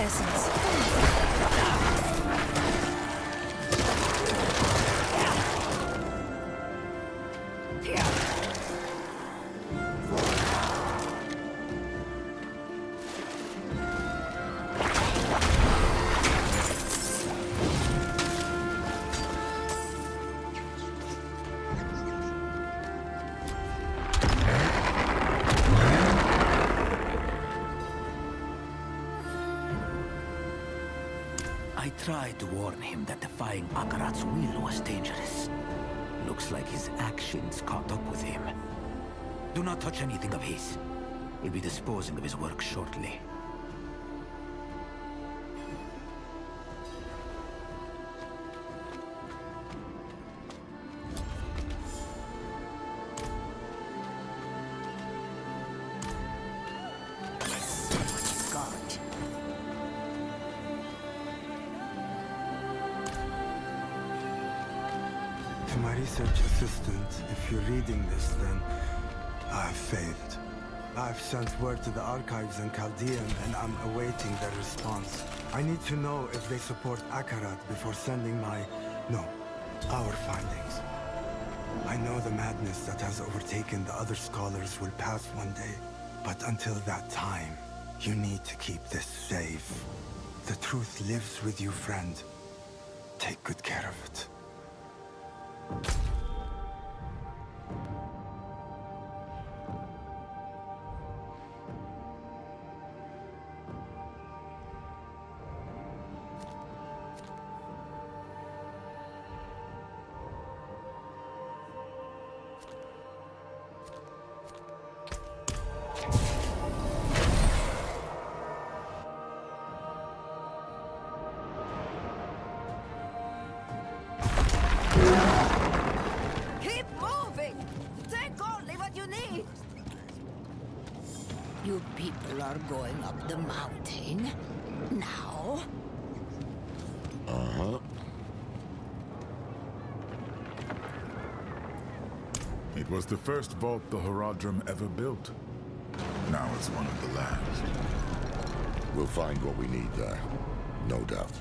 essence. I tried to warn him that defying Akarat's will was dangerous. Looks like his actions caught up with him. Do not touch anything of his. He'll be disposing of his work shortly. To my research assistant, if you're reading this, then I've failed. I've sent word to the archives in Chaldean, and I'm awaiting their response. I need to know if they support Akarat before sending our findings. I know the madness that has overtaken the other scholars will pass one day, but until that time, you need to keep this safe. The truth lives with you, friend. Take good care of it. You people are going up the mountain? Now? Uh-huh. It was the first vault the Horadrim ever built. Now it's one of the last. We'll find what we need there. No doubt.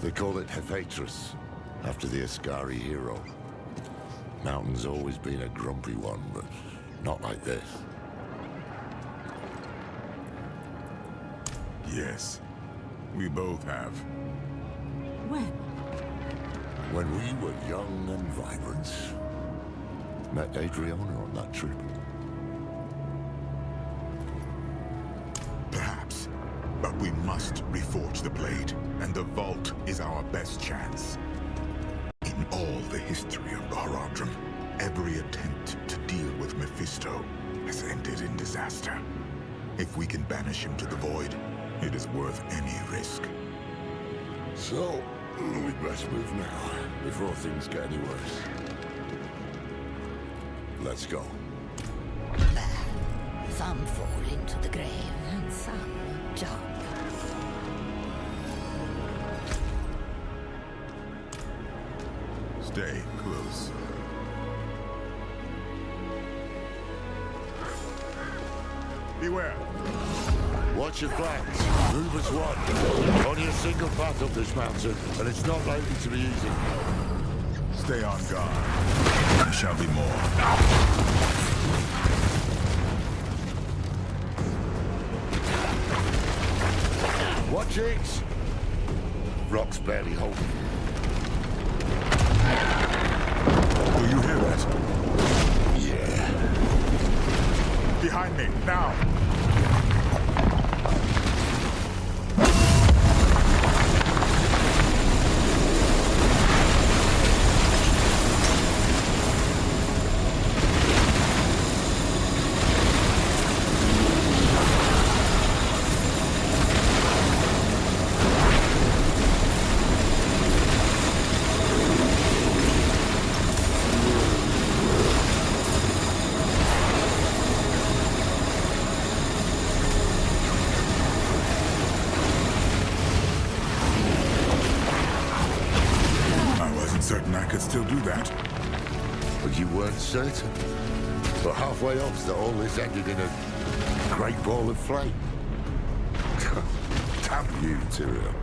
They call it Hephaetrus, after the Ascari hero. Mountain's always been a grumpy one, but not like this. Yes, we both have. When? When we were young and vibrant. Met Adriana on that trip. Perhaps, but we must reforge the blade, and the vault is our best chance. In all the history of the Horadrim, every attempt to deal with Mephisto has ended in disaster. If we can banish him to the void, it is worth any risk. So, we'd best move now, before things get any worse. Let's go. Some fall into the grave, and some jump. Stay close. Beware. Watch your flanks. Move as one. Only a single path up this mountain, and it's not likely to be easy. Stay on guard. There shall be more. Watch it! Rock's barely holding. Do you hear that? Yeah. Behind me, now! Certain I could still do that. But you weren't certain. But halfway odds that all this ended in a great ball of flame. Damn you, Tyrion.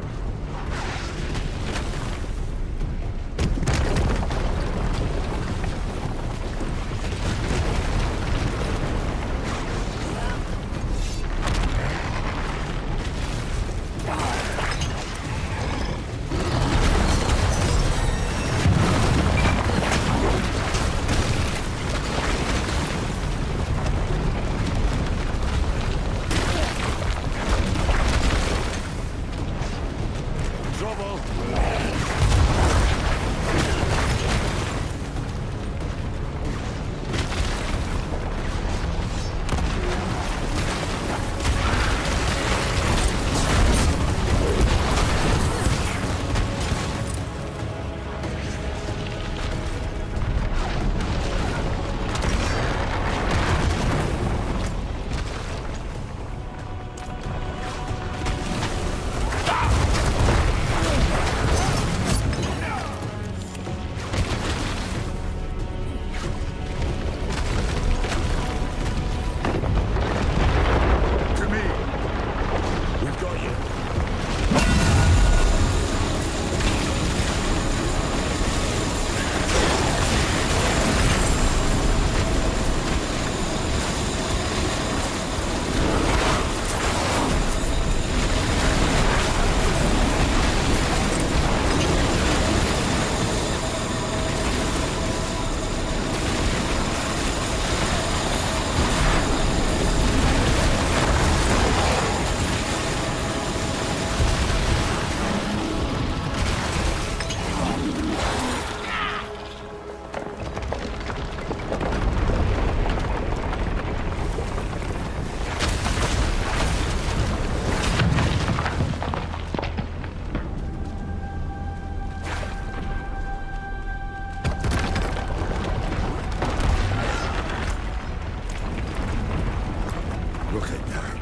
Look at that.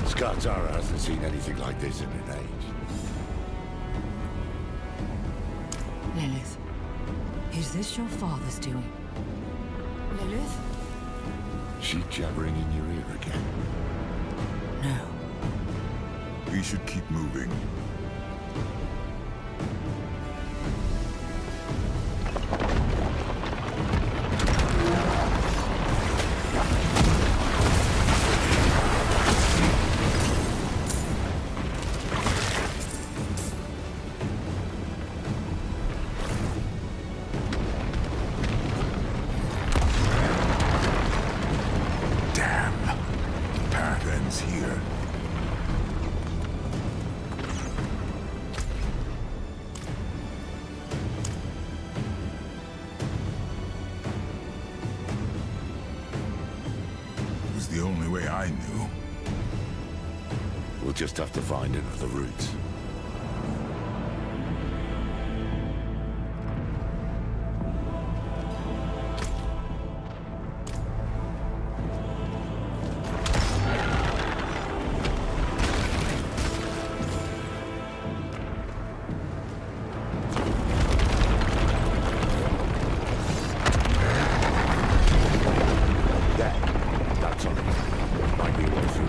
Scartara hasn't seen anything like this in an age. Lilith, is this your father's doing? Lilith? She jabbering in your ear again? No. We should keep moving. Here. It was the only way I knew. We'll just have to find another route. That's on it. Might be a way through.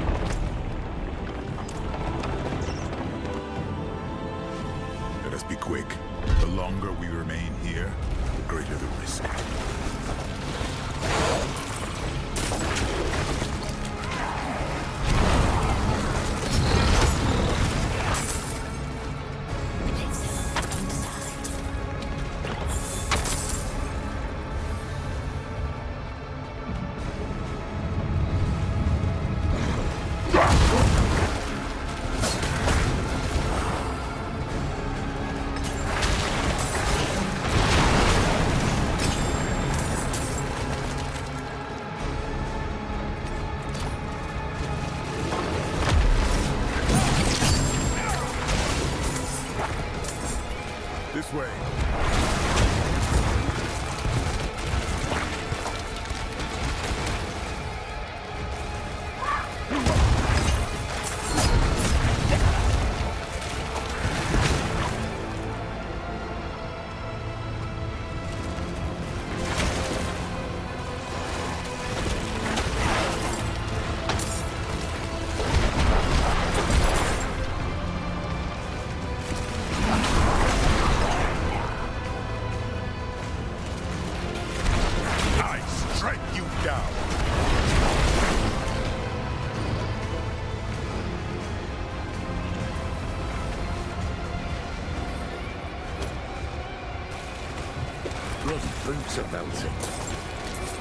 It's a mountain.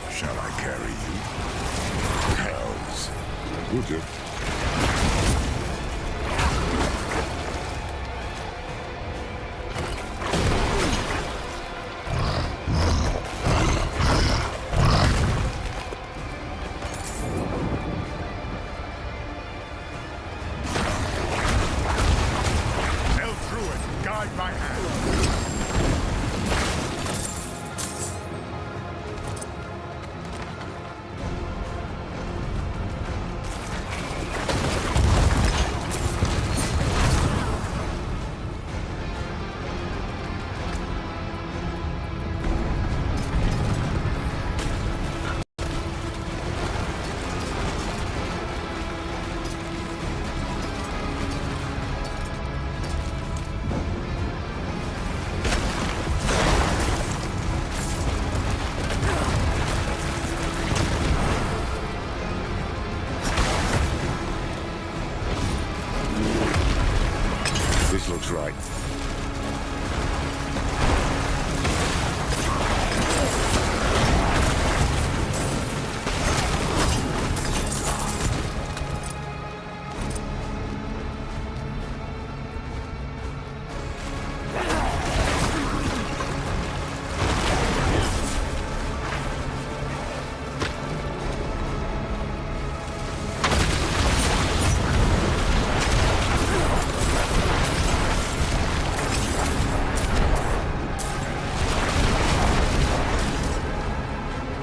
Shall I carry you? Hells. Would you? Guide my hand. This looks right.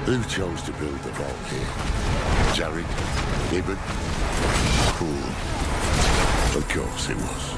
Who chose to build the vault here? Jared? Ibn? Cool. Of course it was.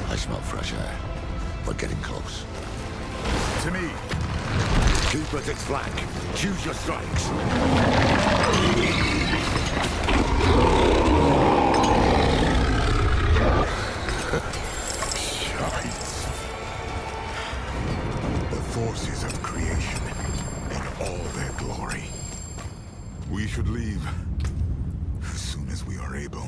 I smell fresh air. We're getting close. To me. Keep at its flank. Choose your strikes. Shite. The forces of creation in all their glory. We should leave as soon as we are able.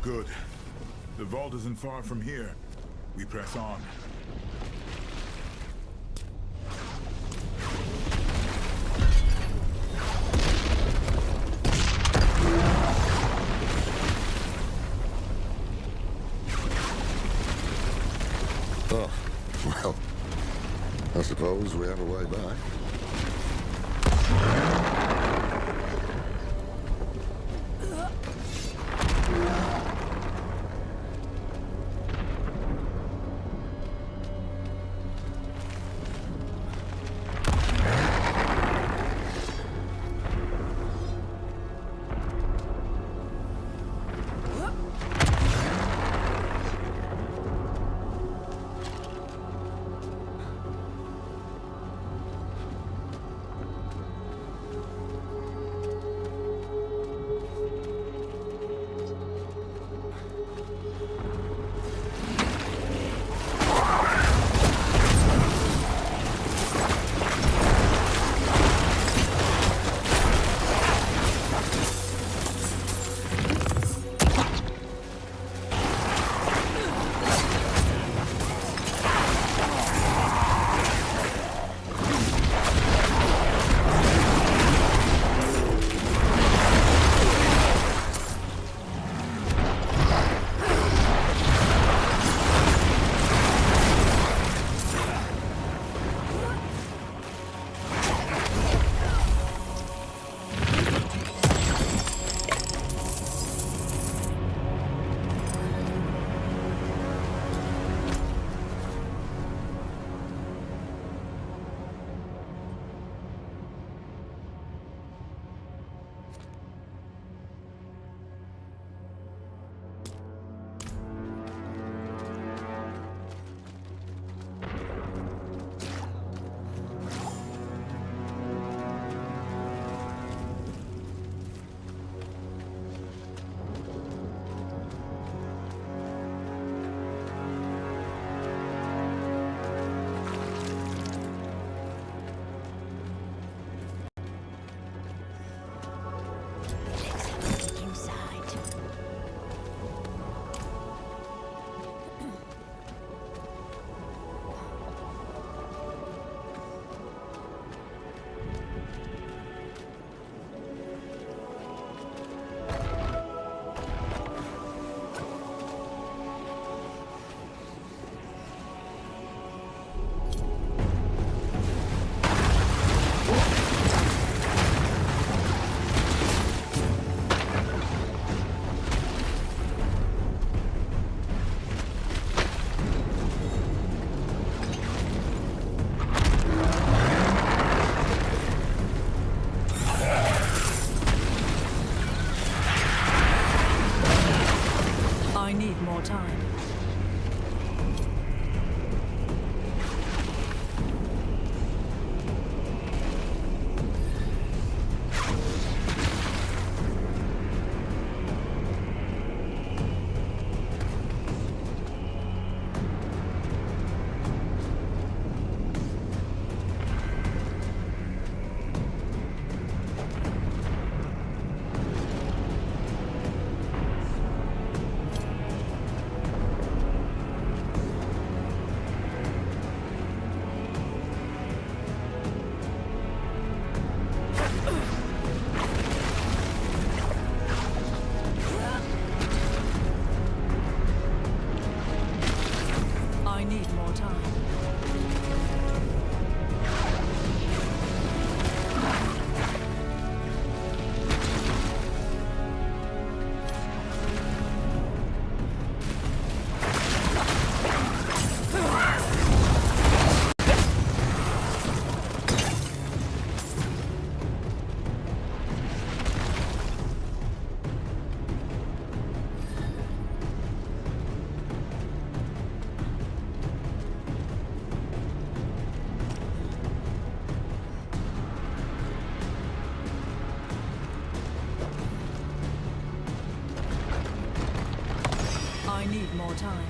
Good. The vault isn't far from here. We press on. Oh, well, I suppose we have a way back. I need more time.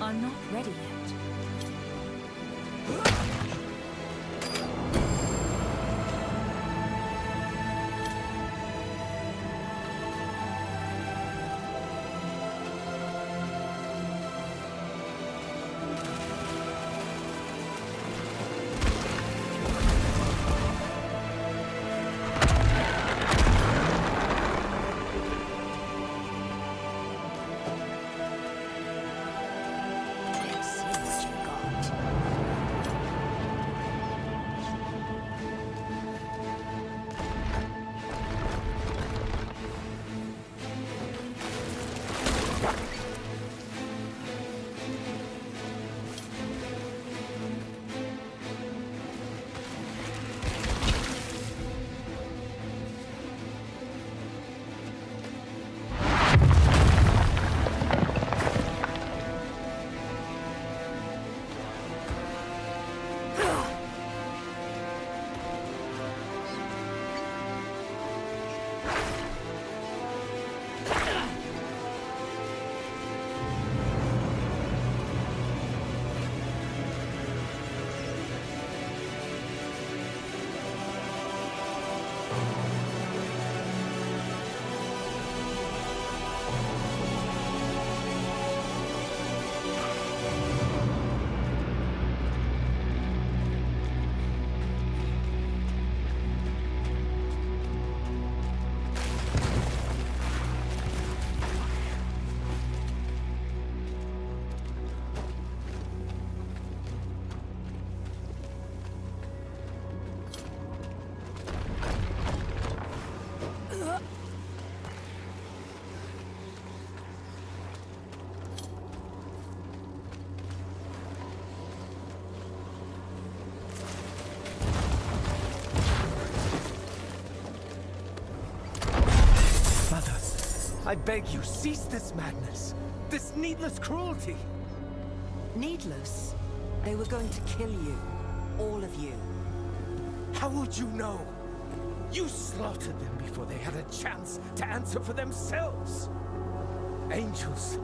I'm not ready yet. Let's see what you got. I beg you, cease this madness. This needless cruelty. Needless? They were going to kill you. All of you. How would you know? You slaughtered them before they had a chance to answer for themselves. Angels,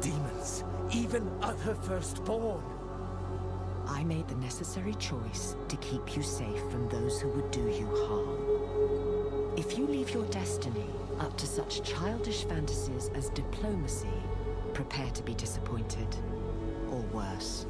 demons, even other firstborn. I made the necessary choice to keep you safe from those who would do you harm. If you leave your destiny up to such childish fantasies as diplomacy, prepare to be disappointed. Or worse.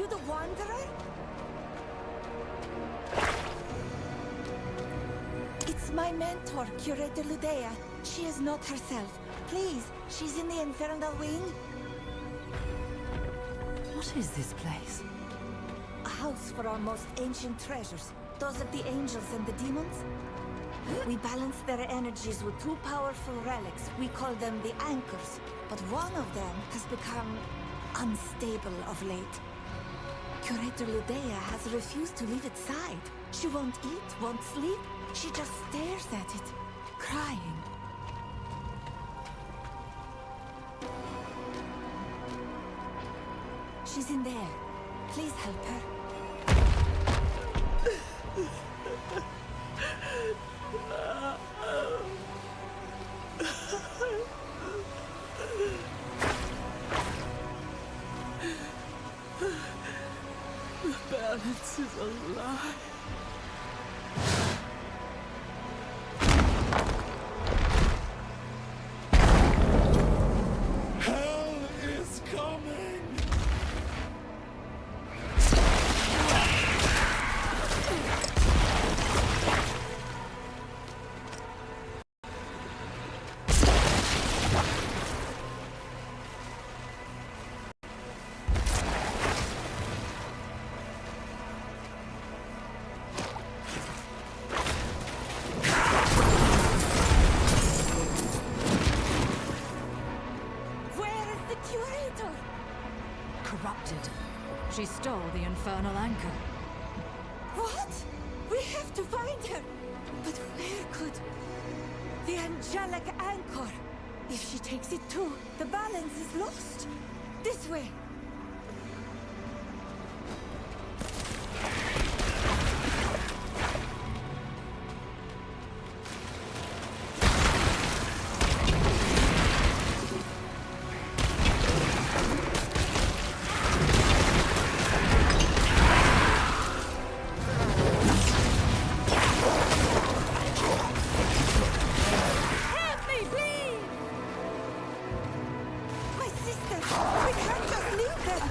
you the Wanderer? It's my mentor, Curator Ludea. She is not herself. Please, she's in the Infernal Wing. What is this place? A house for our most ancient treasures. Those of the angels and the demons. We balance their energies with two powerful relics. We call them the anchors. But one of them has become unstable of late. Curator Ludea has refused to leave its side. She won't eat, won't sleep. She just stares at it, crying. She's in there. Please help her. The balance is a lie. Hell is coming! Where is the Curator? Corrupted. She stole the infernal anchor. What? We have to find her. But where could... The angelic anchor. If she takes it too, the balance is lost. This way. Help me, please! My sisters! We can't just leave them!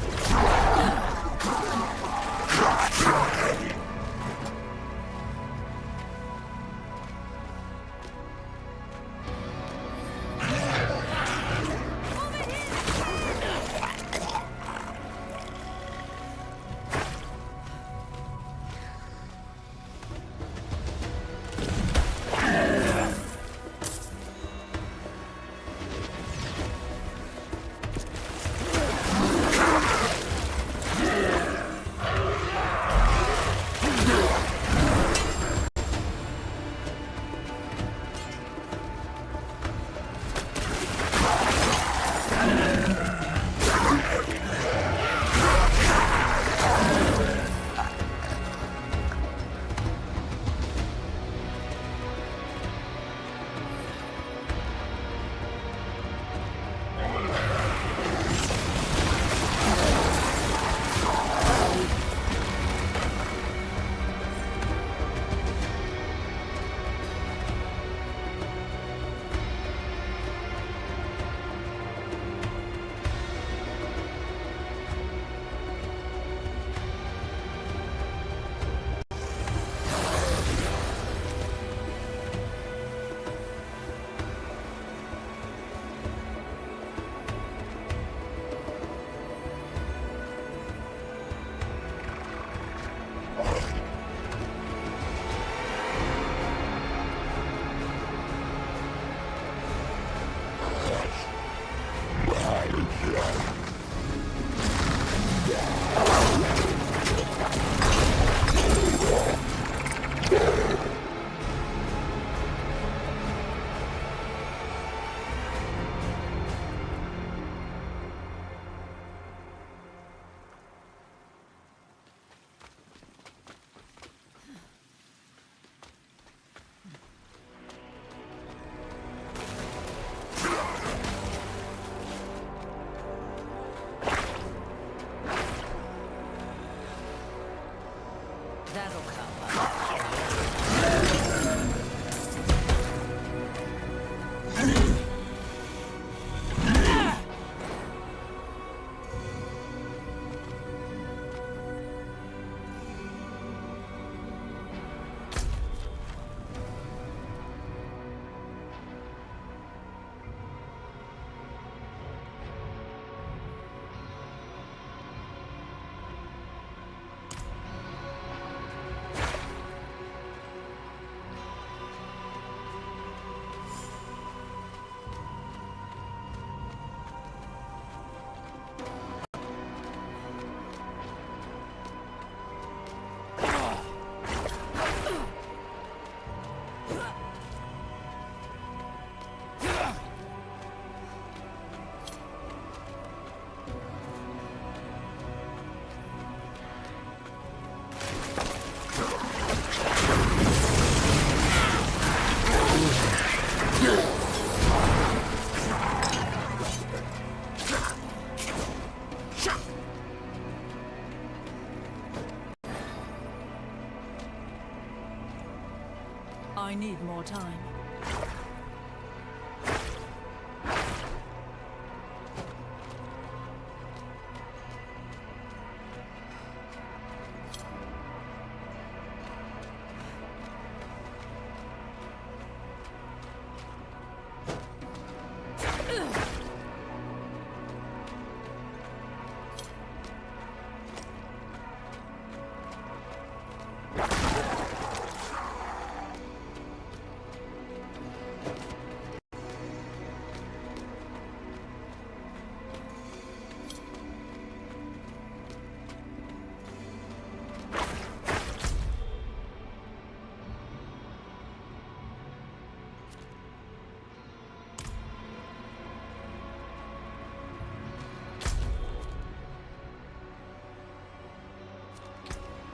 need more time.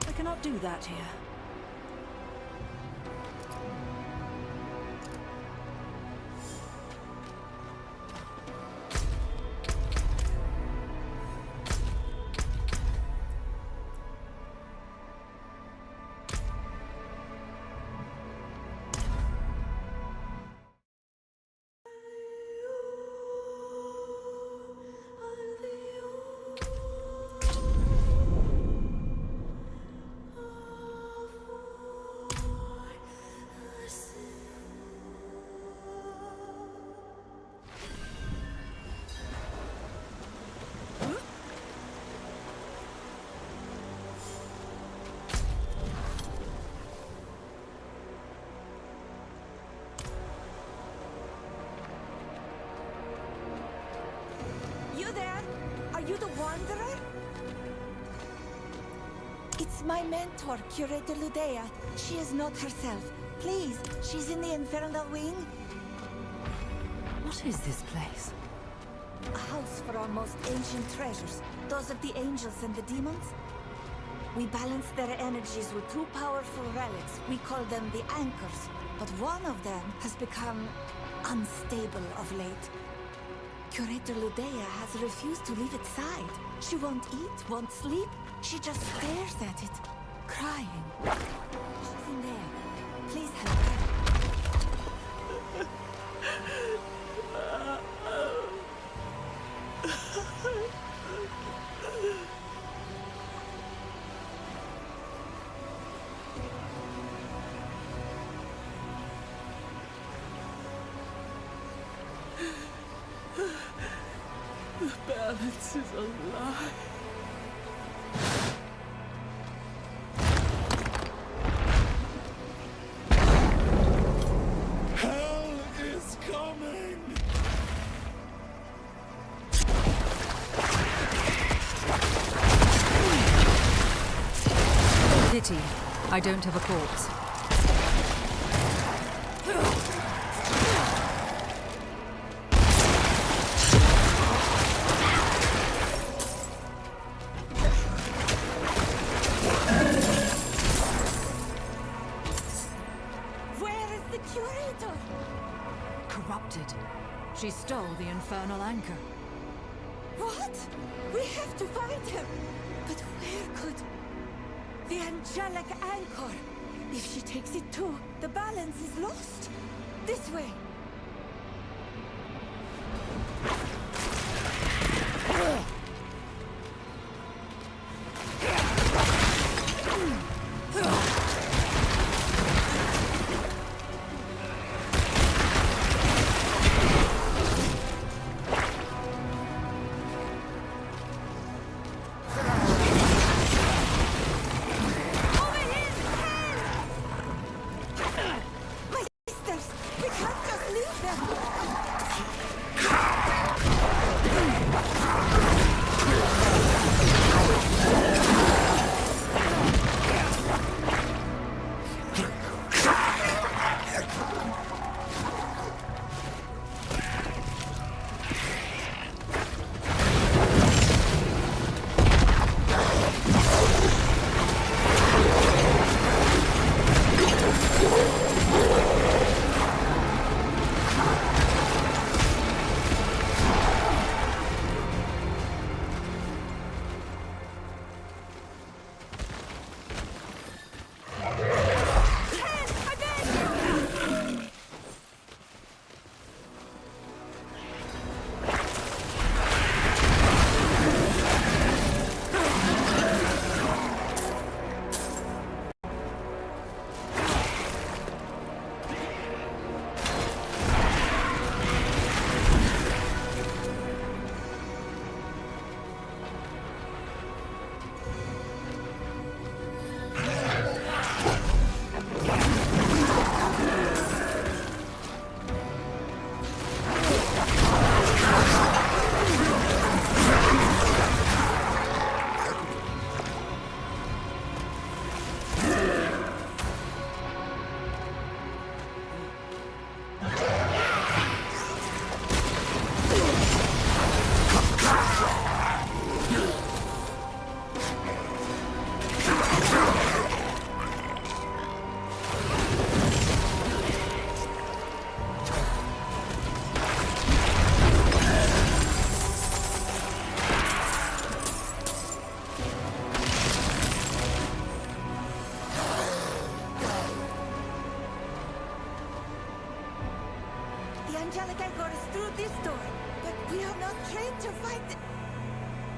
I cannot do that here. You there? Are you the Wanderer? It's my mentor, Curator Ludea. She is not herself. Please, she's in the Infernal Wing. What is this place? A house for our most ancient treasures. Those of the angels and the demons. We balance their energies with two powerful relics. We call them the anchors. But one of them has become unstable of late. Curator Ludea has refused to leave its side. She won't eat, won't sleep. She just stares at it, crying. She's in there. Please help her. Balance is a lie. Hell is coming! Pity. I don't have a corpse. Where is the Curator? Corrupted. She stole the infernal anchor. What? We have to find him. But where could... The angelic anchor. If she takes it too, the balance is lost. This way.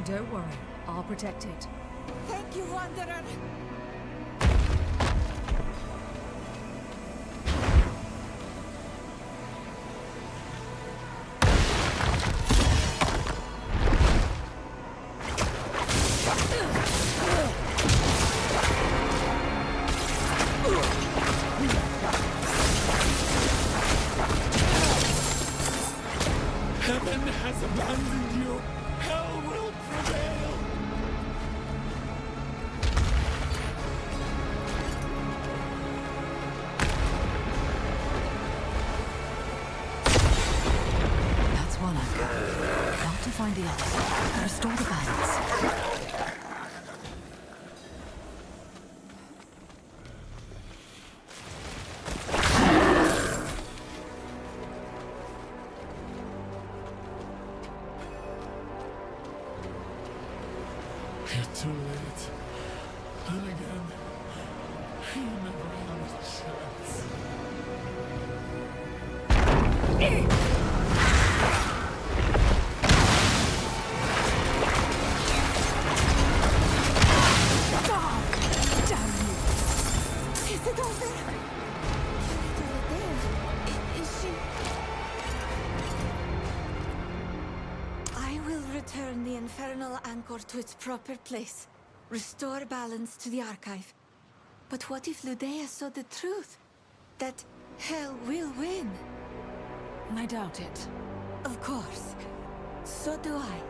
Don't worry, I'll protect it. Thank you, Wanderer. Heaven has abandoned you. Hell will prevail. That's one anchor. Got to find the other. Restore the balance. You're too late. And again, you never had a chance. Is it over? Is she? I will return the infernal anchor to its proper place. Restore balance to the archive. But what if Ludea saw the truth? That hell will win? I doubt it. Of course. So do I.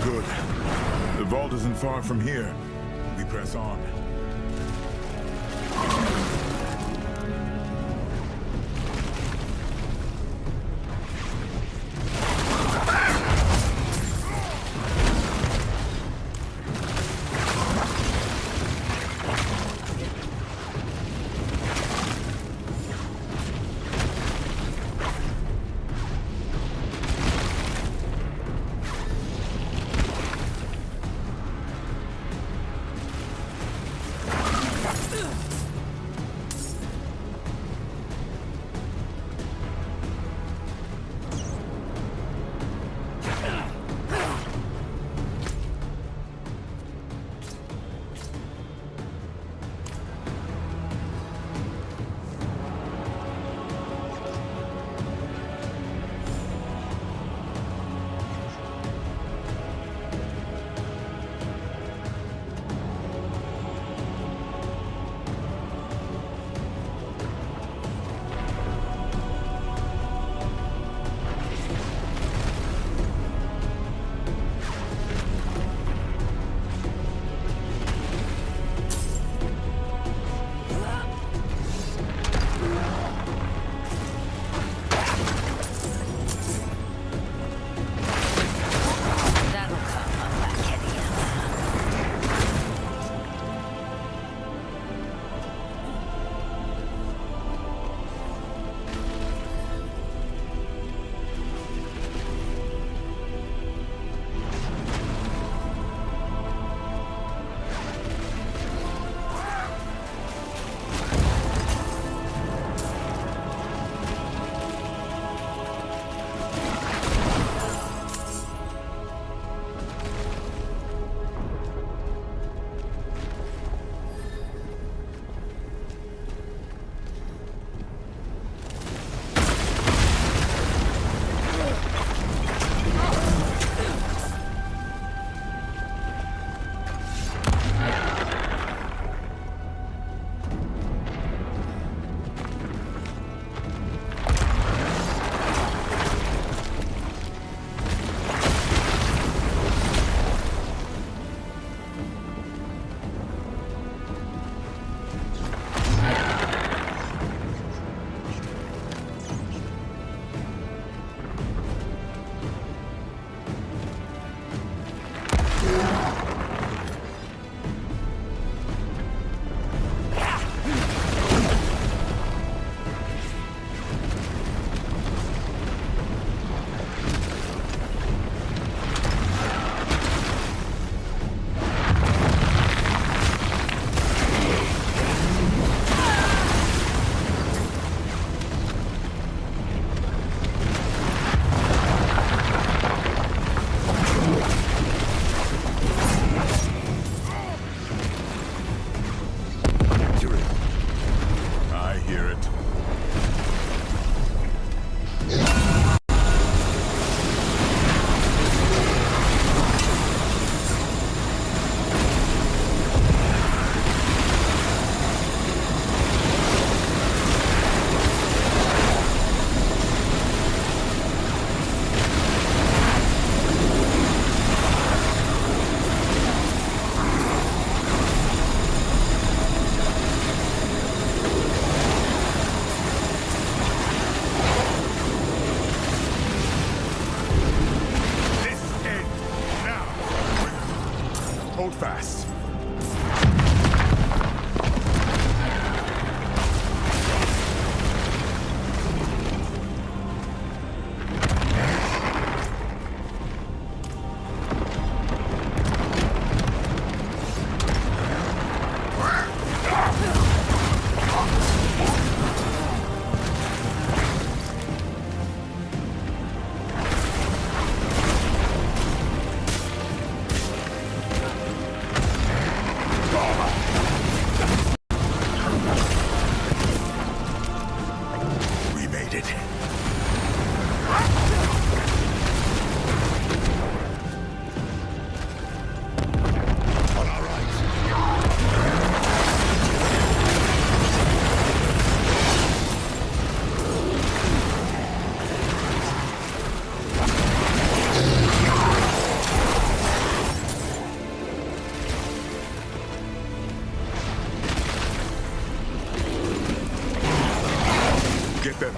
Good. The vault isn't far from here. We press on.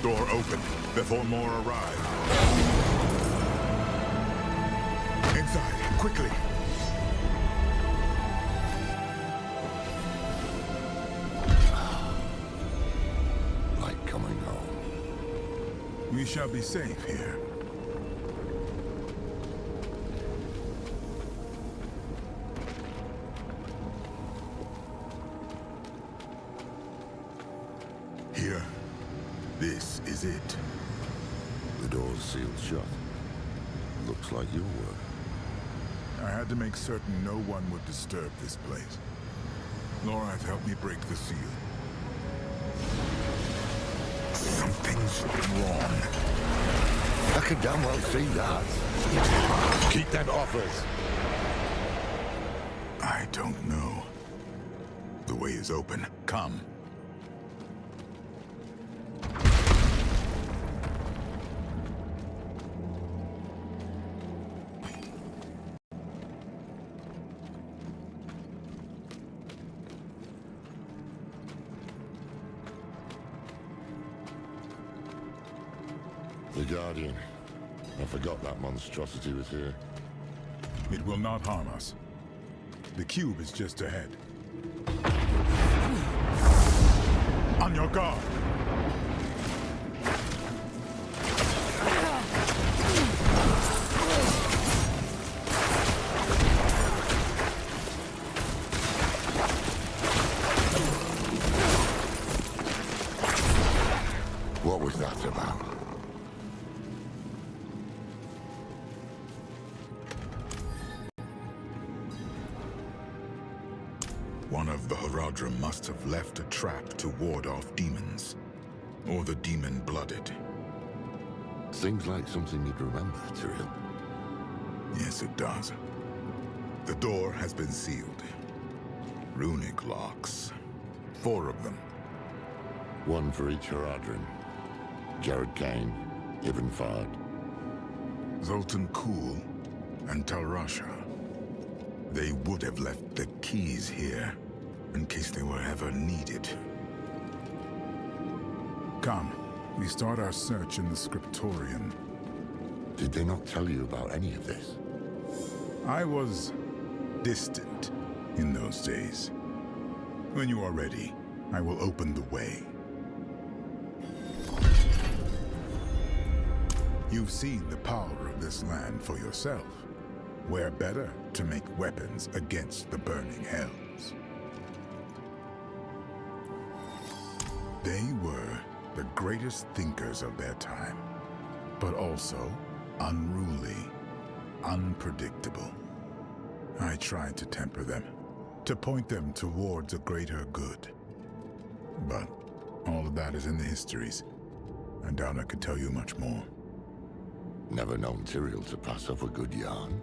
Door open before more arrive. Inside, quickly. Like coming home. We shall be safe here. Here. This is it. The door's sealed shut. Looks like your work. I had to make certain no one would disturb this place. Lorath helped me break the seal. Something's wrong. I can damn well see that. Keep that off us. I don't know. The way is open. Come. The Guardian. I forgot that monstrosity was here. It will not harm us. The cube is just ahead. On your guard! What was that about? One of the Haradrim must have left a trap to ward off demons. Or the demon-blooded. Seems like something you'd remember, Tyrael. Yes, it does. The door has been sealed. Runic locks. 4 of them. One for each Haradrim. Jared Kane, Ibn Fard. Zoltan Kuhl and Talrasha. They would have left the keys here, in case they were ever needed. Come, we start our search in the Scriptorium. Did they not tell you about any of this? I was distant in those days. When you are ready, I will open the way. You've seen the power of this land for yourself. Where better to make weapons against the burning hells? They were the greatest thinkers of their time, but also unruly, unpredictable. I tried to temper them, to point them towards a greater good. But all of that is in the histories. I doubt I could tell you much more. Never known Tyrael to pass off a good yarn.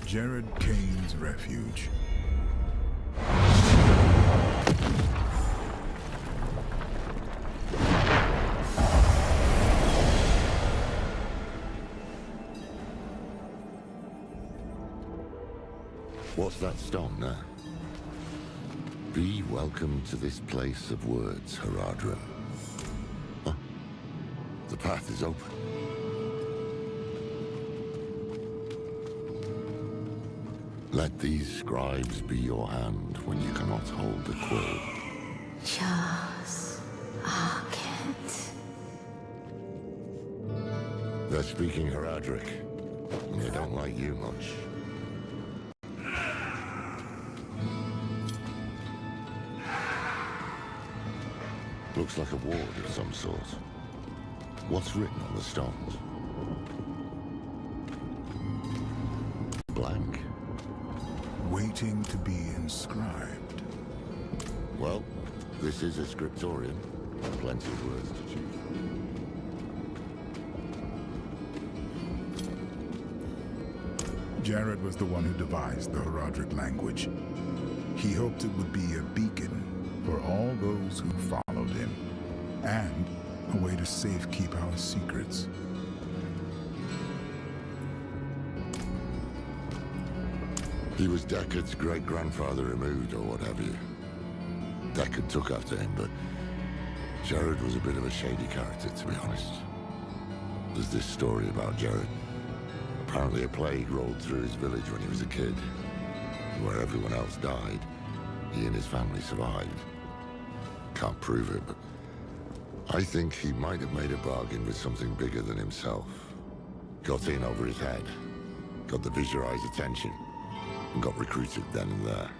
Jared Kane's refuge. What's that stone there? Be welcome to this place of words, Haradrim. Huh? The path is open. Let these scribes be your hand when you cannot hold the quill. Just Arcant. They're speaking Haradric, and they don't like you much. Looks like a ward of some sort. What's written on the stones? Blank. Waiting to be inscribed. Well, this is a scriptorium. Plenty of words to choose. Jared was the one who devised the Haradric language. He hoped it would be a beacon for all those who followed him, and a way to safekeep our secrets. He was Deckard's great-grandfather removed, or what have you. Deckard took after him, but Jared was a bit of a shady character, to be honest. There's this story about Jared. Apparently a plague rolled through his village when he was a kid. Where everyone else died, he and his family survived. Can't prove it, but I think he might have made a bargain with something bigger than himself. Got in over his head, got the Visualize's attention, and got recruited then and there.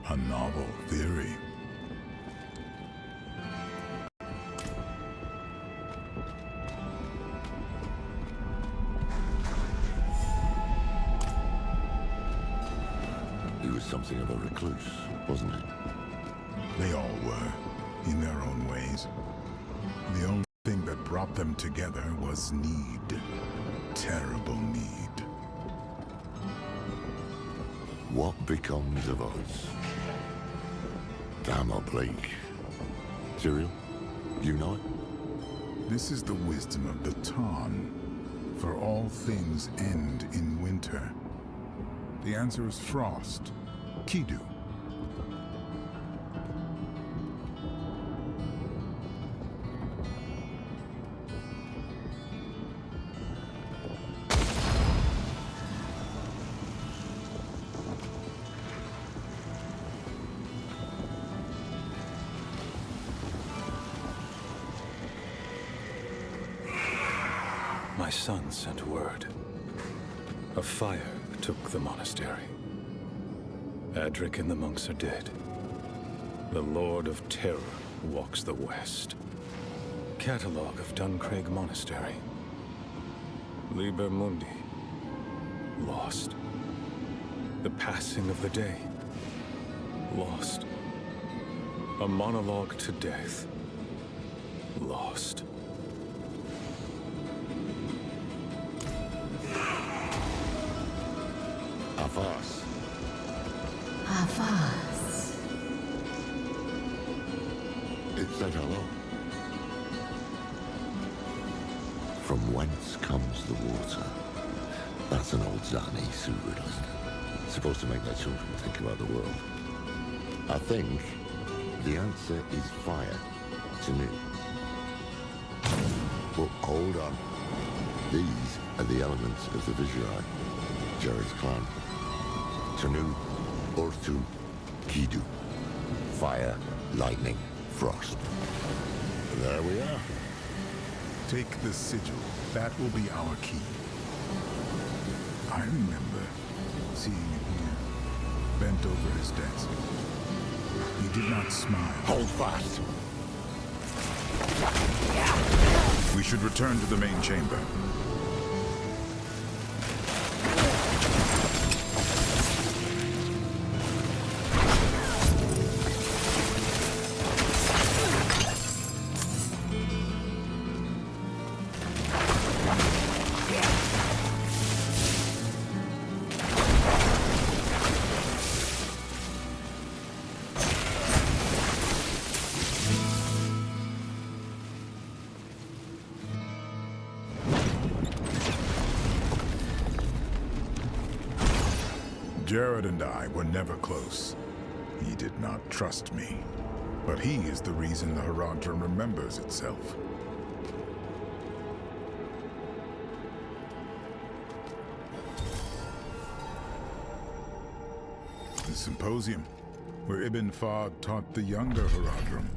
A novel theory. He was something of a recluse, wasn't he? They all were, in their own ways. The only thing that brought them together was need. Terrible need. What becomes of us? Damn oblique. Cyril, you know it? This is the wisdom of the Tarn. For all things end in winter. The answer is frost. Kidu. My son sent word. A fire took the monastery. Adric and the monks are dead. The Lord of Terror walks the west. Catalogue of Duncraig Monastery. Liber Mundi. Lost. The passing of the day. Lost. A monologue to death. Lost. Avast. Avast. It said hello. From whence comes the water? That's an old Zani Sioux riddle, isn't it? Supposed to make their children think about the world. I think the answer is fire. Tanu. But hold on. These are the elements of the Visurai, Jared's clan. Tanu, Orthu, Kidu. Fire, lightning, frost. There we are. Take the sigil. That will be our key. I remember seeing him here, bent over his desk. He did not smile. Hold fast. We should return to the main chamber. Jared and I were never close. He did not trust me. But he is the reason the Haradrim remembers itself. The symposium, where Ibn Fahd taught the younger Haradrim.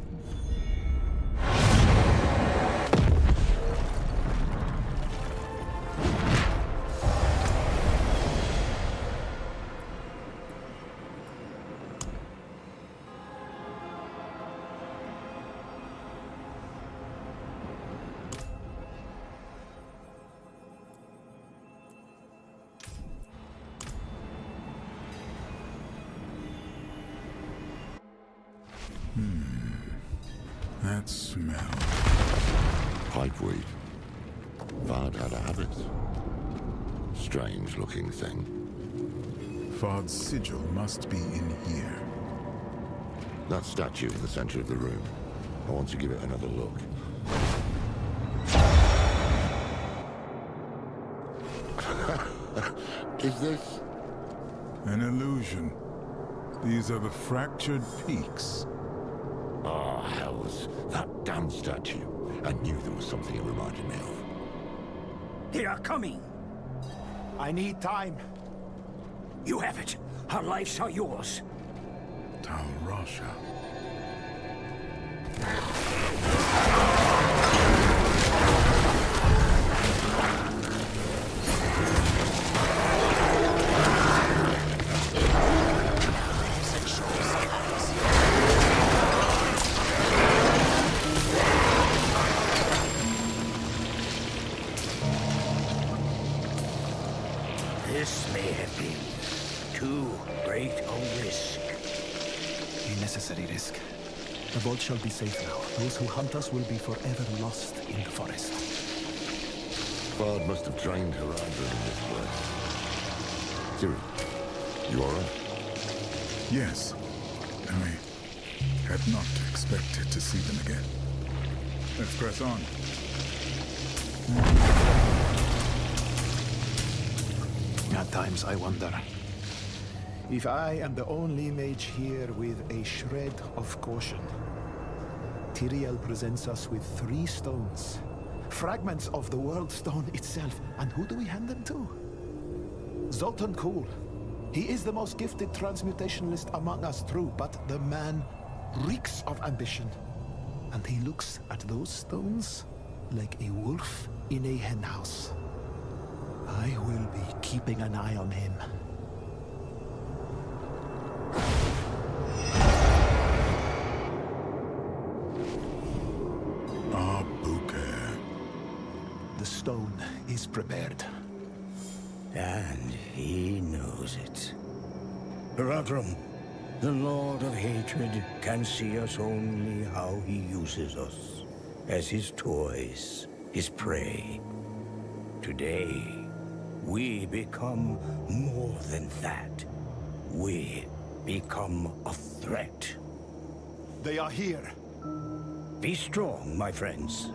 That smell. Pipeweed. Fahd had a habit. Strange looking thing. Fahd's sigil must be in here. That statue in the center of the room. I want to give it another look. Is this? An illusion. These are the fractured peaks. Ah, hells. That damn statue. I knew there was something it reminded me of. They are coming. I need time. You have it. Our lives are yours. Tal Rasha. This may have been too great a risk. A necessary risk. The vault shall be safe now. Those who hunt us will be forever lost in the forest. Bard must have trained Haradrim in this place. Cyril, you alright? Yes. I had not expected to see them again. Let's press on. At times I wonder if I am the only mage here with a shred of caution. Tyrael presents us with 3 stones. Fragments of the World Stone itself. And who do we hand them to? Zoltan Kuhl. He is the most gifted transmutationalist among us, true, but the man reeks of ambition. And he looks at those stones like a wolf in a henhouse. I will be keeping an eye on him. Abuker. The stone is prepared. And he knows it. Haradrim, the Lord of Hatred, can see us only how he uses us. As his toys, his prey. Today, we become more than that. We become a threat. They are here. Be strong, my friends.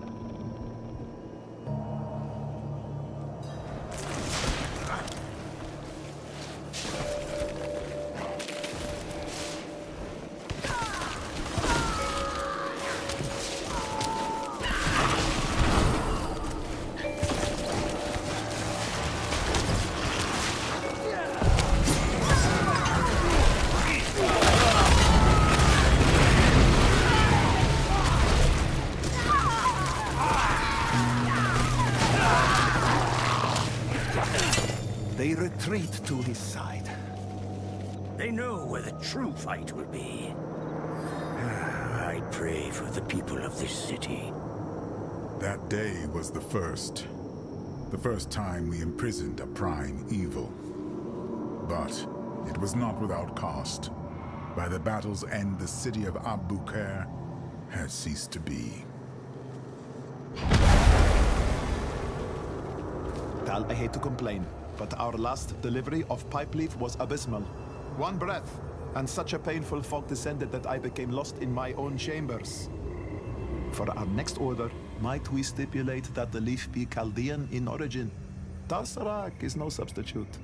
They retreat to his side. They know where the true fight will be. I pray for the people of this city. That day was the first. The first time we imprisoned a prime evil. But it was not without cost. By the battle's end, the city of Abuker has ceased to be. Tal, I hate to complain, but our last delivery of pipe leaf was abysmal. 1 breath, and such a painful fog descended that I became lost in my own chambers. For our next order, might we stipulate that the leaf be Chaldean in origin? Tarsarak is no substitute.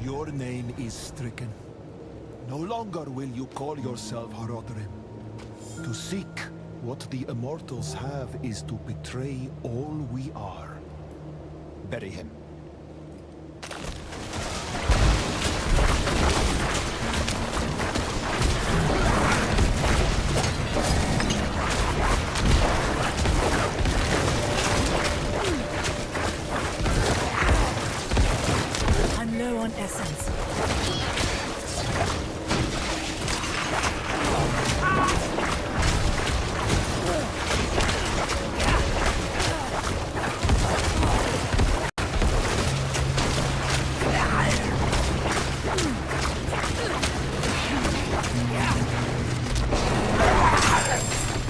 Your name is stricken. No longer will you call yourself Haradrim. To seek what the immortals have is to betray all we are. Bury him. I'm low on essence.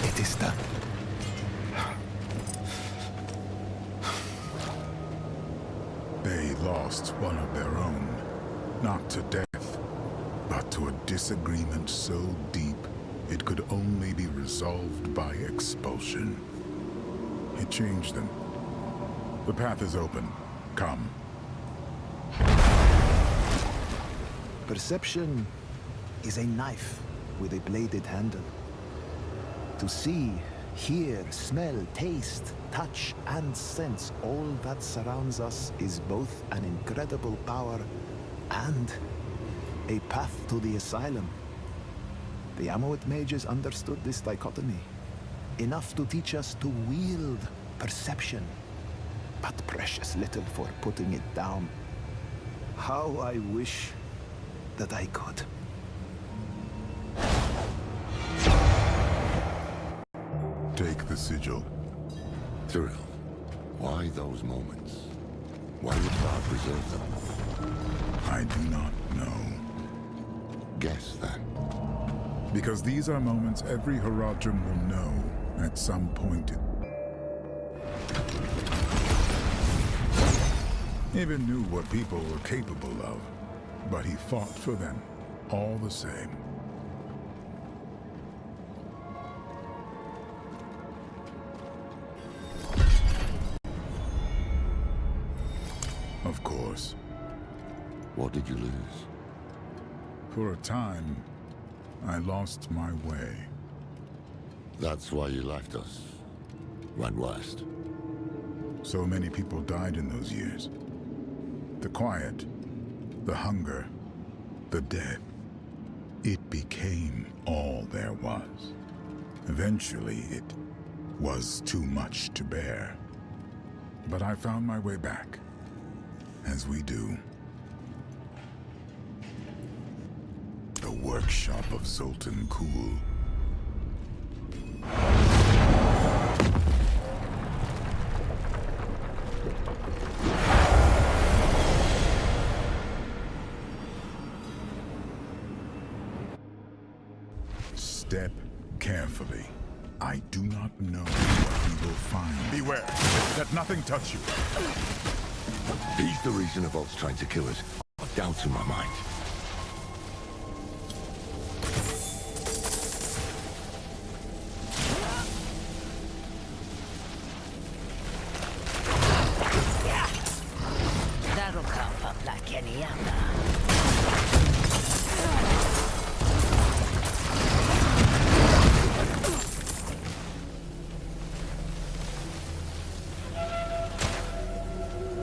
It is done. They lost one of their own, not to death, but to a disagreement so deep it could only be resolved by expulsion. It changed them. The path is open. Come. Perception is a knife with a bladed handle. To see, hear, smell, taste, touch, and sense all that surrounds us is both an incredible power and a path to the asylum. The Amoet mages understood this dichotomy, enough to teach us to wield perception, but precious little for putting it down. How I wish that I could. Take the sigil. Tyrael, why those moments? Why would God preserve them? I do not know. Guess then. Because these are moments every Haradrim will know at some point. Even knew what people were capable of, but he fought for them all the same. Of course. What did you lose? For a time, I lost my way. That's why you left us. Went west. So many people died in those years. The quiet, the hunger, the death. It became all there was. Eventually, it was too much to bear. But I found my way back, as we do. The workshop of Zoltan Kulle. Step carefully. I do not know what we will find. Beware! Let nothing touch you. He's the reason of us trying to kill us. Doubts in my mind. That'll cough up like any other.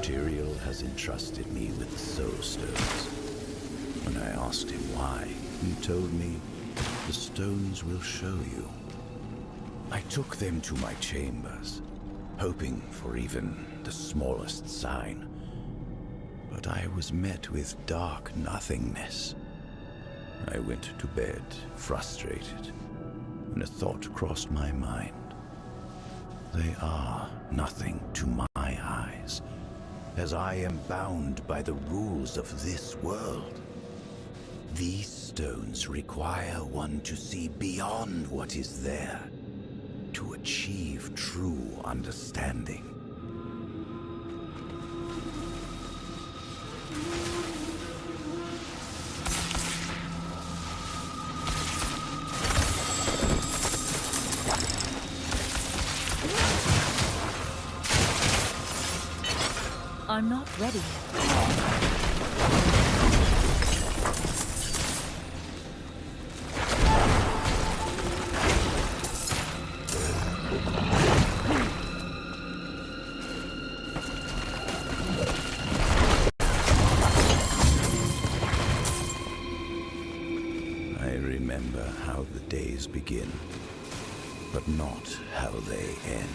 Tyrael has entrusted me with the Soul Stones. When I asked him why, he told me, the stones will show you. I took them to my chambers, hoping for even the smallest sign. But I was met with dark nothingness. I went to bed, frustrated, and a thought crossed my mind. They are nothing to my eyes, as I am bound by the rules of this world. These stones require one to see beyond what is there, to achieve true understanding. I'm not ready yet. I remember how the days begin, but not how they end.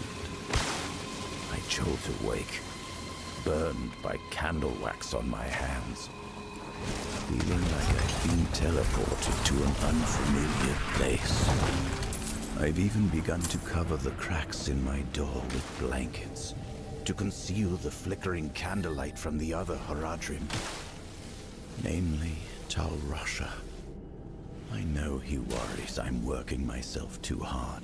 I jolt awake, burned by candle wax on my hands, feeling like I've been teleported to an unfamiliar place. I've even begun to cover the cracks in my door with blankets, to conceal the flickering candlelight from the other Haradrim, namely Tal Rasha. I know he worries I'm working myself too hard,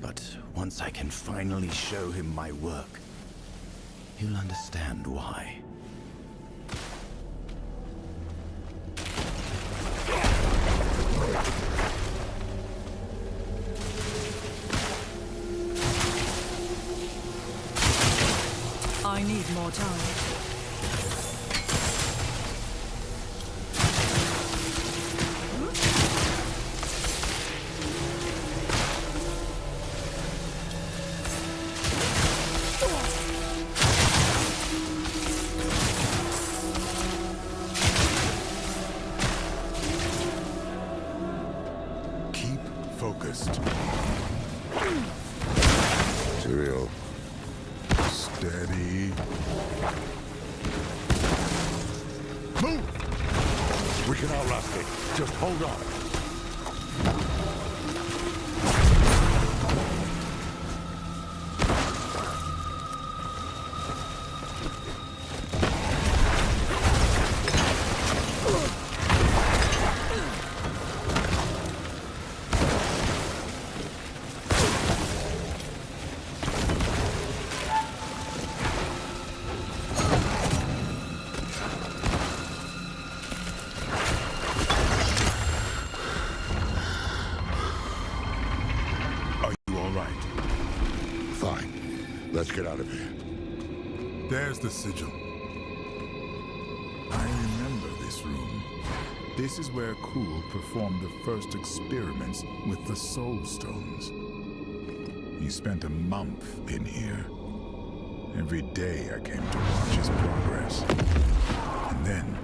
but once I can finally show him my work, he'll understand why. I need more time. can outlast it. Just hold on. Let's get out of here. There's the sigil. I remember this room. This is where Kuhl performed the first experiments with the Soul Stones. He spent a month in here. Every day I came to watch his progress. And then,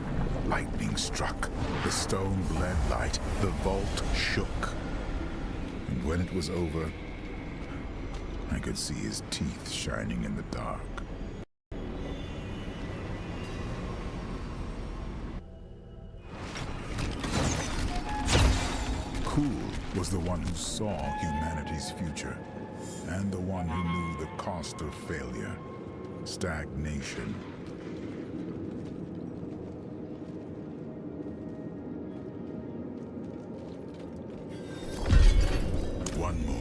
lightning struck. The stone bled light. The vault shook. And when it was over, I could see his teeth shining in the dark. Kuhl was the one who saw humanity's future, and the one who knew the cost of failure, stagnation. One more.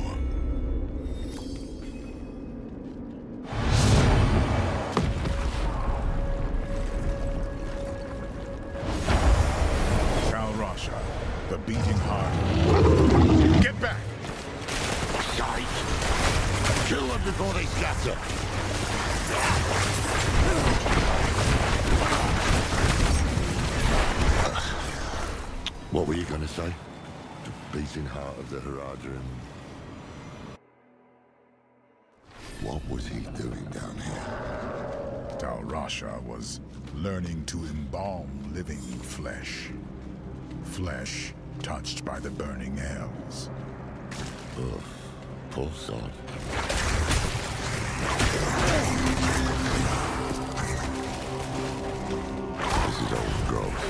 The beating heart. Get back! Shite! Kill them before they scatter! What were you gonna say? The beating heart of the Haradrim. What was he doing down here? Tal Rasha was learning to embalm living flesh. Flesh touched by the burning hells. Ugh, poor sod. This is old growth.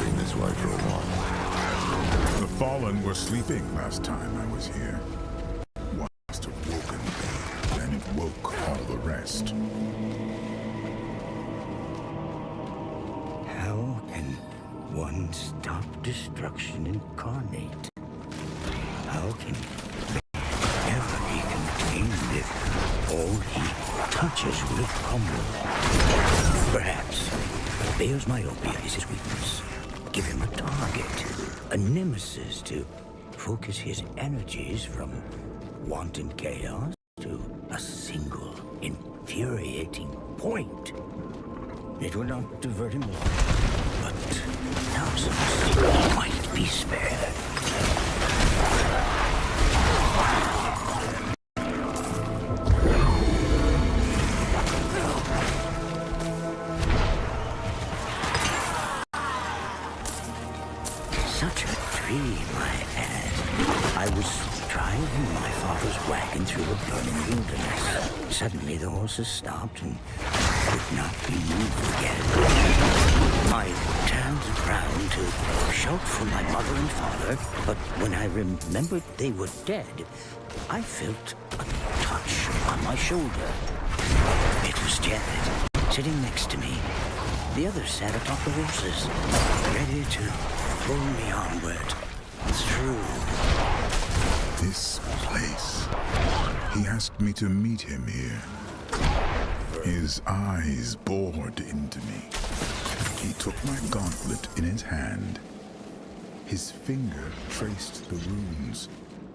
Been this way for a while. The Fallen were sleeping last time I was here. One must have woken me, and it woke all the rest. How can one stop destruction incarnate? How can ever be contained if all he touches will crumble? Perhaps Baal's myopia is his weakness. Give him a target, a nemesis to focus his energies from wanton chaos to a single infuriating point. It will not divert him long, but thousands might be spared. Such a dream I had. I was driving my father's wagon through a burning wilderness. Suddenly the horses stopped and could not be moved again. I turned around to shout for my mother and father, but when I remembered they were dead, I felt a touch on my shoulder. It was Jared, sitting next to me. The others sat atop the horses, ready to pull me onward, through. This place. He asked me to meet him here. His eyes bored into me. He took my gauntlet in his hand. His finger traced the runes.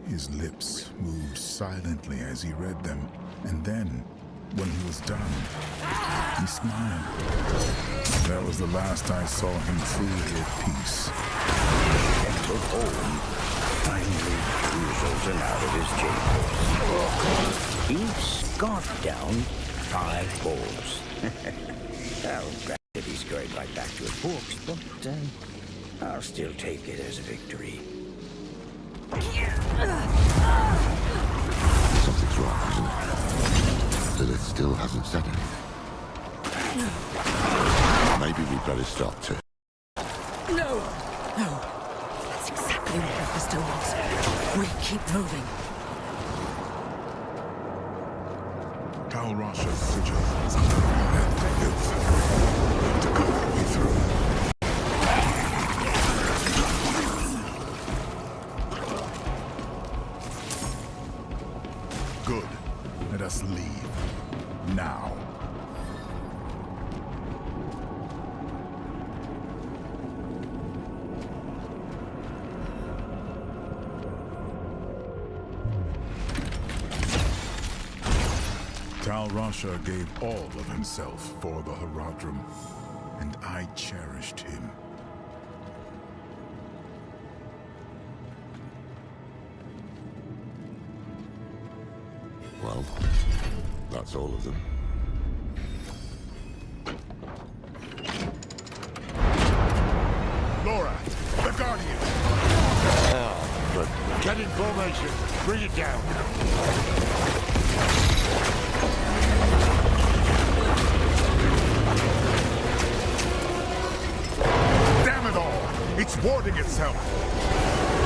His lips moved silently as he read them. And then, when he was done, he smiled. That was the last I saw him truly at peace. Entered home, finally cruising out of his chambers. He scarfed down 5 bulls. Well, granted, he's going right back to his books, but I'll still take it as a victory. Something's wrong, isn't it? Lilith still hasn't said anything. Maybe we'd better stop too. No! No. That's exactly what Mephisto wants. We keep moving. Tal Rasha's sigil is and filth. To go all the way through. Good. Let us leave. Now. Tal Rasha gave all of himself for the Haradrim, and I cherished him. Well, that's all of them. Lorath, the Guardian! But get in formation. Bring it down. Damn it all! It's warding itself!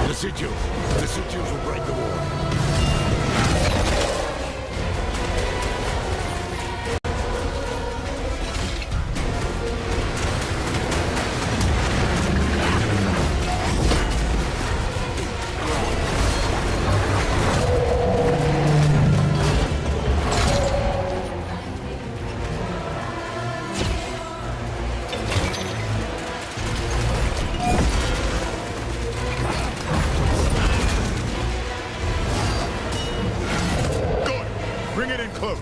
The sigils. The sigils will break the wall. Bring it in close.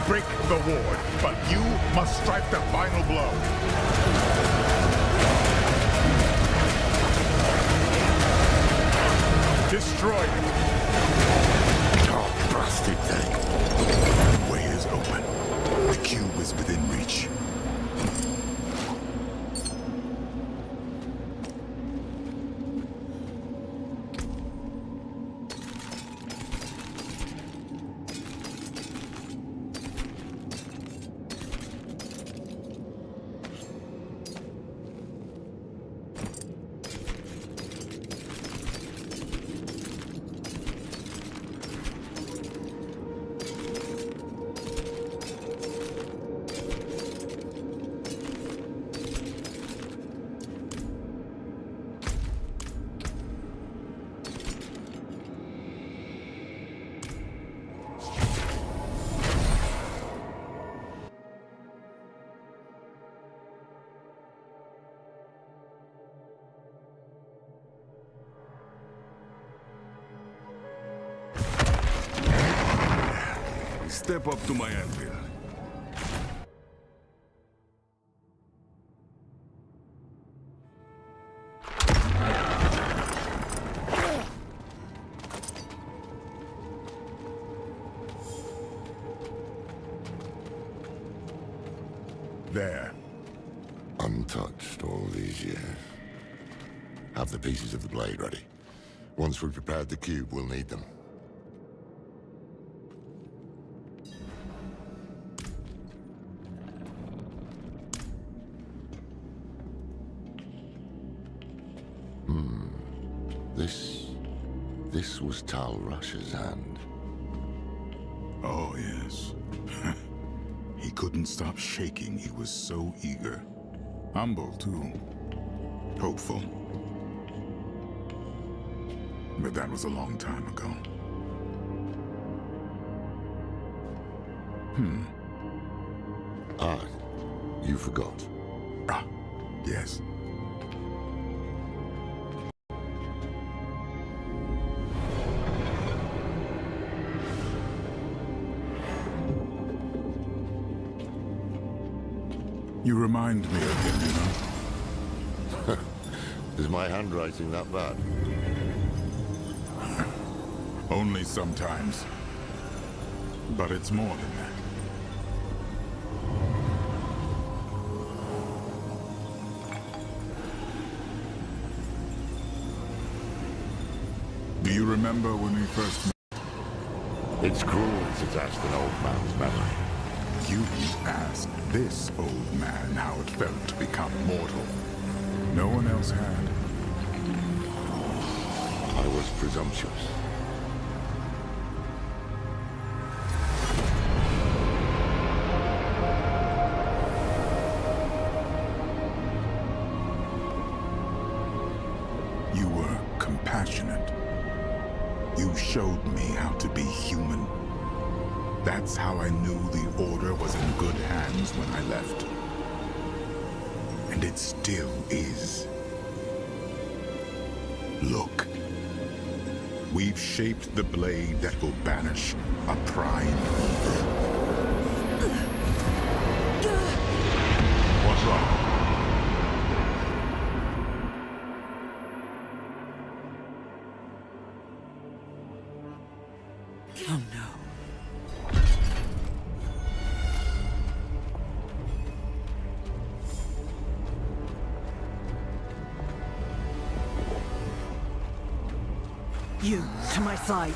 Break the ward, but you must strike the final blow. Destroy it. Oh, bastard thing. The way is open. The cube is within reach. Step up to my anvil. There. Untouched all these years. Have the pieces of the blade ready. Once we've prepared the cube, we'll need them. This was Tal Rush's hand. Oh, yes. He couldn't stop shaking. He was so eager. Humble, too. Hopeful. But that was a long time ago. Ah, you forgot. Ah, yes. You remind me of him, you know? Is my handwriting that bad? Only sometimes. But it's more than that. Do you remember when we first met? It's cruel to test an old man's memory. You asked this old man how it felt to become mortal. No one else had. I was presumptuous. You were compassionate. You showed me how to be human. That's how I knew the Order was in good hands when I left. And it still is. Look. We've shaped the blade that will banish a prime evil. What's wrong? Oh no. You, to my side.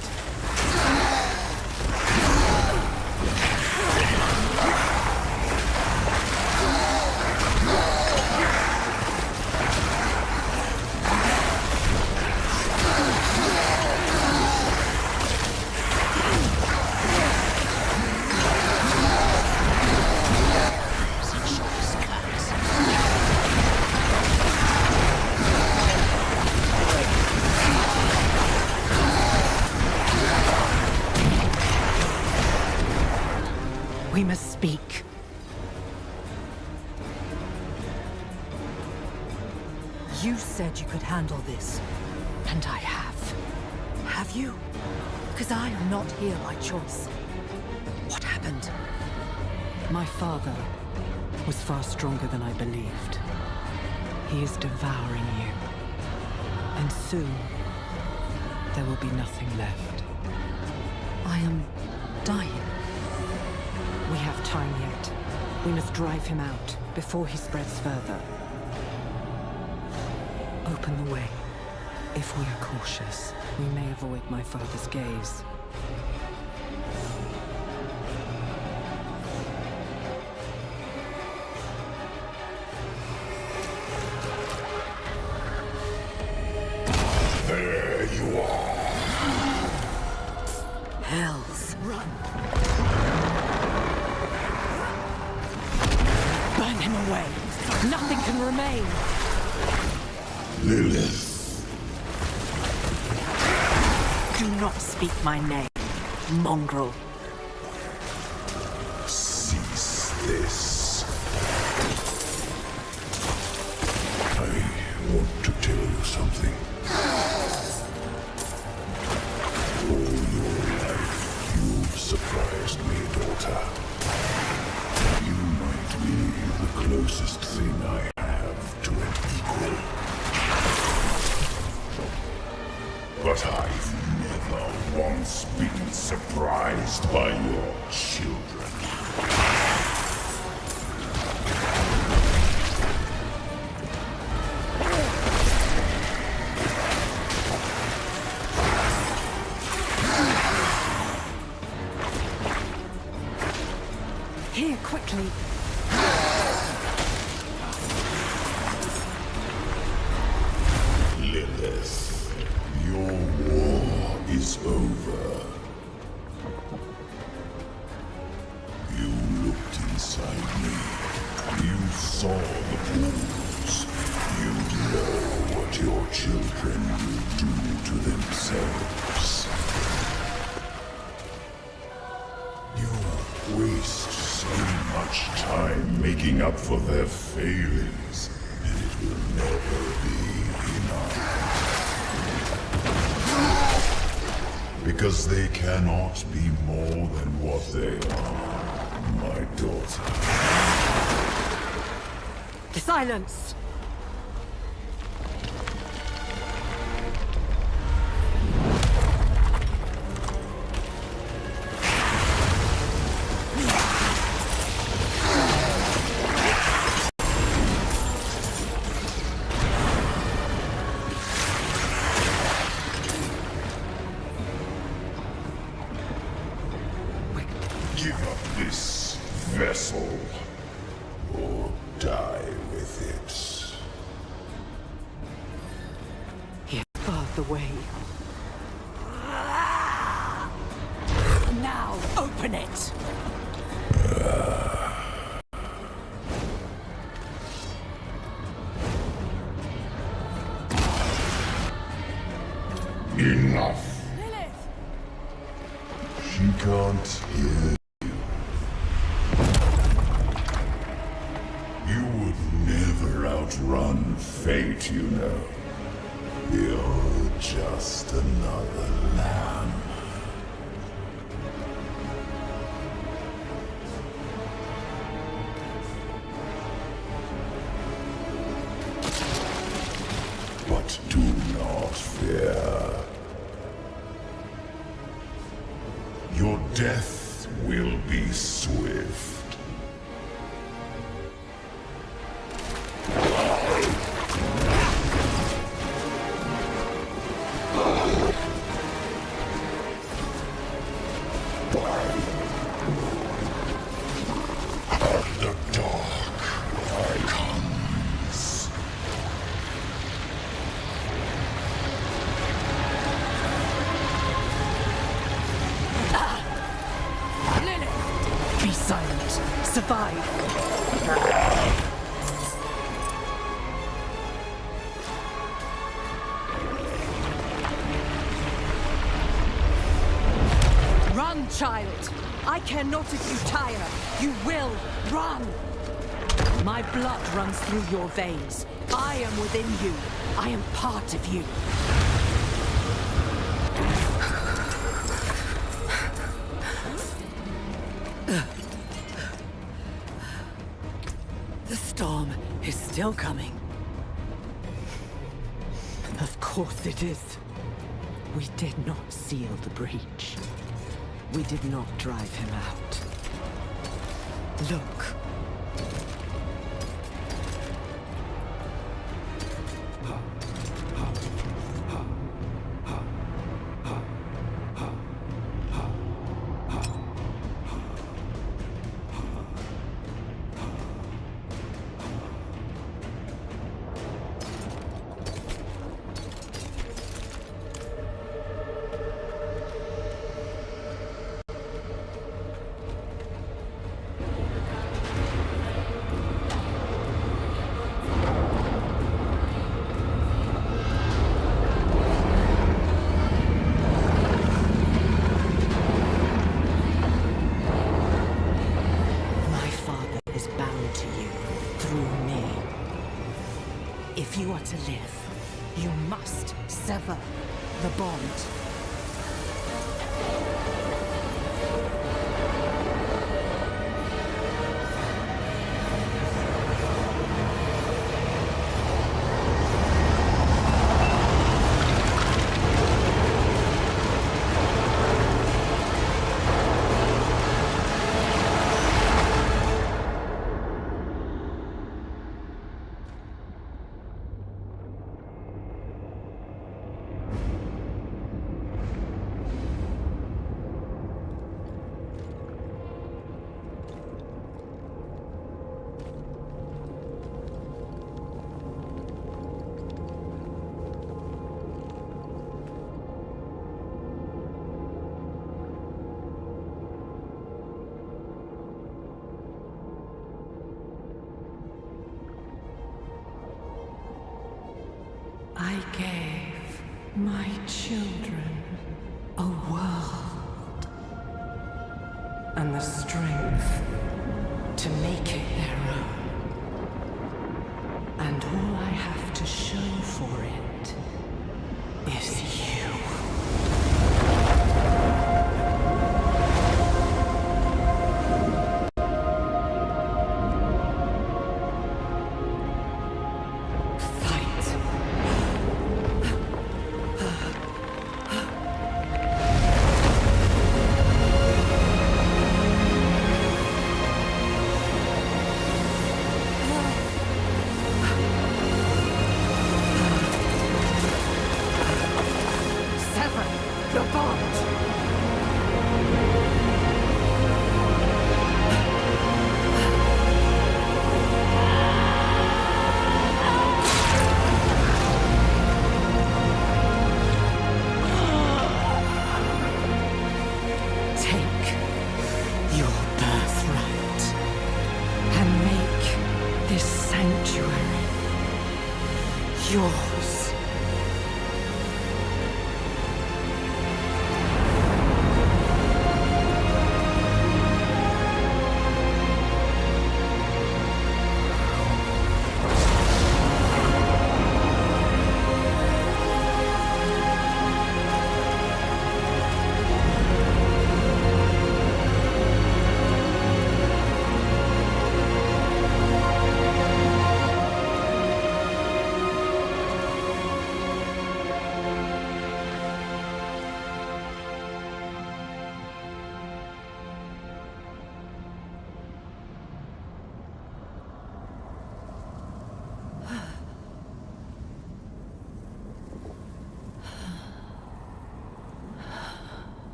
We must speak. You said you could handle this, and I have. Have you? Because I am not here by choice. What happened? My father was far stronger than I believed. He is devouring you. And soon, there will be nothing left. I am dying. We have time yet. We must drive him out before he spreads further. Open the way. If we are cautious, we may avoid my father's gaze. There you are. Hells, run! Burn him away! Nothing can remain! Lilith. Do not speak my name, mongrel. Cease this. I want to tell you something. All your life, you've surprised me, daughter. You might be the closest thing I have to an equal. But I've never once been surprised by your children. me. Lilith, your war is over. You looked inside me. You saw the bruise. You know what your children will do to themselves. You waste so much time making up for their failings, and it will never be enough. Because they cannot be more than what they are, my daughter. Silence! Give up this vessel, or die with it. Here, barred the way. Now, open it! Enough. Lilith! She can't hear. You would never outrun fate, you know. You're just another lamb. But do not fear. Your death will be swift. The dark comes. Lilith! Be silent. Survive. Run, child! I care not if you tire. You will run! My blood runs through your veins. I am within you. I am part of you. The storm is still coming. Of course it is. We did not seal the breach. We did not drive him out. Look. If you are to live, you must sever the bond. sanctuary. Yours.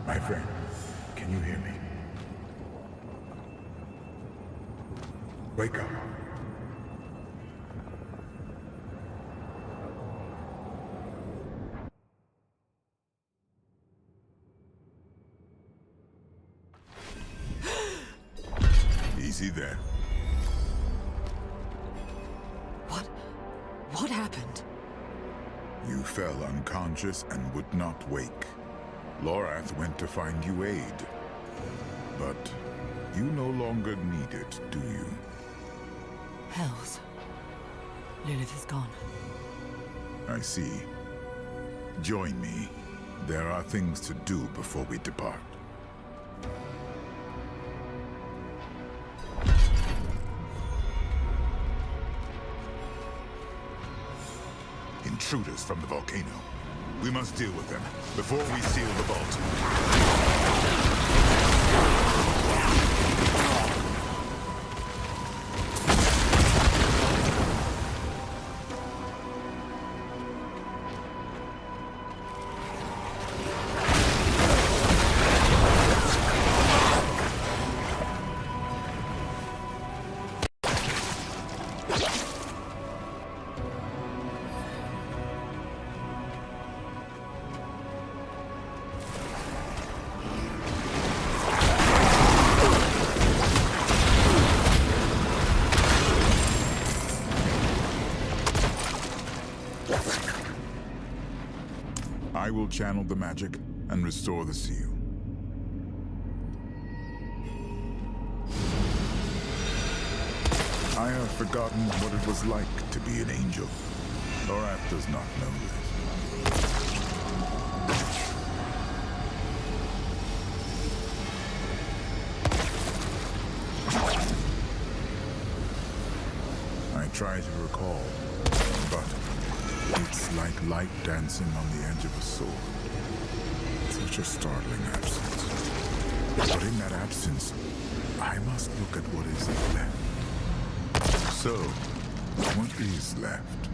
My friend, can you hear me? Wake up. Easy there. What happened? You fell unconscious and would not wake. Lorath went to find you aid. But you no longer need it, do you? Hells. Lilith is gone. I see. Join me. There are things to do before we depart. Intruders from the volcano. We must deal with them before we seal the vault. I will channel the magic and restore the seal. I have forgotten what it was like to be an angel. Lorath does not know this. I try to recall, but it's like light dancing on the edge of a sword. Such a startling absence. But in that absence, I must look at what is left. So, what is left?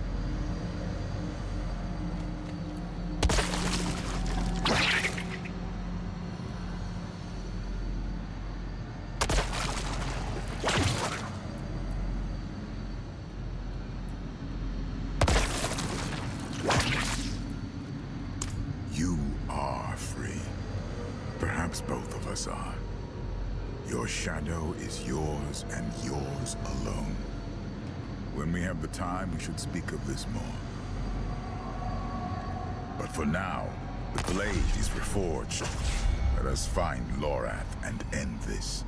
You are free. Perhaps both of us are. Your shadow is yours and yours alone. When we have the time, we should speak of this more. But for now, the blade is reforged. Let us find Lorath and end this.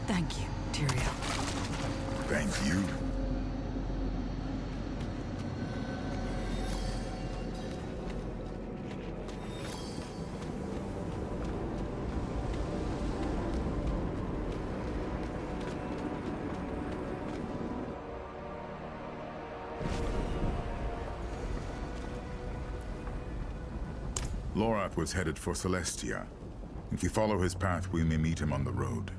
Thank you, Tyrael. Thank you. Lorath was headed for Celestia. If we follow his path, we may meet him on the road.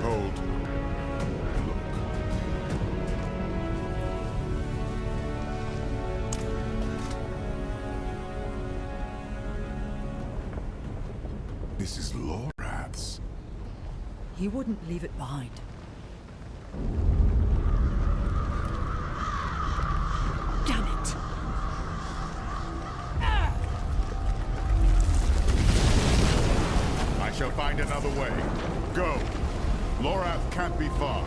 Behold. This is Lorath's. He wouldn't leave it behind. Damn it! I shall find another way. Go. Lorath can't be far.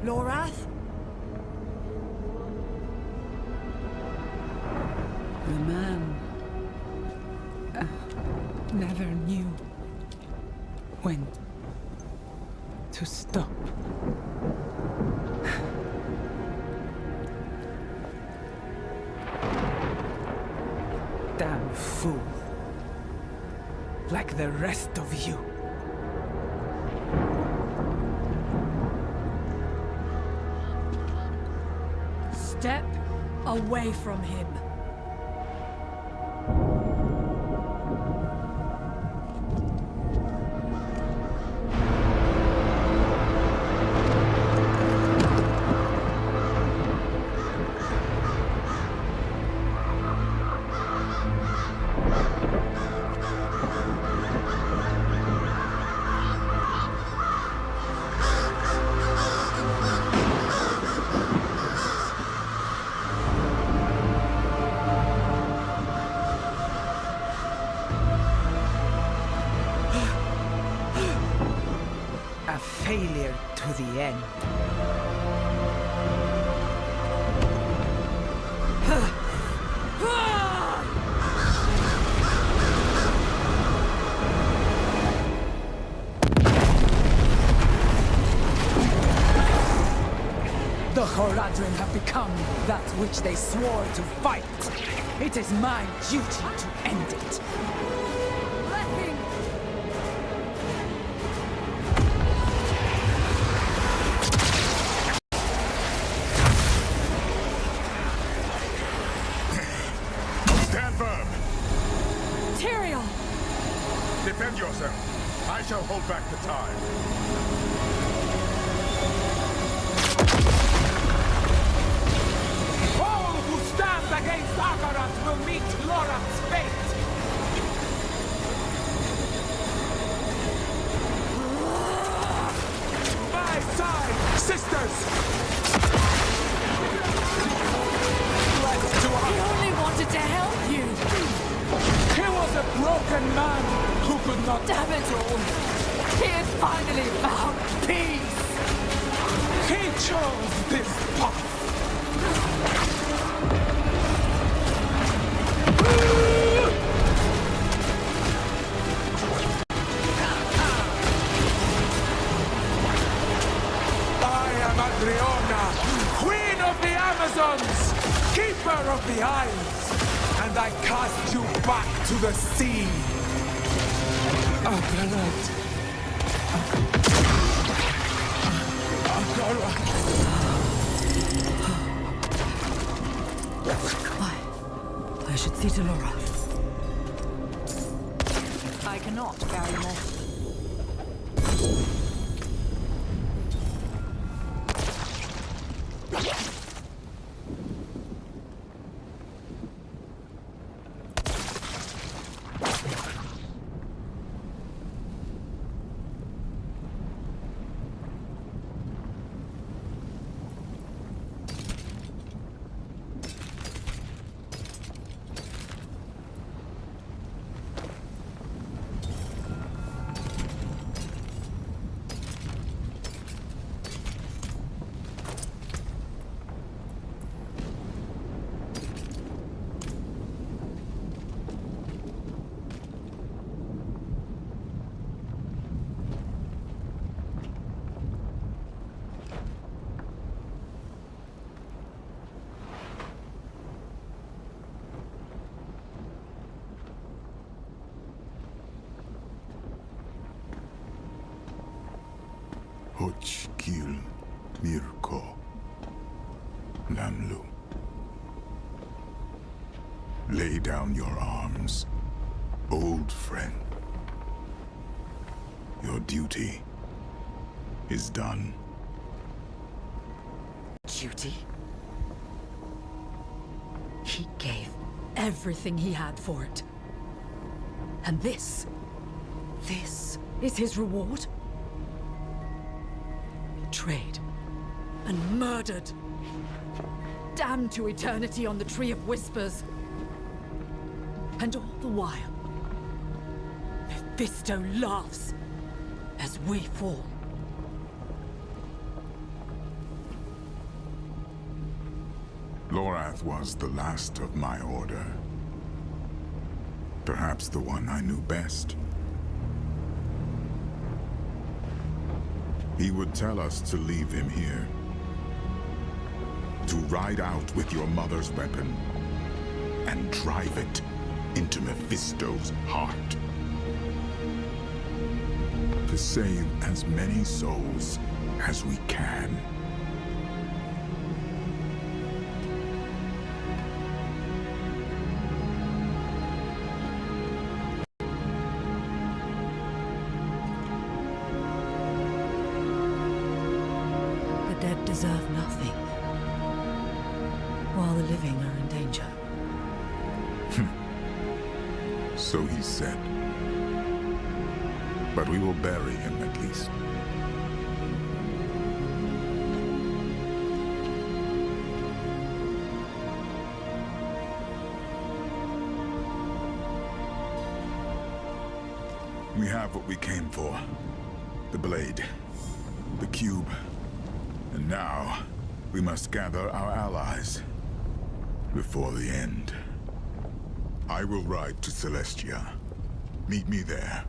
Lorath? The man never knew when to stop. Damn fool. Like the rest of you. Step away from him. A failure to the end. The Horadrim have become that which they swore to fight. It is my duty to end it. Blessing! Stand firm. Tyrael! Defend yourself. I shall hold back the time. All who stand against Akarat will meet Lorath's fate! My side, sisters! Let's do He it! only wanted to help you! He was a broken man who could not... Damn it all! He had finally found peace! He chose this path! I am Adriana, Queen of the Amazons, Keeper of the Isles, and I cast you back to the sea. Akarat. I should see to Lorath. I cannot carry more. Hoch Kil Mirko Lamlu. Lay down your arms, old friend. Your duty is done. Duty? He gave everything he had for it. And this is his reward? Betrayed and murdered. Damned to eternity on the Tree of Whispers. And all the while, Mephisto laughs as we fall. Lorath was the last of my order. Perhaps the one I knew best. He would tell us to leave him here. To ride out with your mother's weapon and drive it into Mephisto's heart. To save as many souls as we can. The dead deserve nothing, while the living are in danger. So he said. But we will bury him at least. We have what we came for. The blade. The cube. And now, we must gather our allies. Before the end. I will ride to Celestia. Meet me there.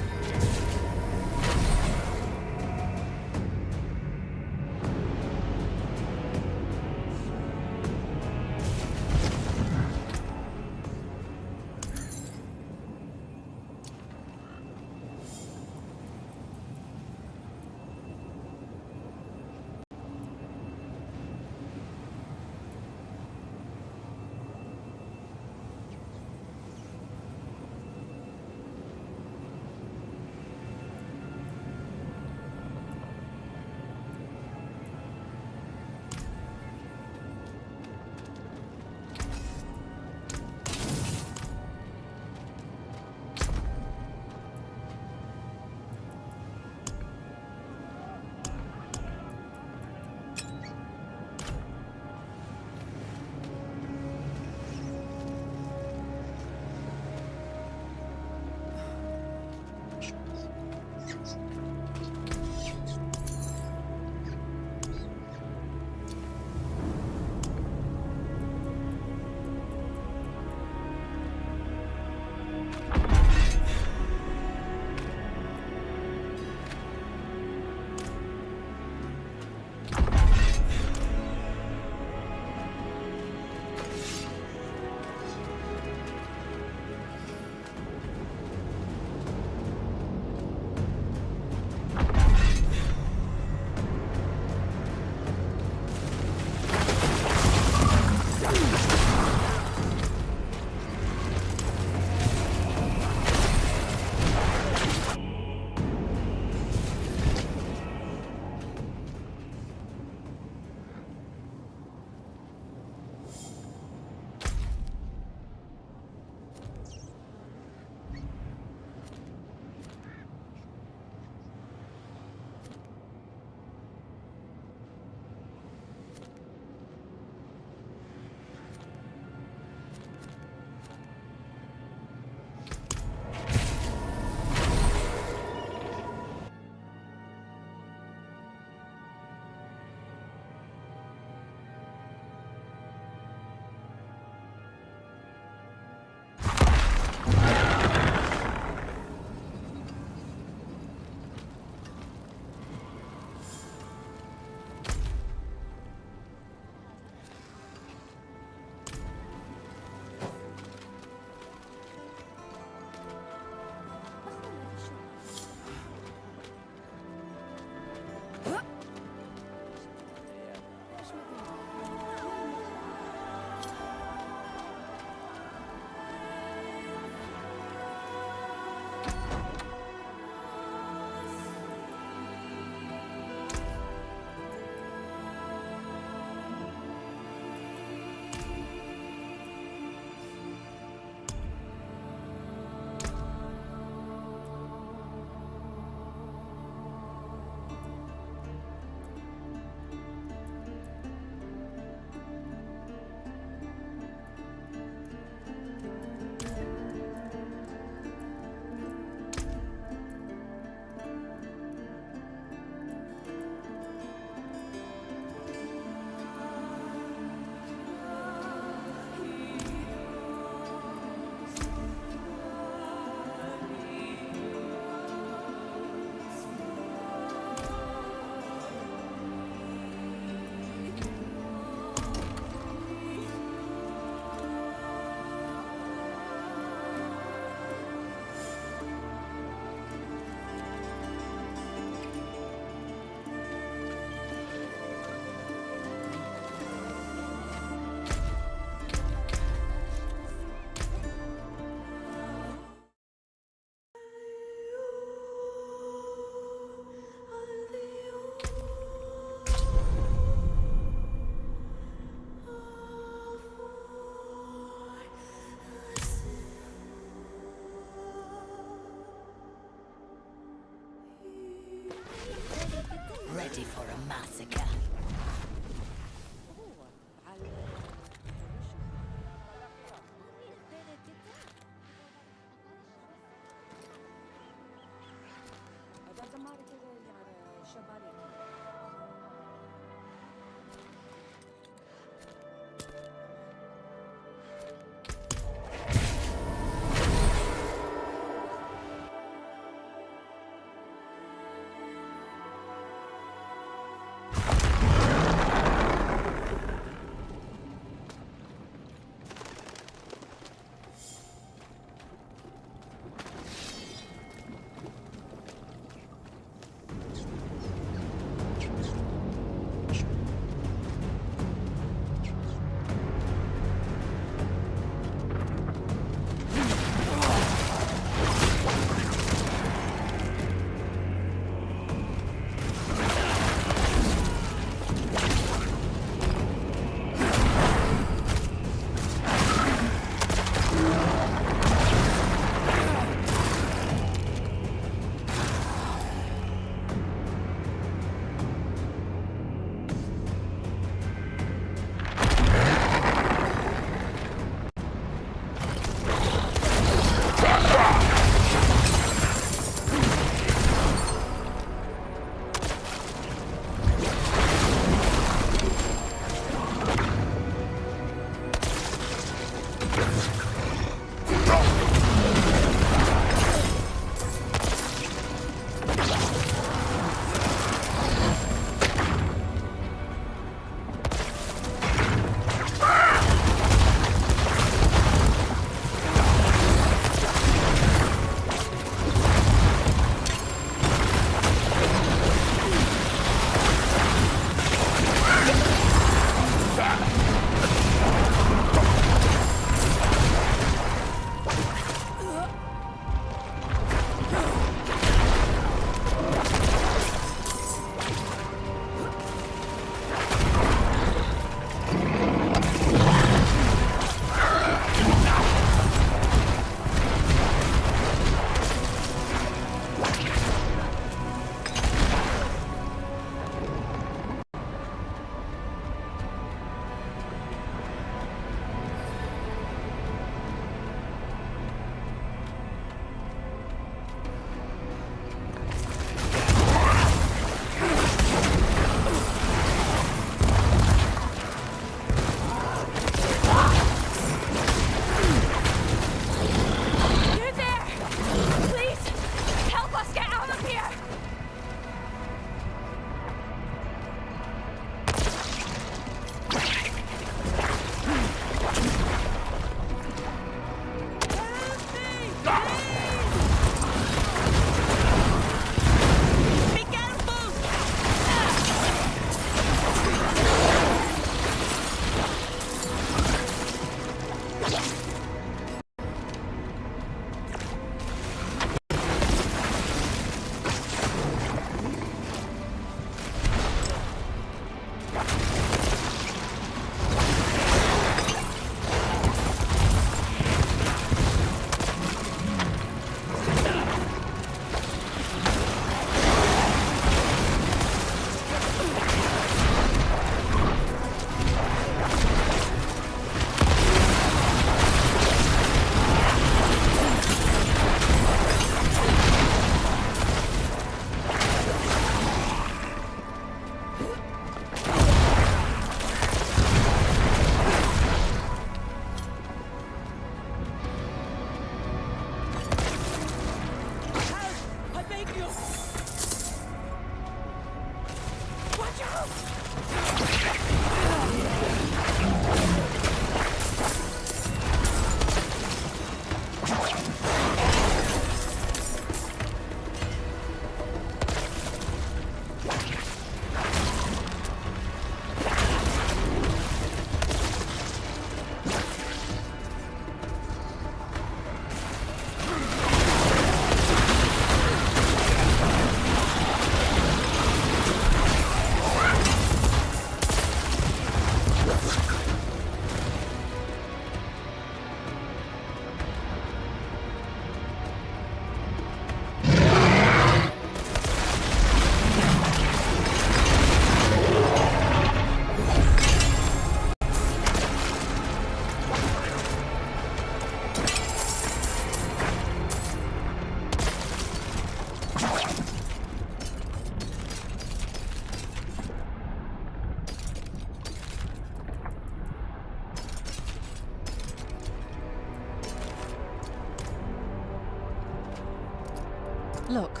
Look.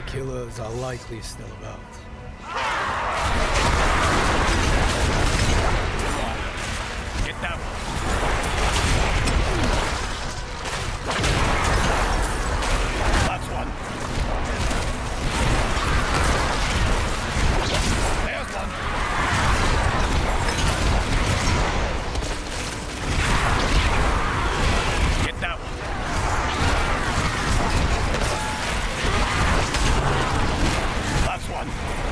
Killers are likely still about. Get down. That's one. There's one. Get down. That's one.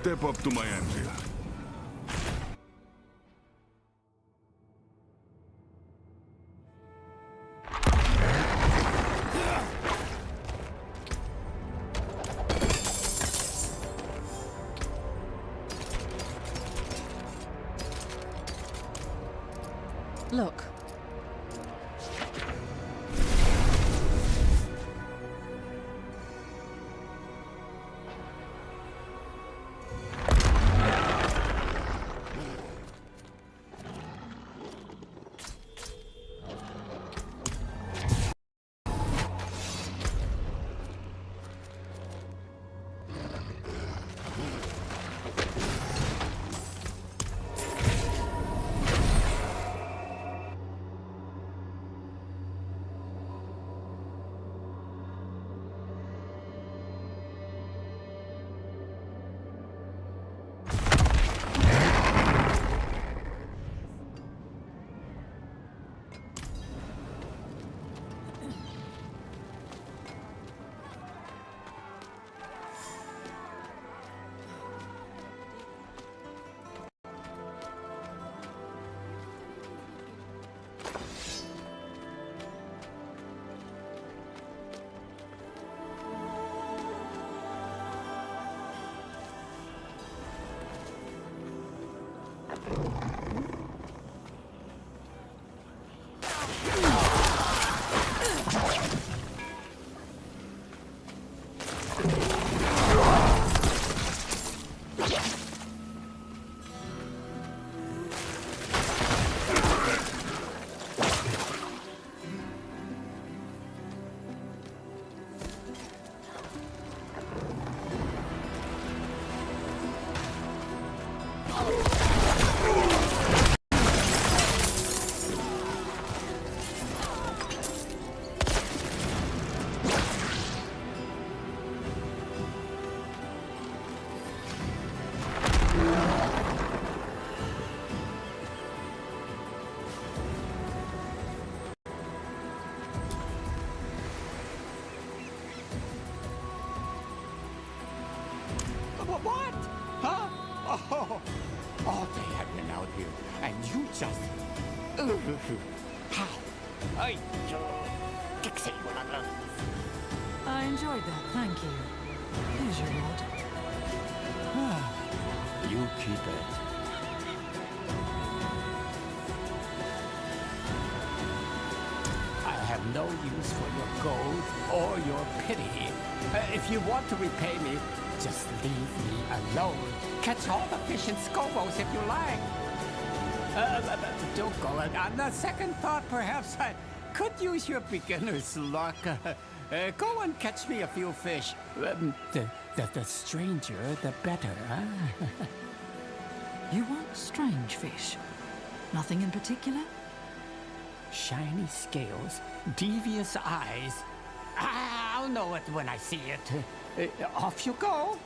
step up to my anvil. Look. What? Huh? Oh, all day I've been out here, and you just... How? Ay, I enjoyed that, thank you. Here's your rod. you keep it. I have no use for your gold or your pity. If you want to repay me, just leave me alone. Catch all the fish and scobos if you like. Don't go. On the second thought, perhaps I could use your beginner's luck. Go and catch me a few fish. The stranger, the better, huh? You want strange fish? Nothing in particular? Shiny scales, devious eyes. I'll know it when I see it. Off you go.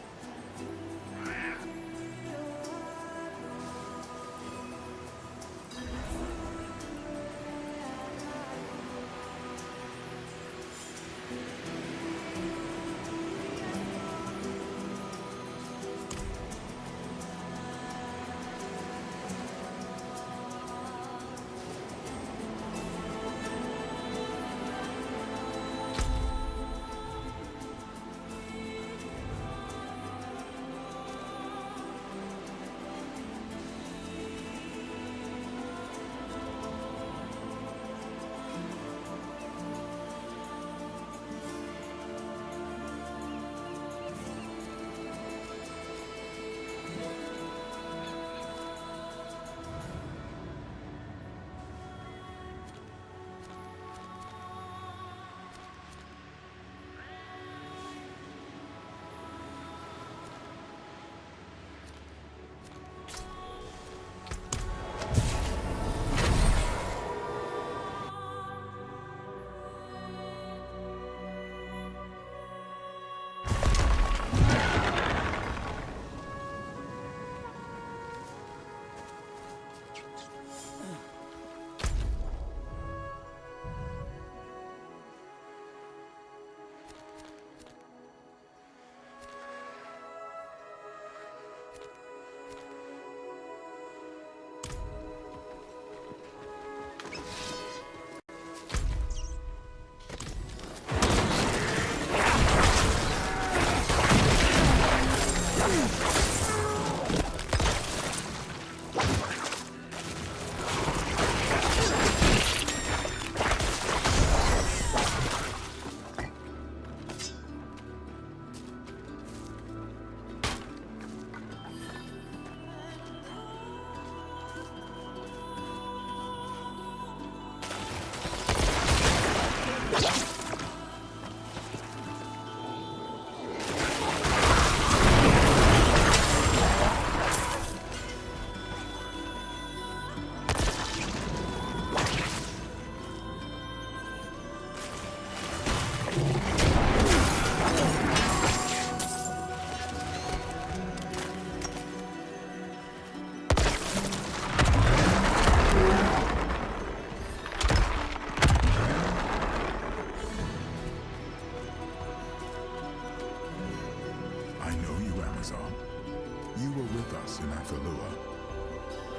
you were with us in Athalua.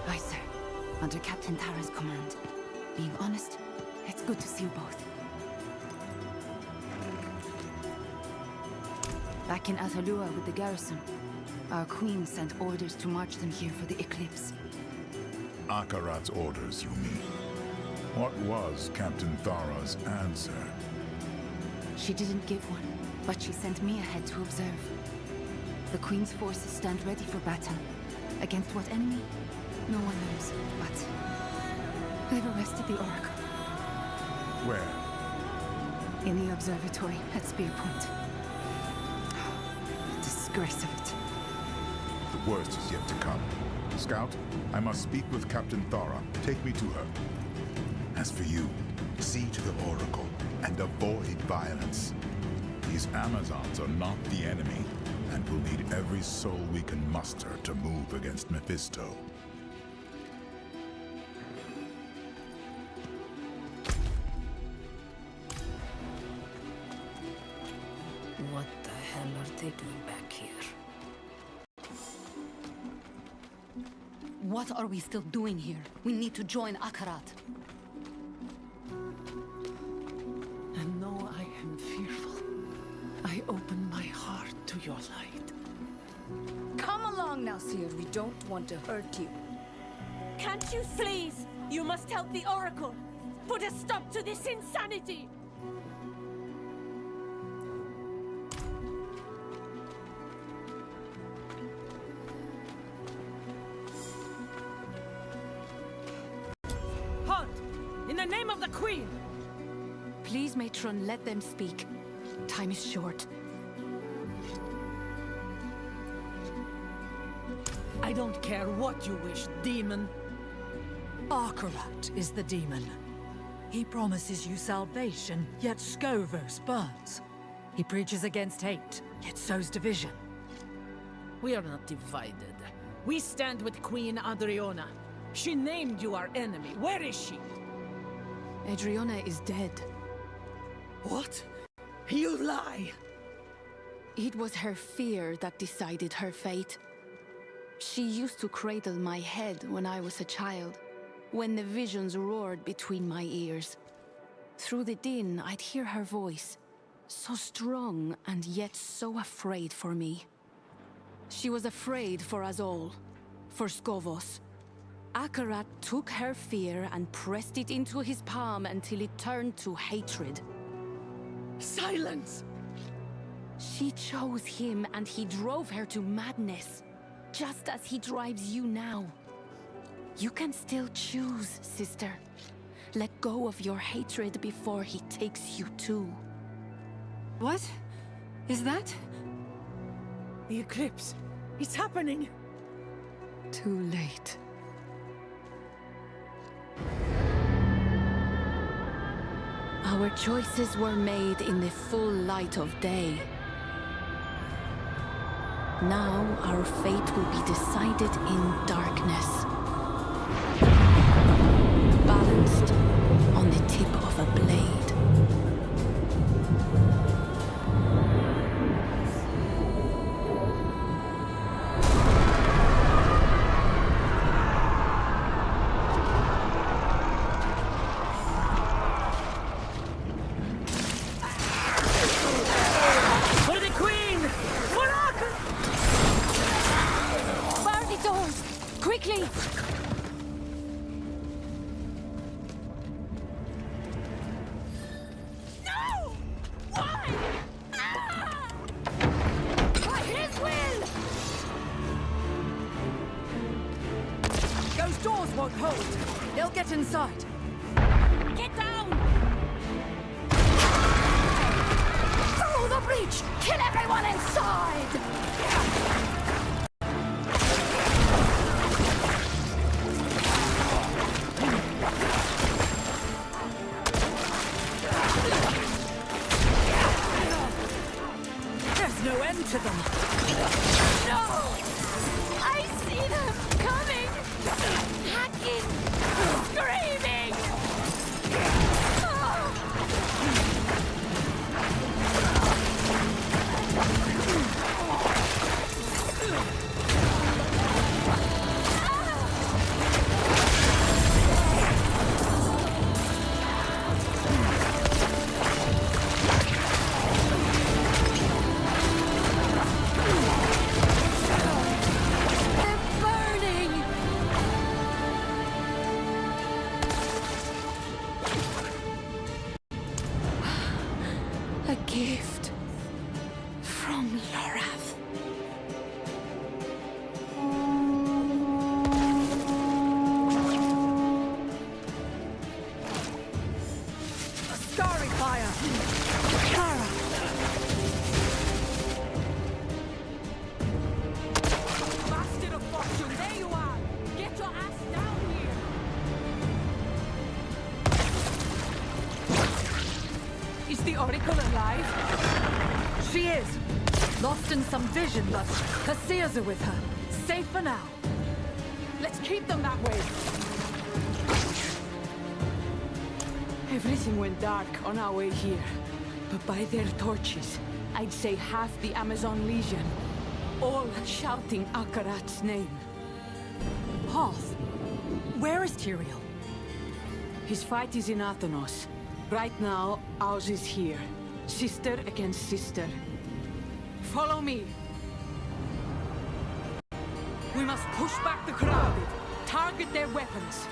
Aye, sir. Under Captain Tara's command. Being honest, it's good to see you both. Back in Athalua with the garrison, our queen sent orders to march them here for the eclipse. Akarat's orders, you mean? What was Captain Thara's answer? She didn't give one, but she sent me ahead to observe. The Queen's forces stand ready for battle. Against what enemy? No one knows, but they've arrested the Oracle. Where? In the observatory at Spear Point. The disgrace of it. The worst is yet to come. Scout, I must speak with Captain Thara. Take me to her. As for you, see to the Oracle and avoid violence. These Amazons are not the enemy, and we'll need every soul we can muster to move against Mephisto. What the hell are they doing back here? What are we still doing here? We need to join Akarat. And though I am fearful, I open my heart to your light. Come along now, Seer. We don't want to hurt you. Can't you please? You must help the Oracle. Put a stop to this insanity. Halt! In the name of the Queen! Please, Matron, let them speak. Time is short. I don't care what you wish, demon. Akarat is the demon. He promises you salvation, yet Scover spurns. He preaches against hate, yet sows division. We are not divided. We stand with Queen Adriana. She named you our enemy. Where is she? Adriana is dead. What? You lie! It was her fear that decided her fate. She used to cradle my head when I was a child, when the visions roared between my ears. Through the din, I'd hear her voice, so strong and yet so afraid for me. She was afraid for us all, for Skovos. Akarat took her fear and pressed it into his palm until it turned to hatred. Silence! She chose him and he drove her to madness, just as he drives you now. You can still choose, sister. Let go of your hatred before he takes you too. What? Is that? The eclipse. It's happening! Too late. Our choices were made in the full light of day. Now our fate will be decided in darkness. Balanced on the tip of a blade. For the Queen! For Akka! Bar the doors! Quickly! No! Why? Ah! By his will! Those doors won't hold. They'll get inside. Get down! Through the breach! Kill everyone inside! There's no end to them. No! I see them coming! Hacking! Screaming! Ah! Oracle alive? She is. Lost in some vision, but her seers are with her. Safe for now. Let's keep them that way. Everything went dark on our way here. But by their torches, I'd say half the Amazon Legion, all shouting Akarat's name. Path. Where is Tyrael? His fight is in Athenos. Right now, ours is here. Sister against sister. Follow me. We must push back the crowded. Target their weapons.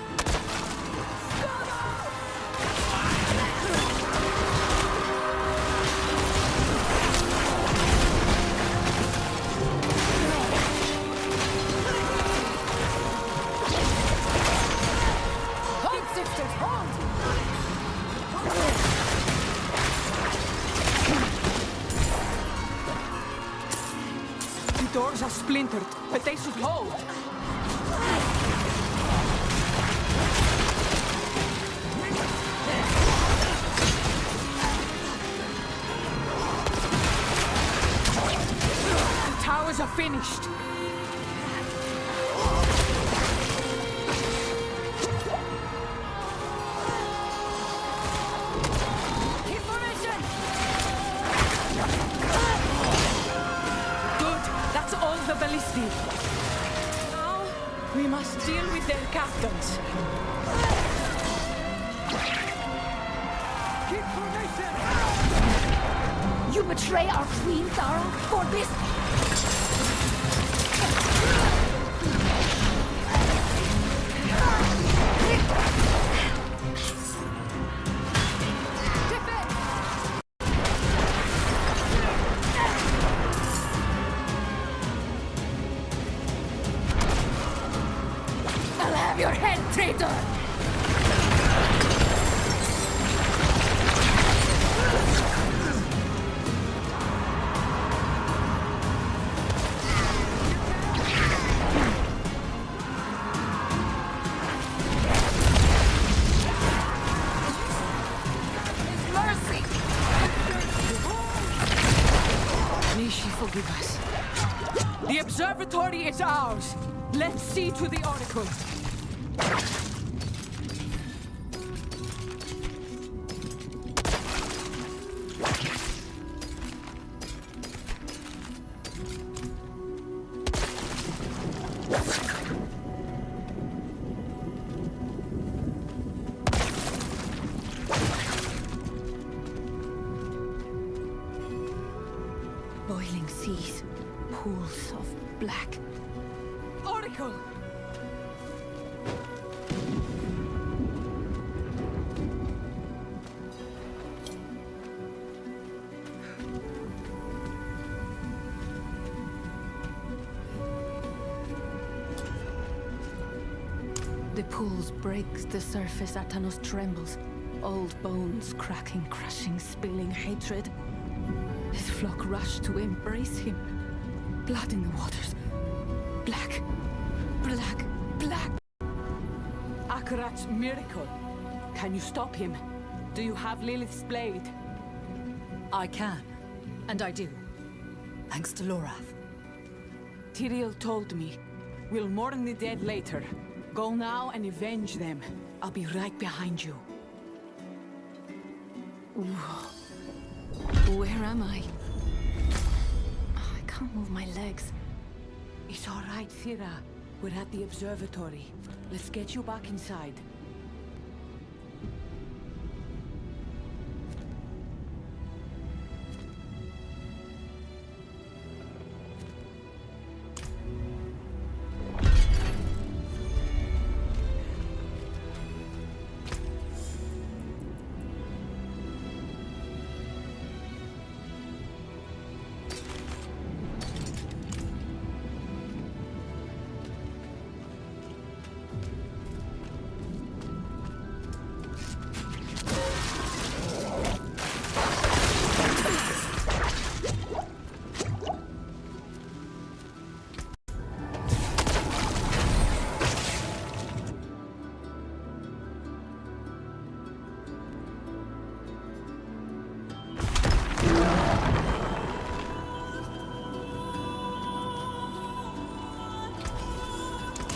The doors are splintered, but they should hold. The towers are finished. Keep formation! Good. That's all the ballistae. Now, we must deal with their captains. Keep formation! You betray our queen, Tara, for this? I'll have your head, traitor! Mercy! May she forgive us. The observatory is ours. Let's see to the Oracle. Boiling seas, pools of black. Oracle! The pools break, the surface Atanos trembles. Old bones cracking, crushing, spilling hatred. His flock rushed to embrace him. Blood in the waters. Black. Black. Black. Akarat's miracle. Can you stop him? Do you have Lilith's blade? I can. And I do. Thanks to Lorath. Tyrael told me. We'll mourn the dead later. Go now and avenge them. I'll be right behind you. Where am I? Oh, I can't move my legs. It's all right, Thira. We're at the observatory. Let's get you back inside.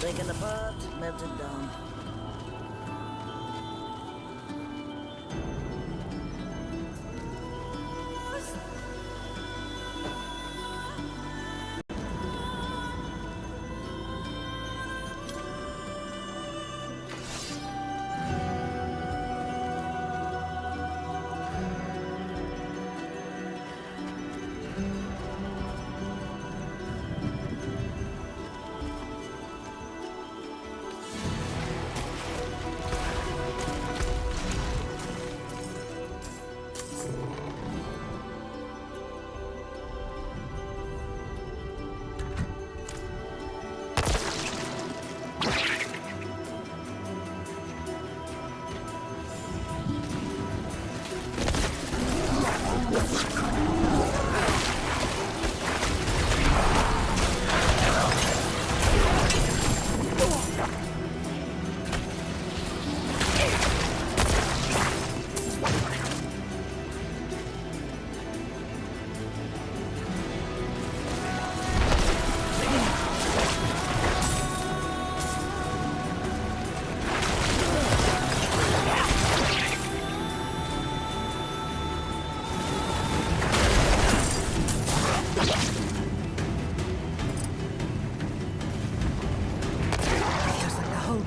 Taken apart, melted down.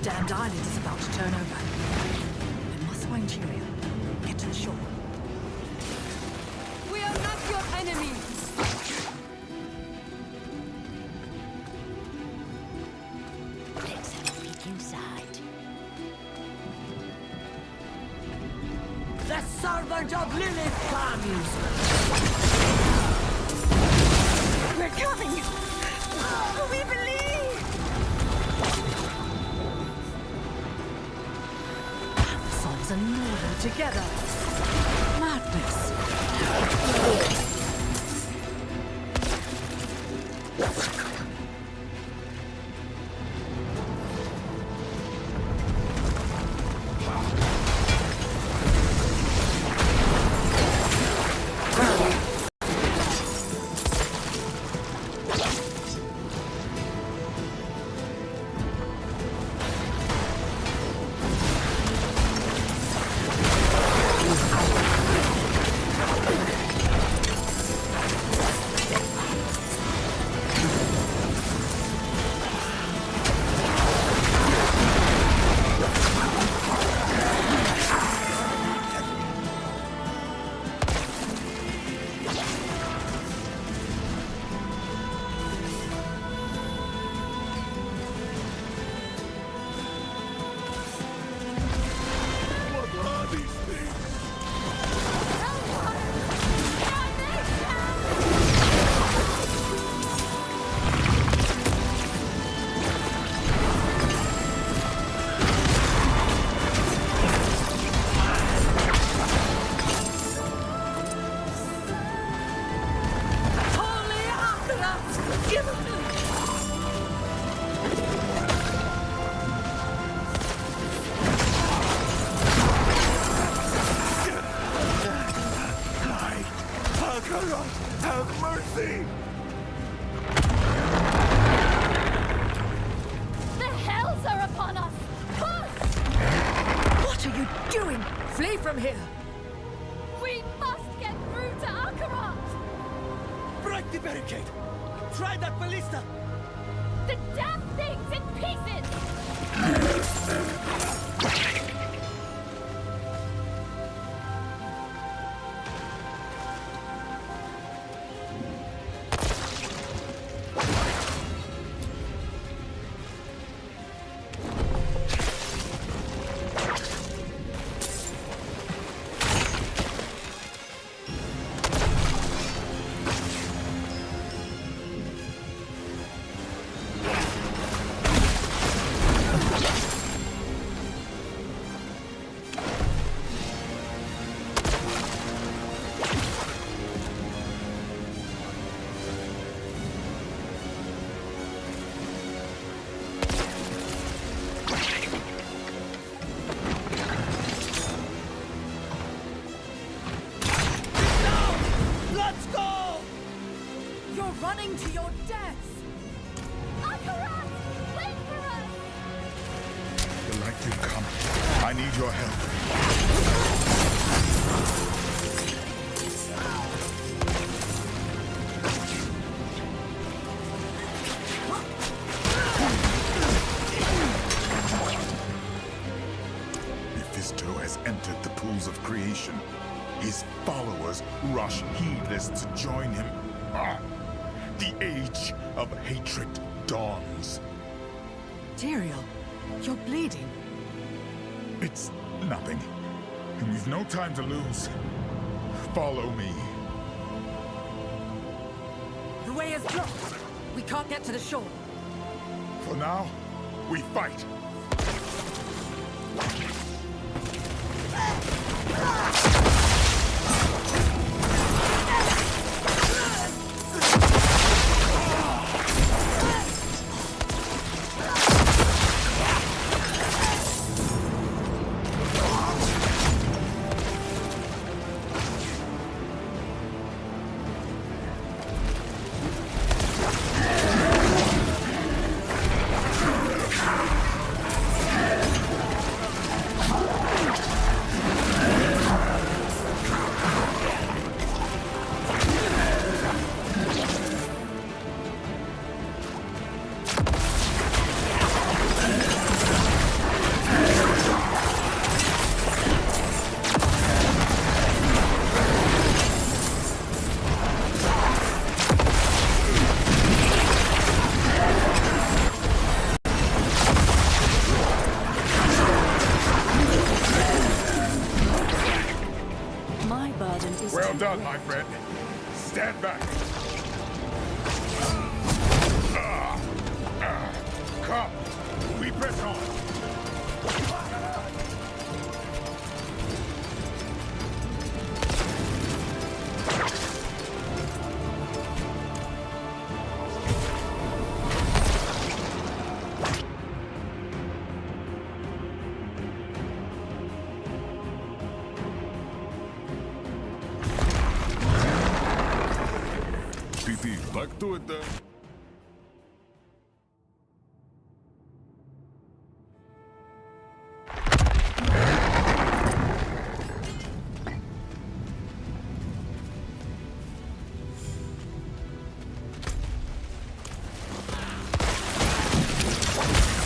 Damned island is about to turn over. We must find Tyrion. Get to the shore. We are not your enemy! Let's have a peek inside. The servant of Lilith comes! We're coming! Oh, we believe! And Northern together. Madness. Have mercy! The hells are upon us! What are you doing? Flee from here! We must get through to Akarat! Break the barricade! Try that ballista! The damn thing's in pieces! you've come. I need your help. Mephisto has entered the pools of creation. His followers rush heedless to join him. The age of hatred dawns. Tyrael, you're bleeding. It's nothing. And we've no time to lose. Follow me. The way is blocked. We can't get to the shore. For now, we fight. Well done, my friend. Stand back. Come. We press on. Back to it then.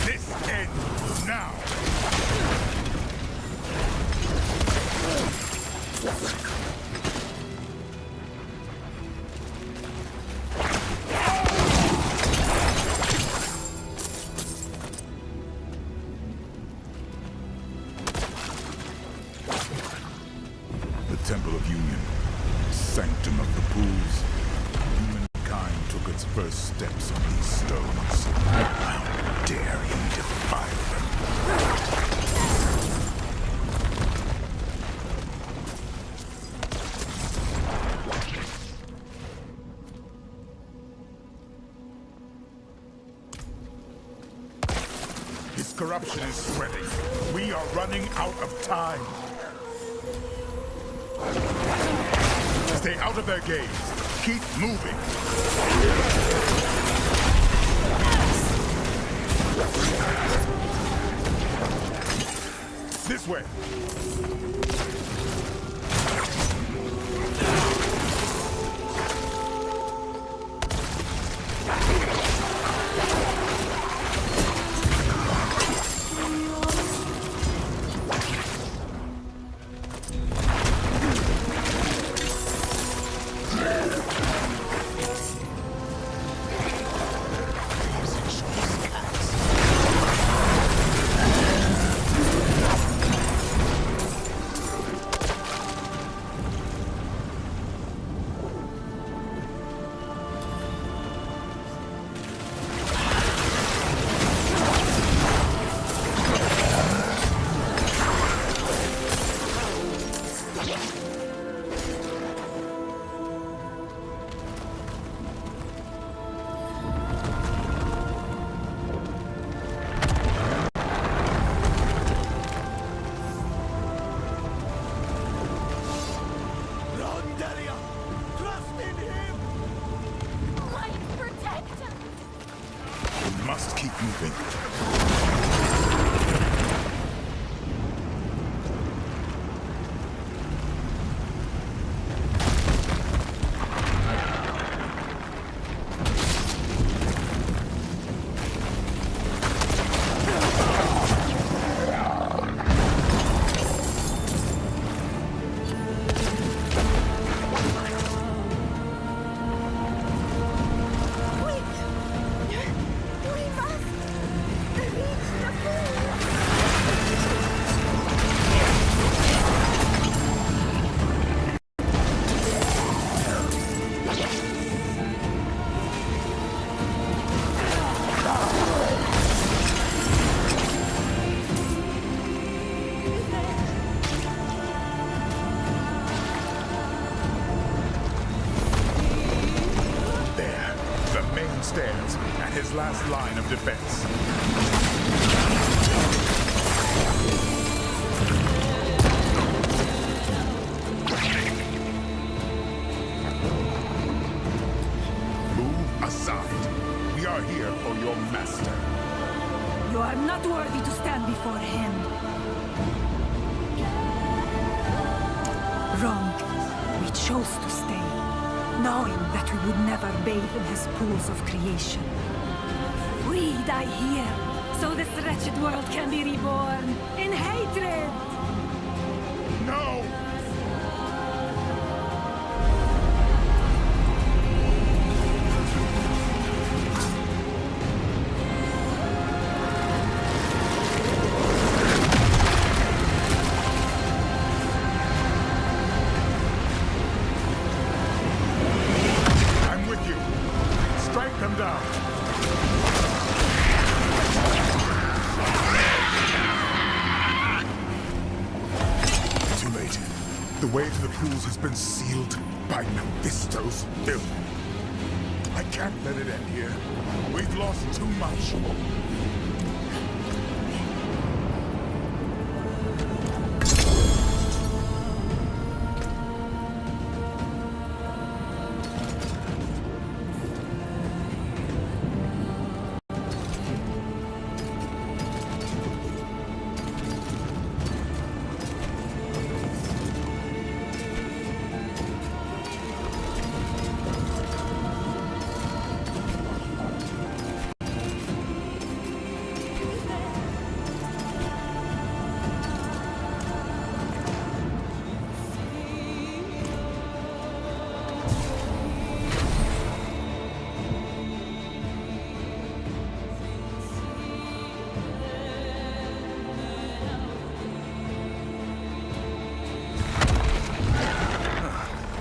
This ends now. Temple of Union, sanctum of the pools. Humankind took its first steps on these stones. How dare he defile them? His corruption is spreading. We are running out of time. Stay out of their gaze. Keep moving. This way. Must keep moving. last line of defense. Move aside. We are here for your master. You are not worthy to stand before him. Wrong. We chose to stay, knowing that we would never bathe in his pools of creation. We die here, so this wretched world can be reborn in hatred! No! The way to the pools has been sealed by Mephisto's filth. I can't let it end here. We've lost too much.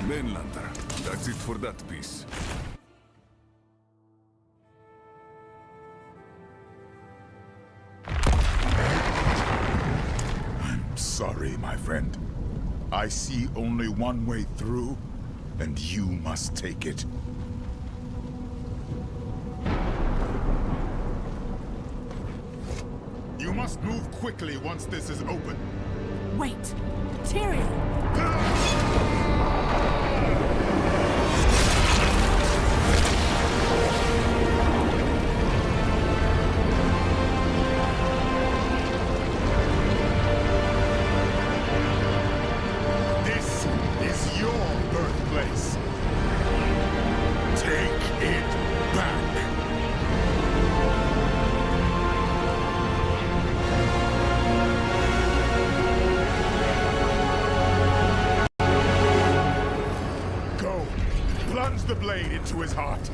Mainlander. That's it for that piece. I'm sorry, my friend. I see only one way through, and you must take it. You must move quickly once this is open. Wait! Tyrion! This is your birthplace. Take it back. Go. Plunge the blade into his heart.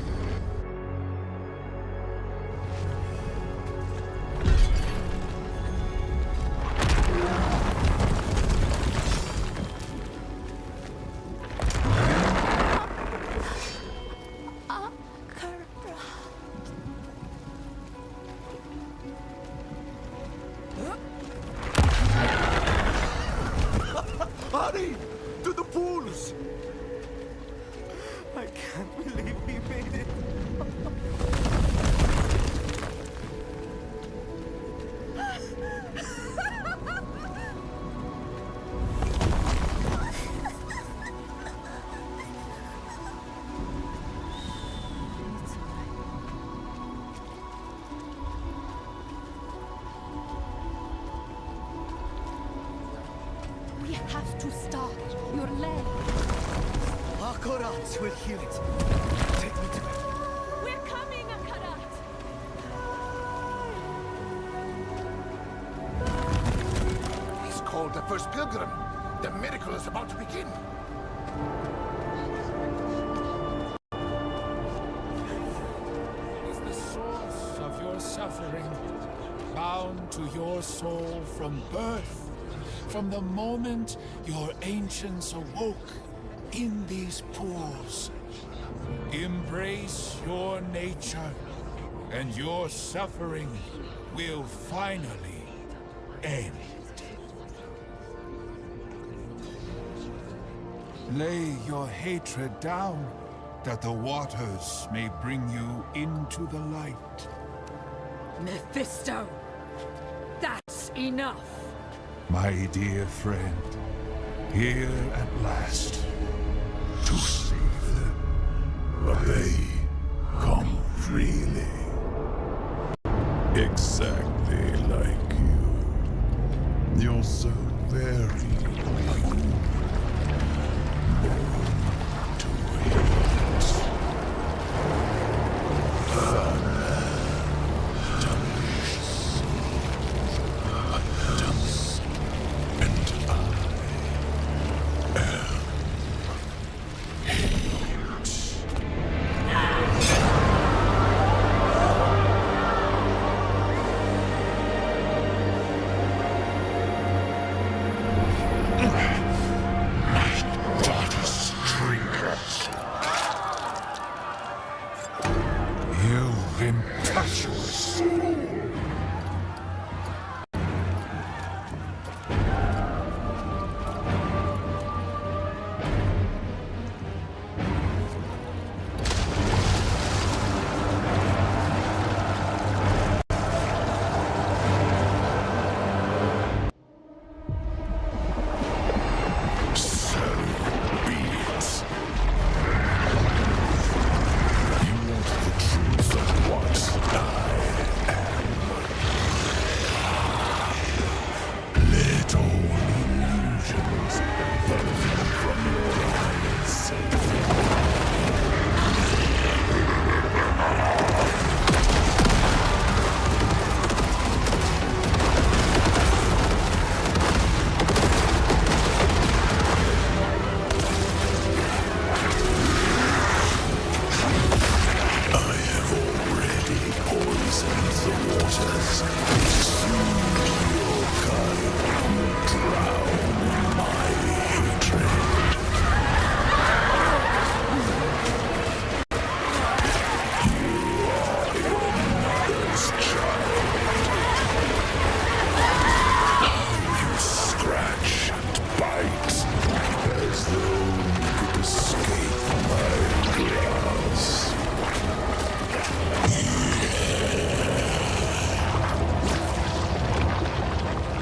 Hurry! To the pools! I can't believe we made it. We have to stop your leg. Akorats will heal it. Take me to it. We're coming, Akarat! He's called the first pilgrim. The miracle is about to begin. Is the source of your suffering bound to your soul from birth? From the moment your ancients awoke in these pools. Embrace your nature, and your suffering will finally end. Lay your hatred down, that the waters may bring you into the light. Mephisto! That's enough! My dear friend, here at last to save them, but they come freely. Exactly like you. You're so very human. Born to hate. Delicious. Dust. And I am hate. You impetuous fool! So be it. You want the truth of what I am. Let all illusions burn from your eyes. I have already poisoned the waters. Soon your kind will drown in my hatred. You are your mother's child. How you scratch and bite as though you could escape my grasp.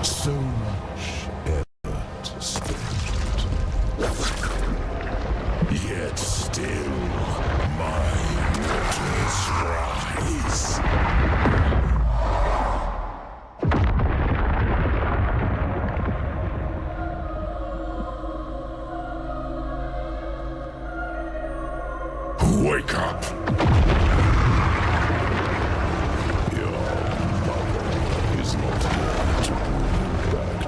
So much effort spent, yet still my waters rise. Wake up! Your mother is not here to bring you back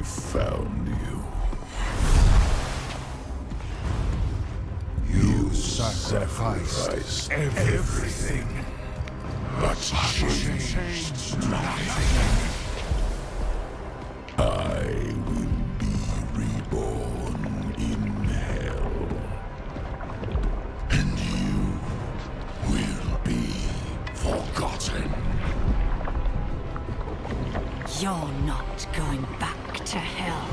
found you. You sacrificed everything, but changed nothing. I will be reborn in hell. And you will be forgotten. You're not going back to hell.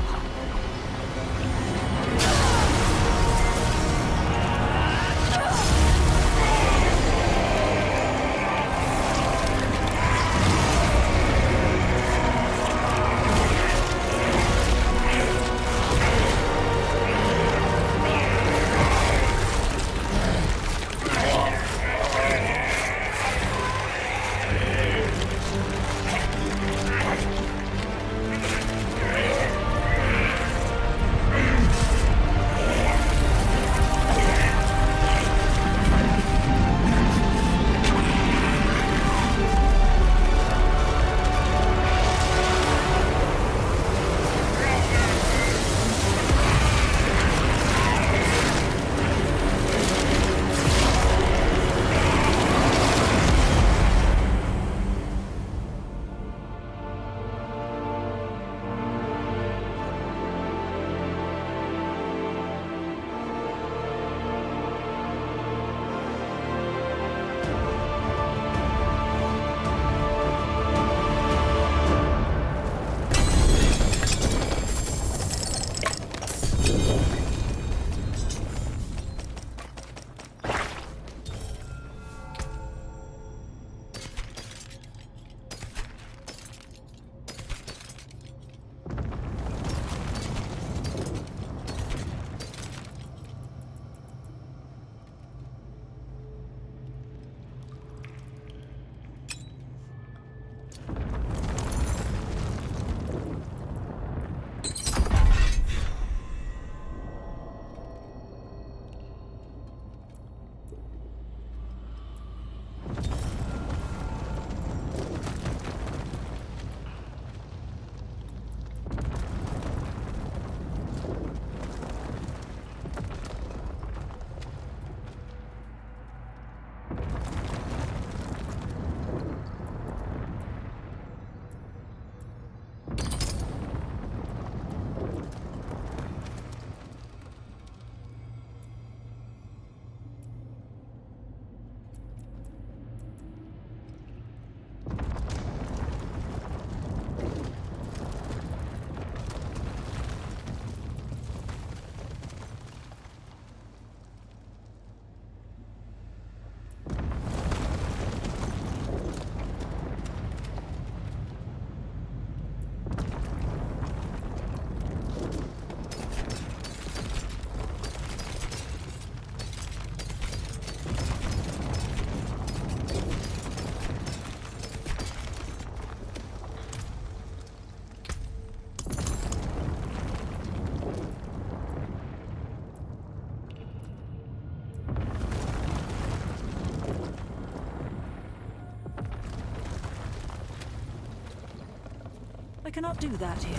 I cannot do that here.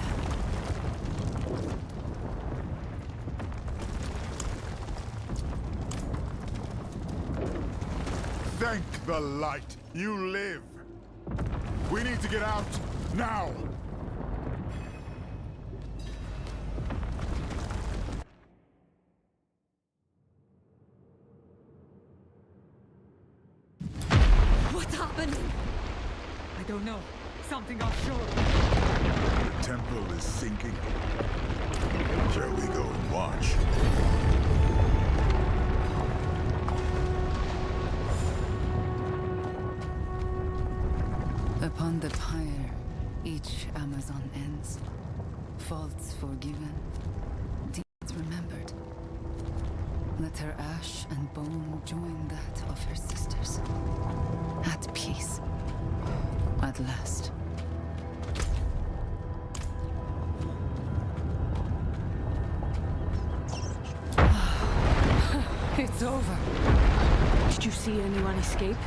Thank the light. You live. We need to get out now. What's happening? I don't know. Something offshore. The temple is sinking. Shall we go and watch? Upon the pyre, each Amazon ends. Faults forgiven, deeds remembered. Let her ash and bone join that of her sisters. At peace. At last. It's over. Did you see anyone escape?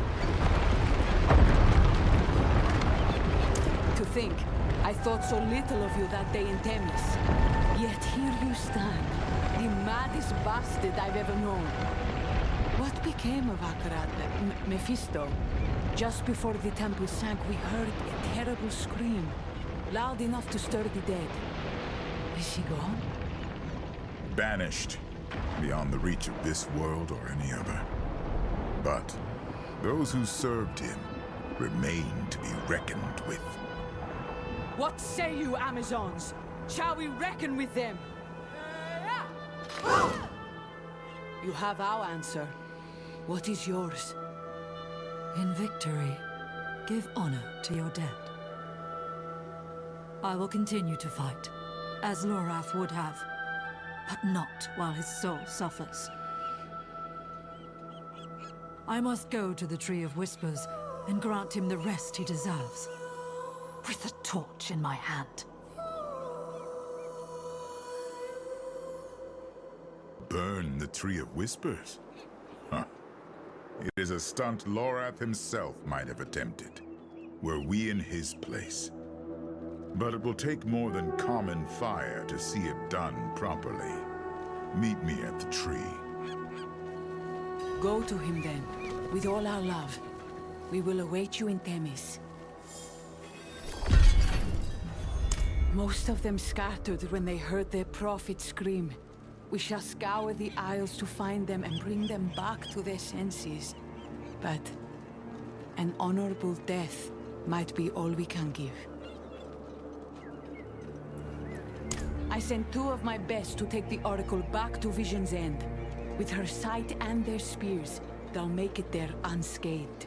To think, I thought so little of you that day in Themis. Yet here you stand, the maddest bastard I've ever known. What became of Akarat, Mephisto? Just before the temple sank, we heard a terrible scream, loud enough to stir the dead. Is he gone? Banished, beyond the reach of this world or any other. But those who served him remain to be reckoned with. What say you, Amazons? Shall we reckon with them? You have our answer. What is yours? In victory, give honor to your dead. I will continue to fight, as Lorath would have, but not while his soul suffers. I must go to the Tree of Whispers and grant him the rest he deserves, with a torch in my hand. Burn the Tree of Whispers? Huh. It is a stunt Lorath himself might have attempted, were we in his place. But it will take more than common fire to see it done properly. Meet me at the tree. Go to him then, with all our love. We will await you in Themis. Most of them scattered when they heard their prophet scream. We shall scour the Isles to find them and bring them back to their senses. But an honorable death might be all we can give. I sent 2 of my best to take the Oracle back to Vision's End. With her sight and their spears, they'll make it there unscathed.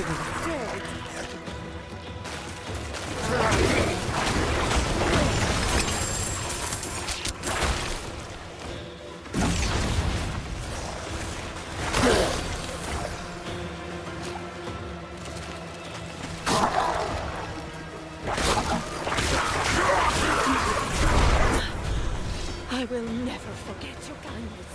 dead. I will never forget your kindness.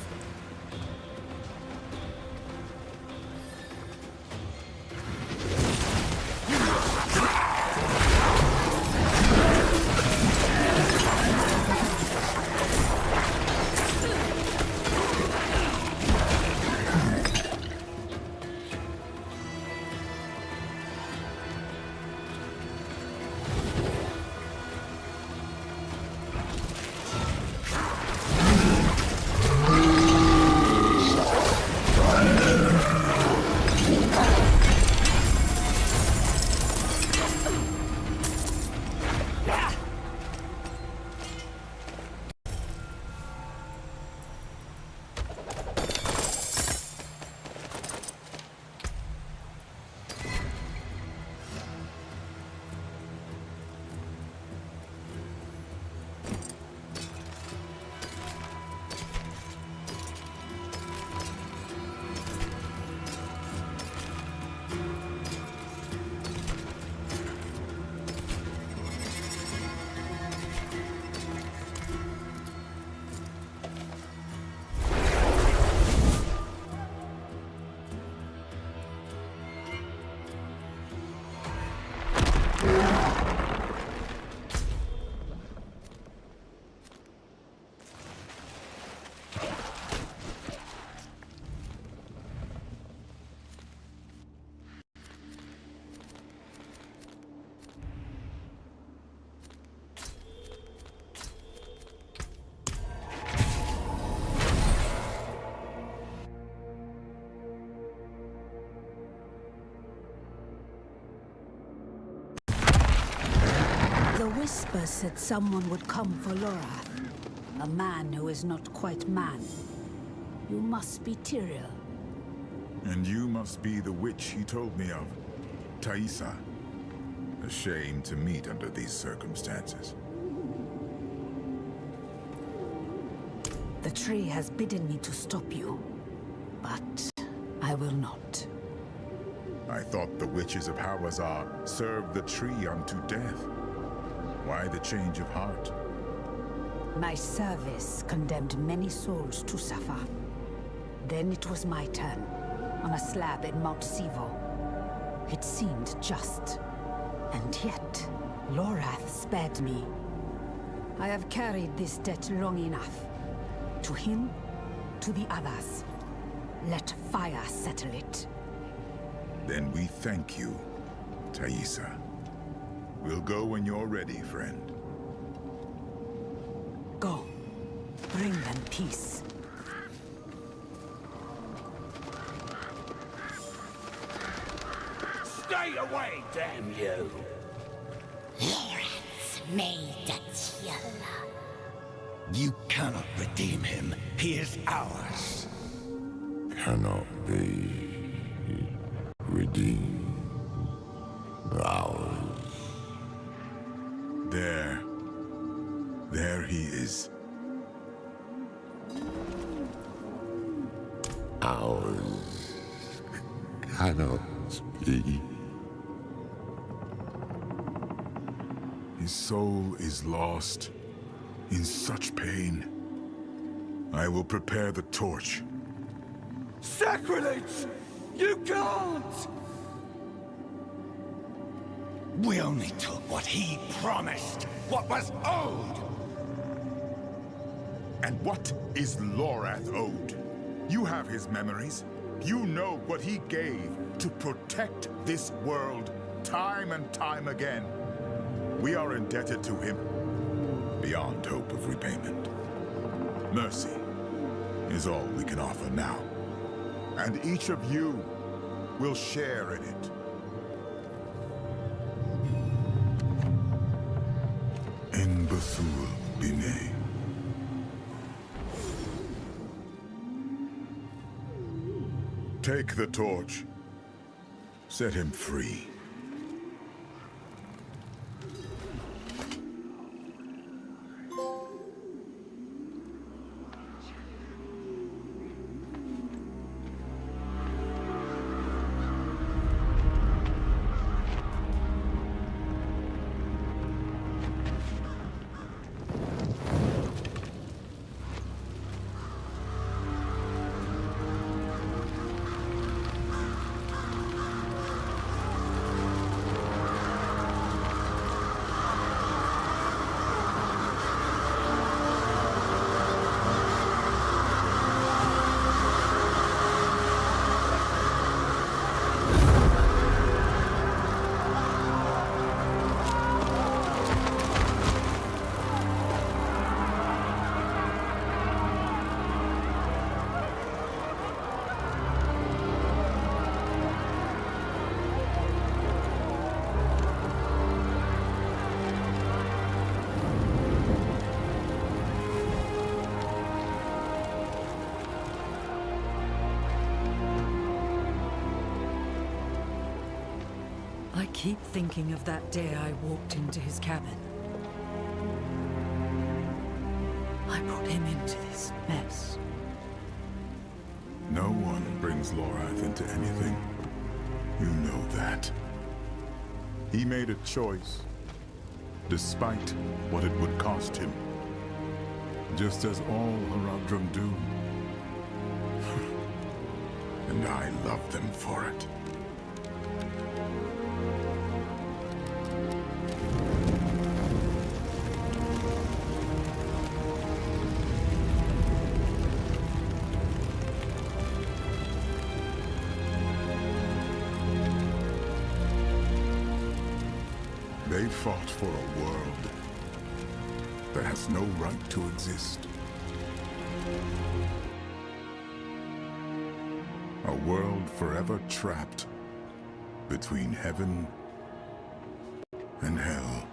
The whisper said someone would come for Lorath. A man who is not quite man. You must be Tyrael. And you must be the witch he told me of, Thaisa. A shame to meet under these circumstances. The tree has bidden me to stop you, but I will not. I thought the witches of Hawazar served the tree unto death. Why the change of heart? My service condemned many souls to suffer. Then it was my turn, on a slab in Mount Sivo. It seemed just. And yet, Lorath spared me. I have carried this debt long enough. To him, to the others. Let fire settle it. Then we thank you, Thaisa. We'll go when you're ready, friend. Go. Bring them peace. Stay away, damn you! Lorath's made a Tila. You cannot redeem him. He is ours. Cannot be redeemed. Ours. There he is. Ours cannot be. His soul is lost, in such pain. I will prepare the torch. Sacrilege! You can't! We only took what he promised, what was owed. And what is Lorath owed? You have his memories. You know what he gave to protect this world, time and time again. We are indebted to him, beyond hope of repayment. Mercy is all we can offer now. And each of you will share in it. En Basul Bine. Take the torch. Set him free. I keep thinking of that day I walked into his cabin. I brought him into this mess. No one brings Lorath into anything. You know that. He made a choice, despite what it would cost him. Just as all Haradrim do. And I love them for it. They fought for a world that has no right to exist. A world forever trapped between heaven and hell.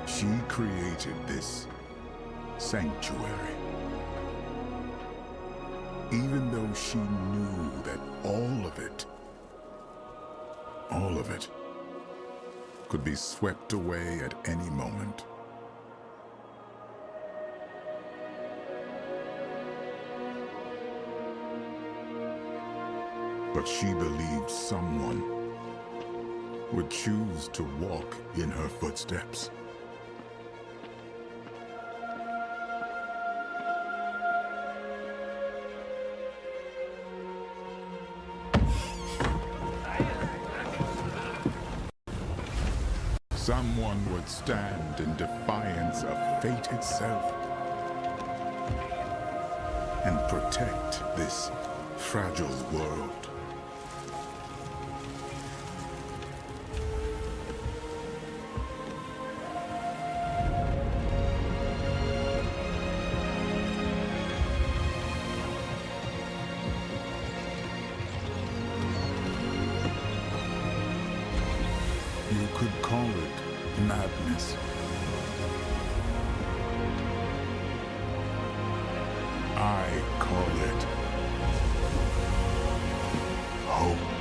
She created this sanctuary. Even though she knew that all of it, could be swept away at any moment. But she believed someone would choose to walk in her footsteps. Someone would stand in defiance of fate itself and protect this fragile world. You could call it madness. I call it hope.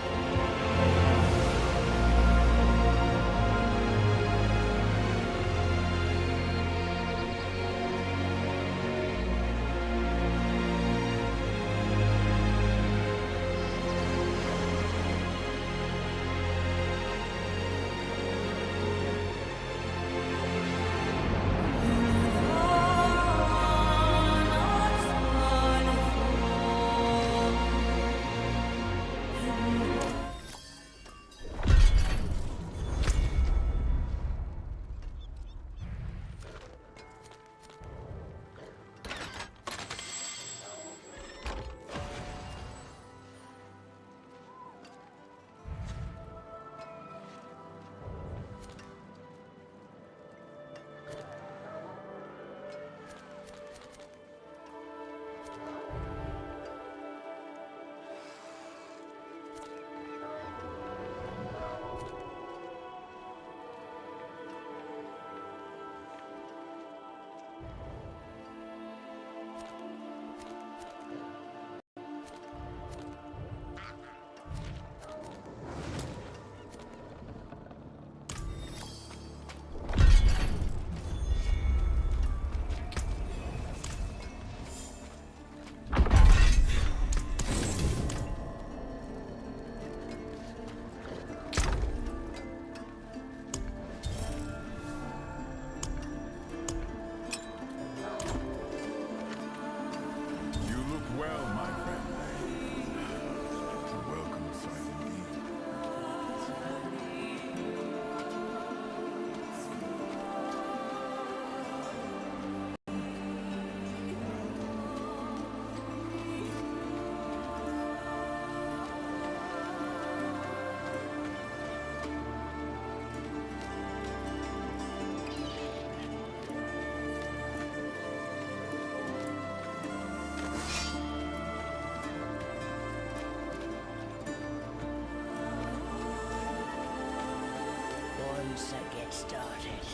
Once I get started,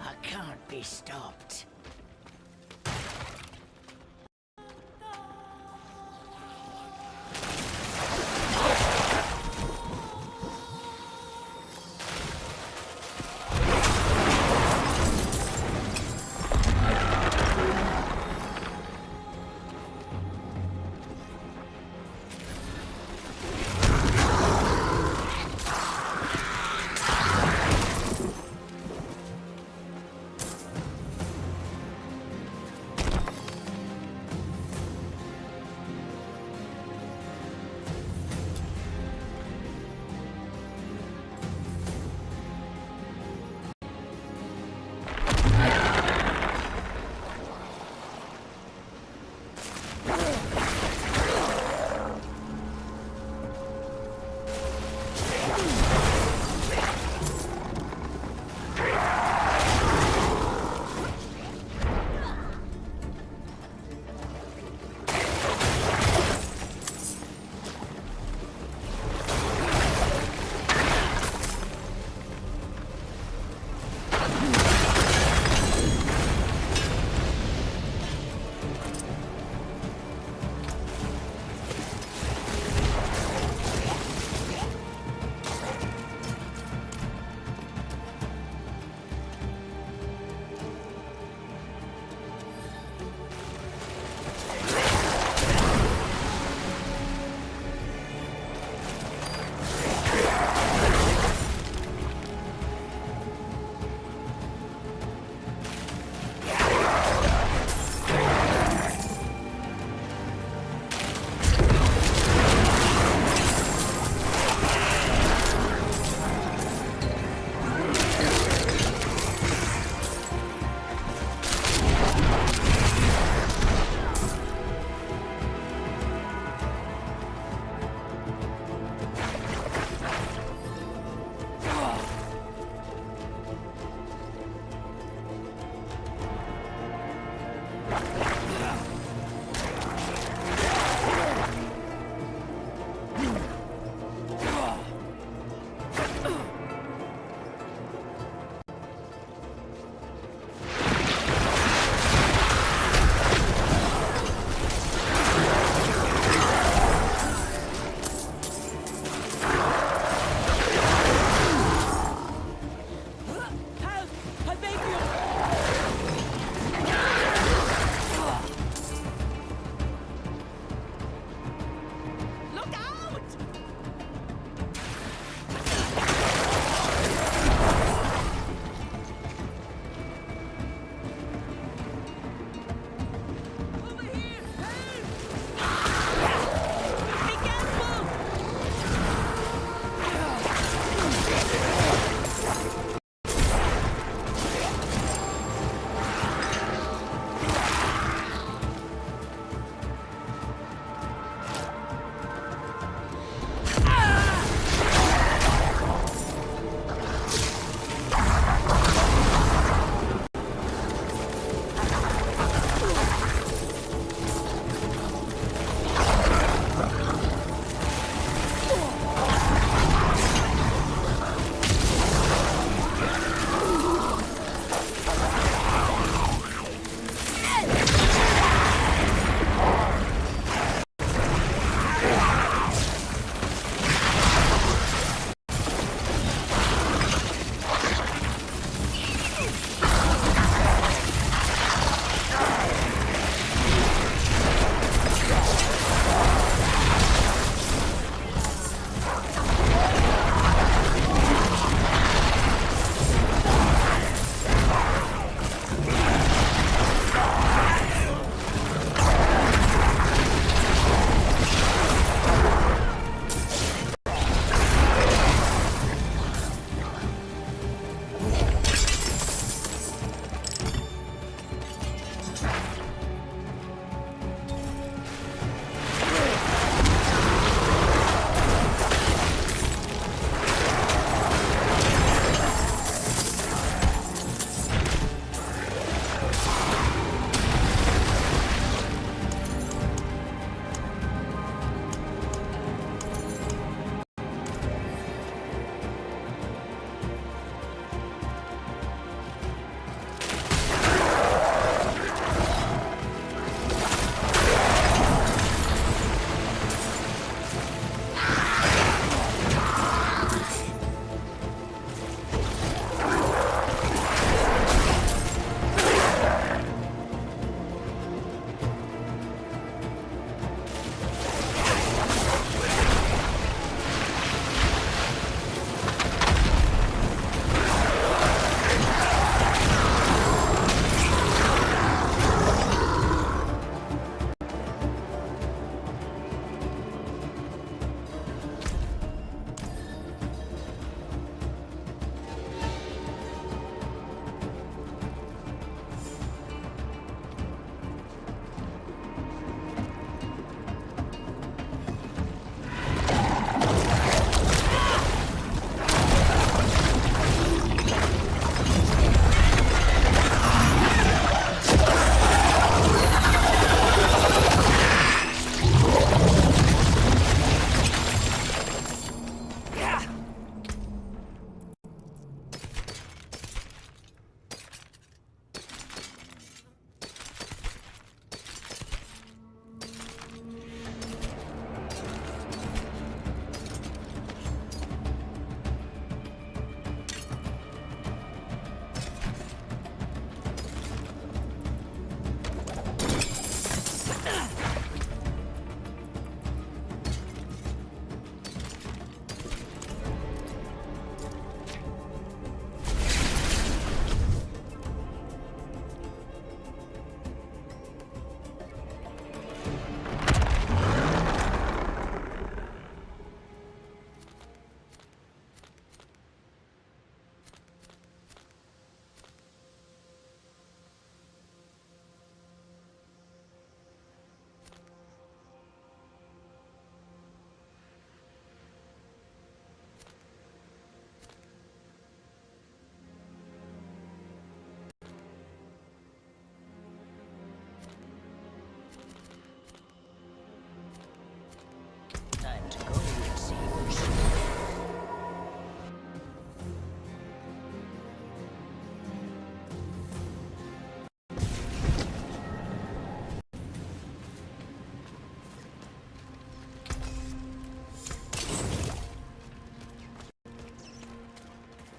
I can't be stopped.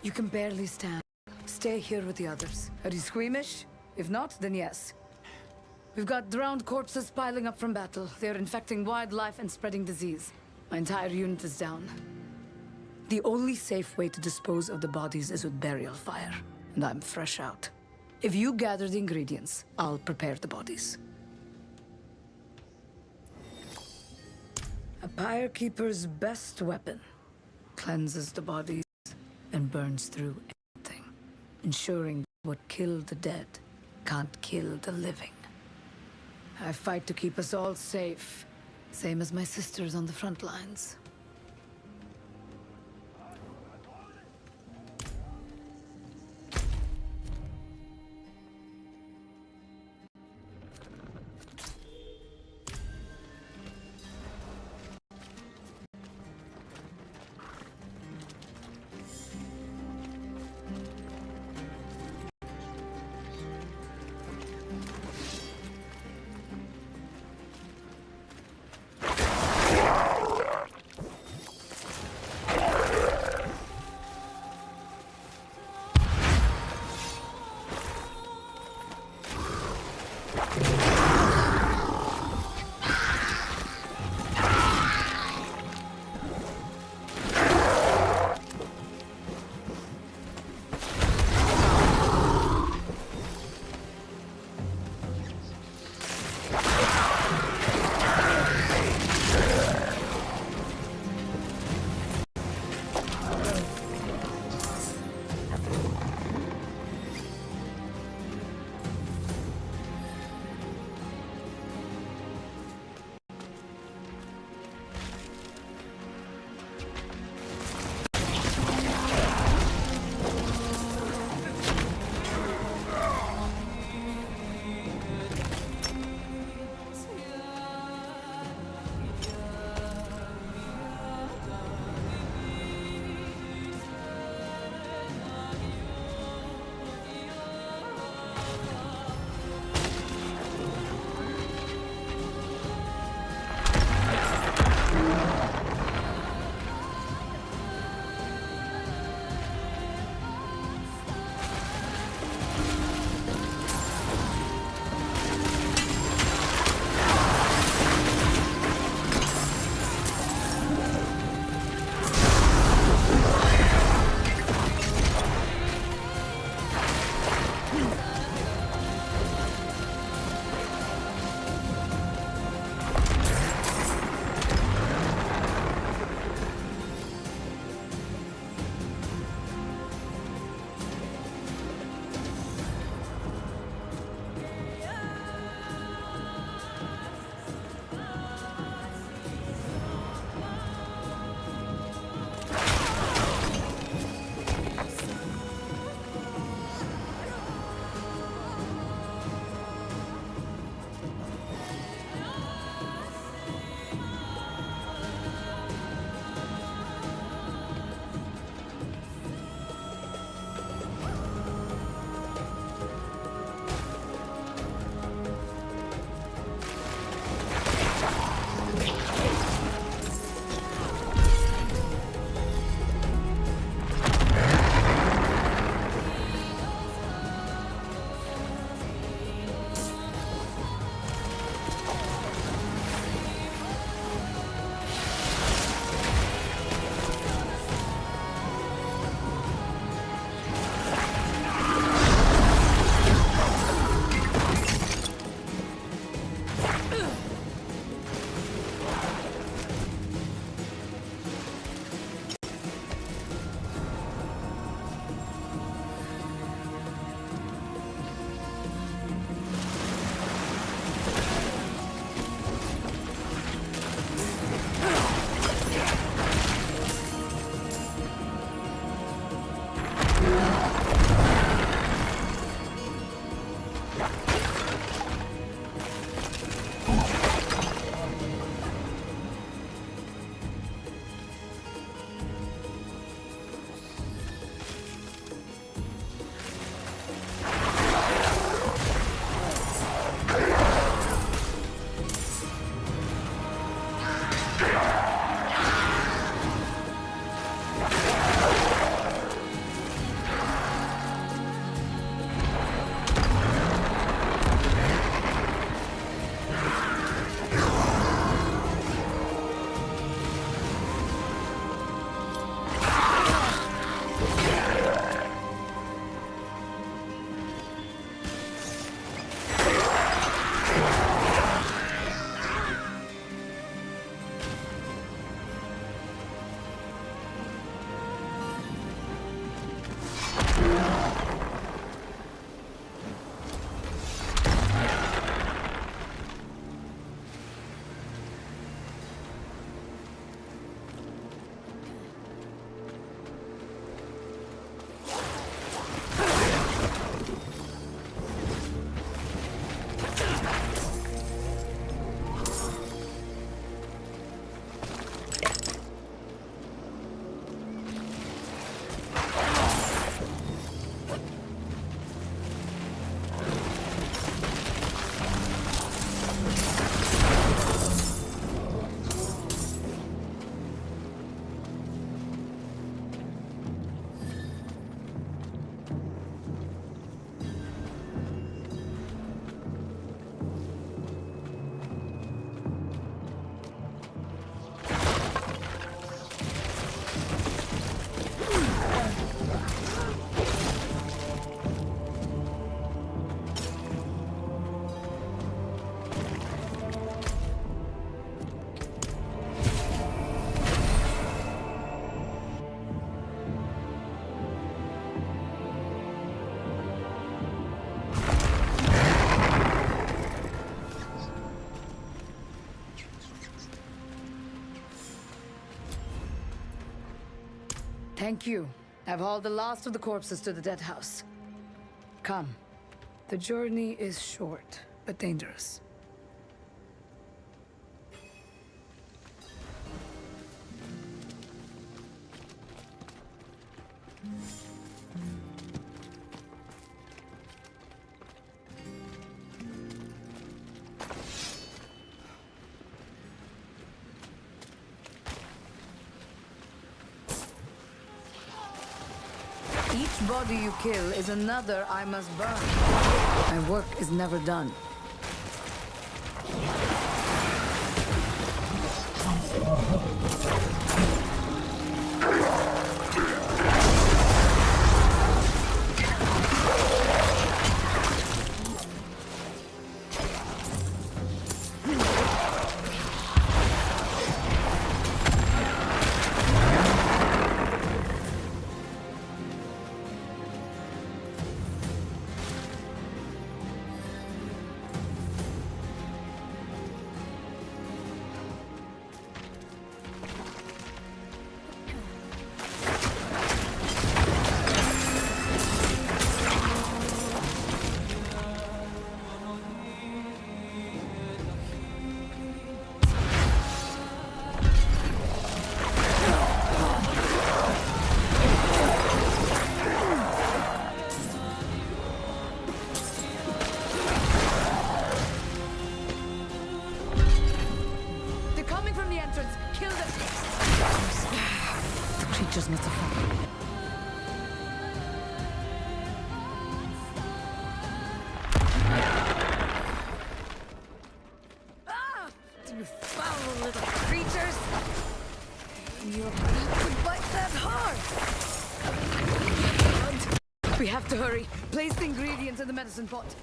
You can barely stand. Stay here with the others. Are you squeamish? If not, then yes. We've got drowned corpses piling up from battle. They're infecting wildlife and spreading disease. My entire unit is down. The only safe way to dispose of the bodies is with burial fire. And I'm fresh out. If you gather the ingredients, I'll prepare the bodies. A Pyrekeeper's best weapon. Cleanses the bodies and burns through everything, ensuring what killed the dead can't kill the living. I fight to keep us all safe, same as my sisters on the front lines. Thank you. I've hauled the last of the corpses to the dead house. Come. The journey is short, but dangerous. Each body you kill is another I must burn. My work is never done. Just must have fallen. Ah! You foul little creatures! Your breath would bite that hard! We have to hurry. Place the ingredients in the medicine pot.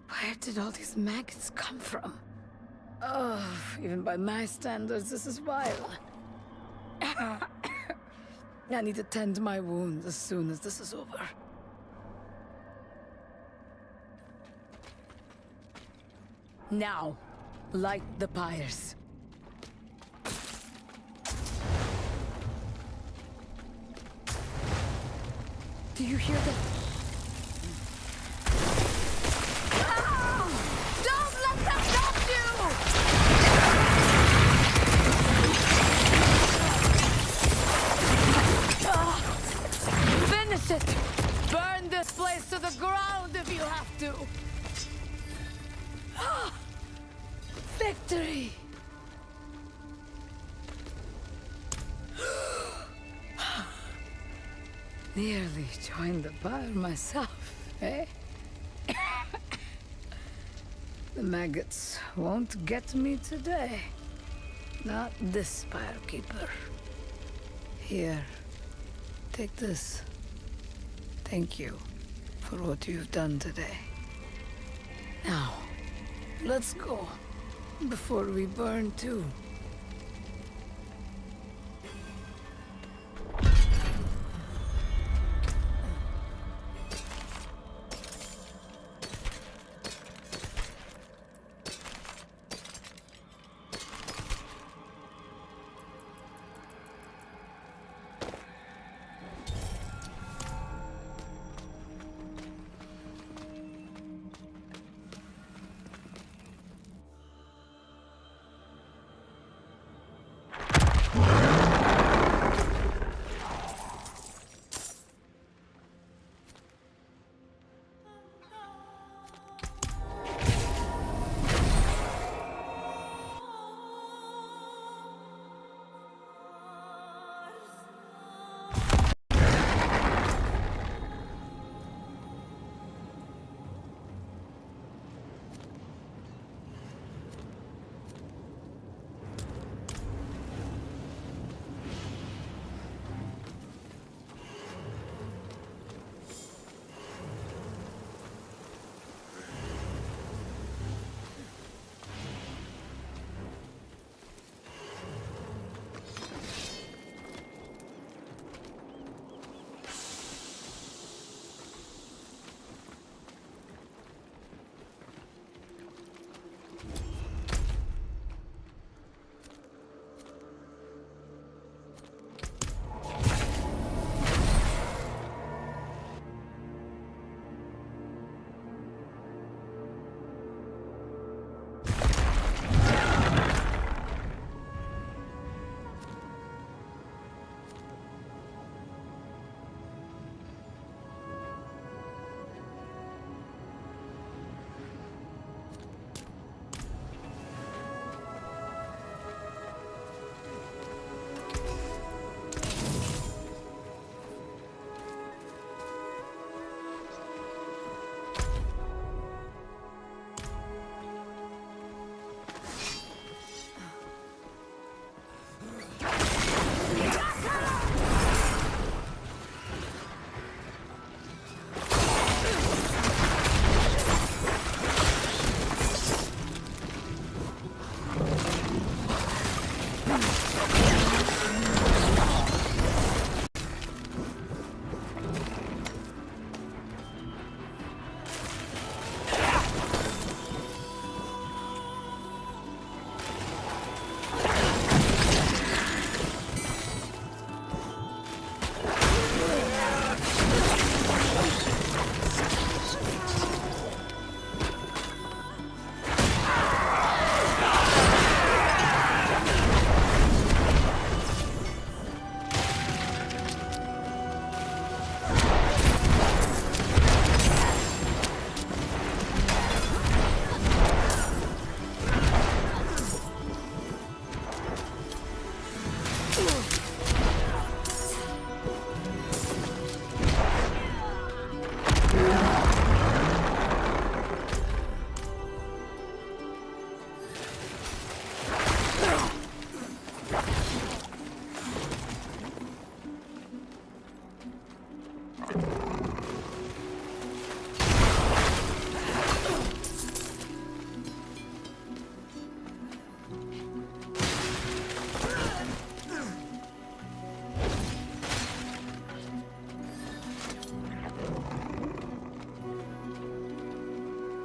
Where did all these maggots come from? Oh, even by my standards, this is vile. I need to tend my wounds as soon as this is over. Now, light the pyres. Do you hear that? Burn this place to the ground if you have to. Victory! Nearly joined the pyre myself, eh? The maggots won't get me today. Not this pyre keeper. Here, take this. Thank you for what you've done today. Now, let's go before we burn too.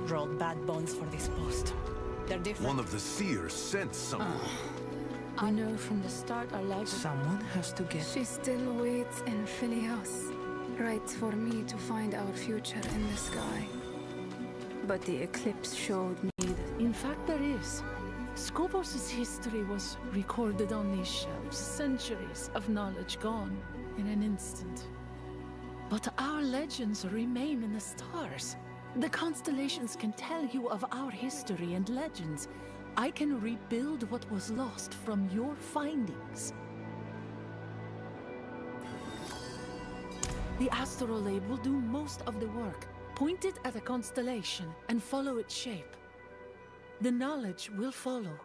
rolled bad bones for this post. They're different. One of the seers sent someone. I know from the start our life... Someone has to get... She still waits in Philios. Writes for me to find our future in the sky. But the eclipse showed me that... In fact, there is. Skobos' history was recorded on these shelves. Centuries of knowledge gone in an instant. But our legends remain in the stars. The constellations can tell you of our history and legends. I can rebuild what was lost from your findings. The astrolabe will do most of the work. Point it at a constellation and follow its shape. The knowledge will follow.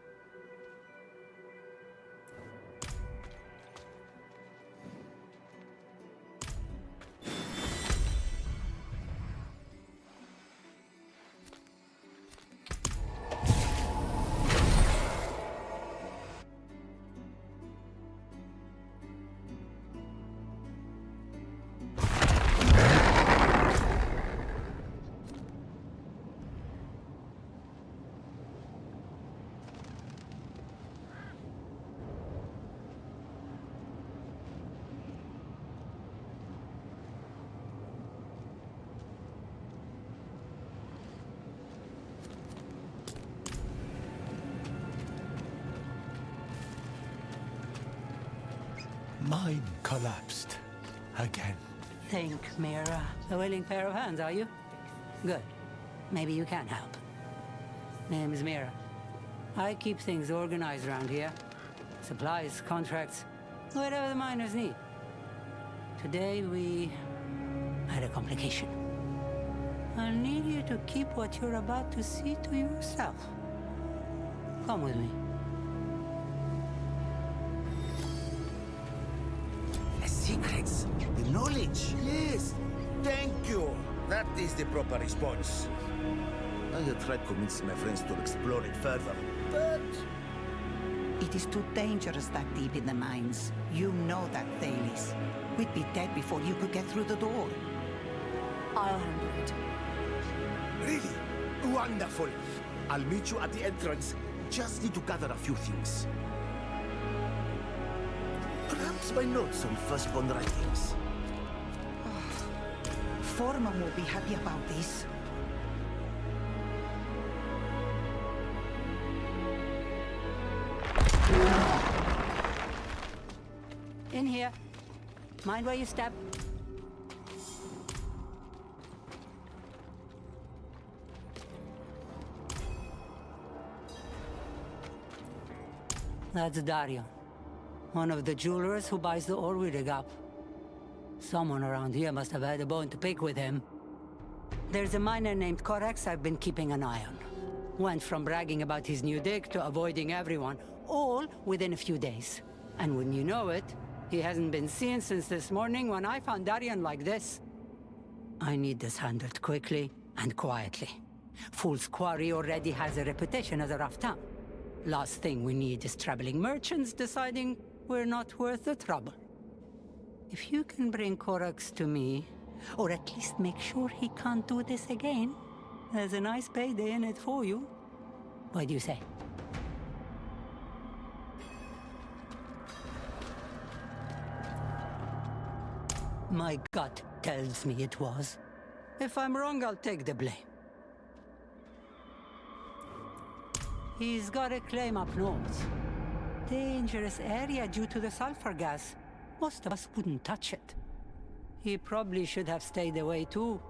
Mine collapsed. Again. Think, Mira. A willing pair of hands, are you? Good. Maybe you can help. Name's Mira. I keep things organized around here. Supplies, contracts, whatever the miners need. Today we had a complication. I'll need you to keep what you're about to see to yourself. Come with me. The secrets, the knowledge. Yes, thank you. That is the proper response. I have tried convincing my friends to explore it further, but... It is too dangerous that deep in the mines. You know that, Thales. We'd be dead before you could get through the door. I'll handle it. Really? Wonderful. I'll meet you at the entrance. Just need to gather a few things. Perhaps my notes on firstborn writings. Foreman will be happy about this. In here. Mind where you step. That's Dario. One of the jewelers who buys the ore we dig up. Someone around here must have had a bone to pick with him. There's a miner named Corax I've been keeping an eye on. Went from bragging about his new dig to avoiding everyone, all within a few days. And wouldn't you know it, he hasn't been seen since this morning when I found Darian like this. I need this handled quickly and quietly. Fool's Quarry already has a reputation as a rough town. Last thing we need is traveling merchants deciding we're not worth the trouble. If you can bring Corax to me, or at least make sure he can't do this again, there's a nice payday in it for you. What do you say? My gut tells me it was. If I'm wrong, I'll take the blame. He's got a claim up north. Dangerous area due to the sulfur gas. Most of us wouldn't touch it. He probably should have stayed away too.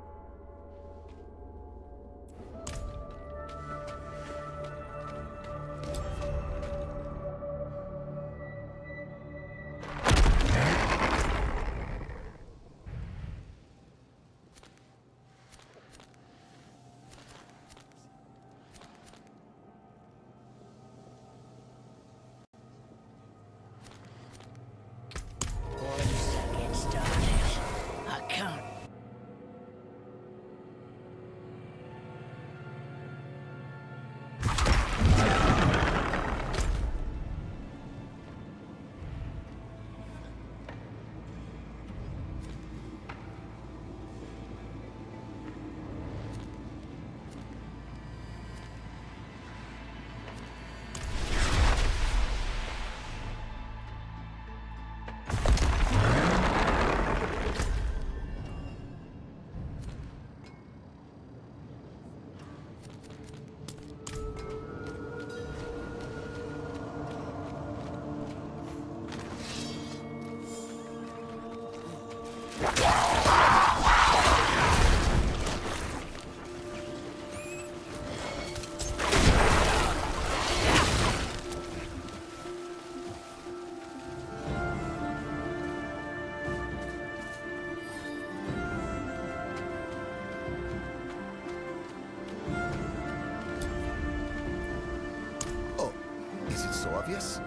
Is it so obvious?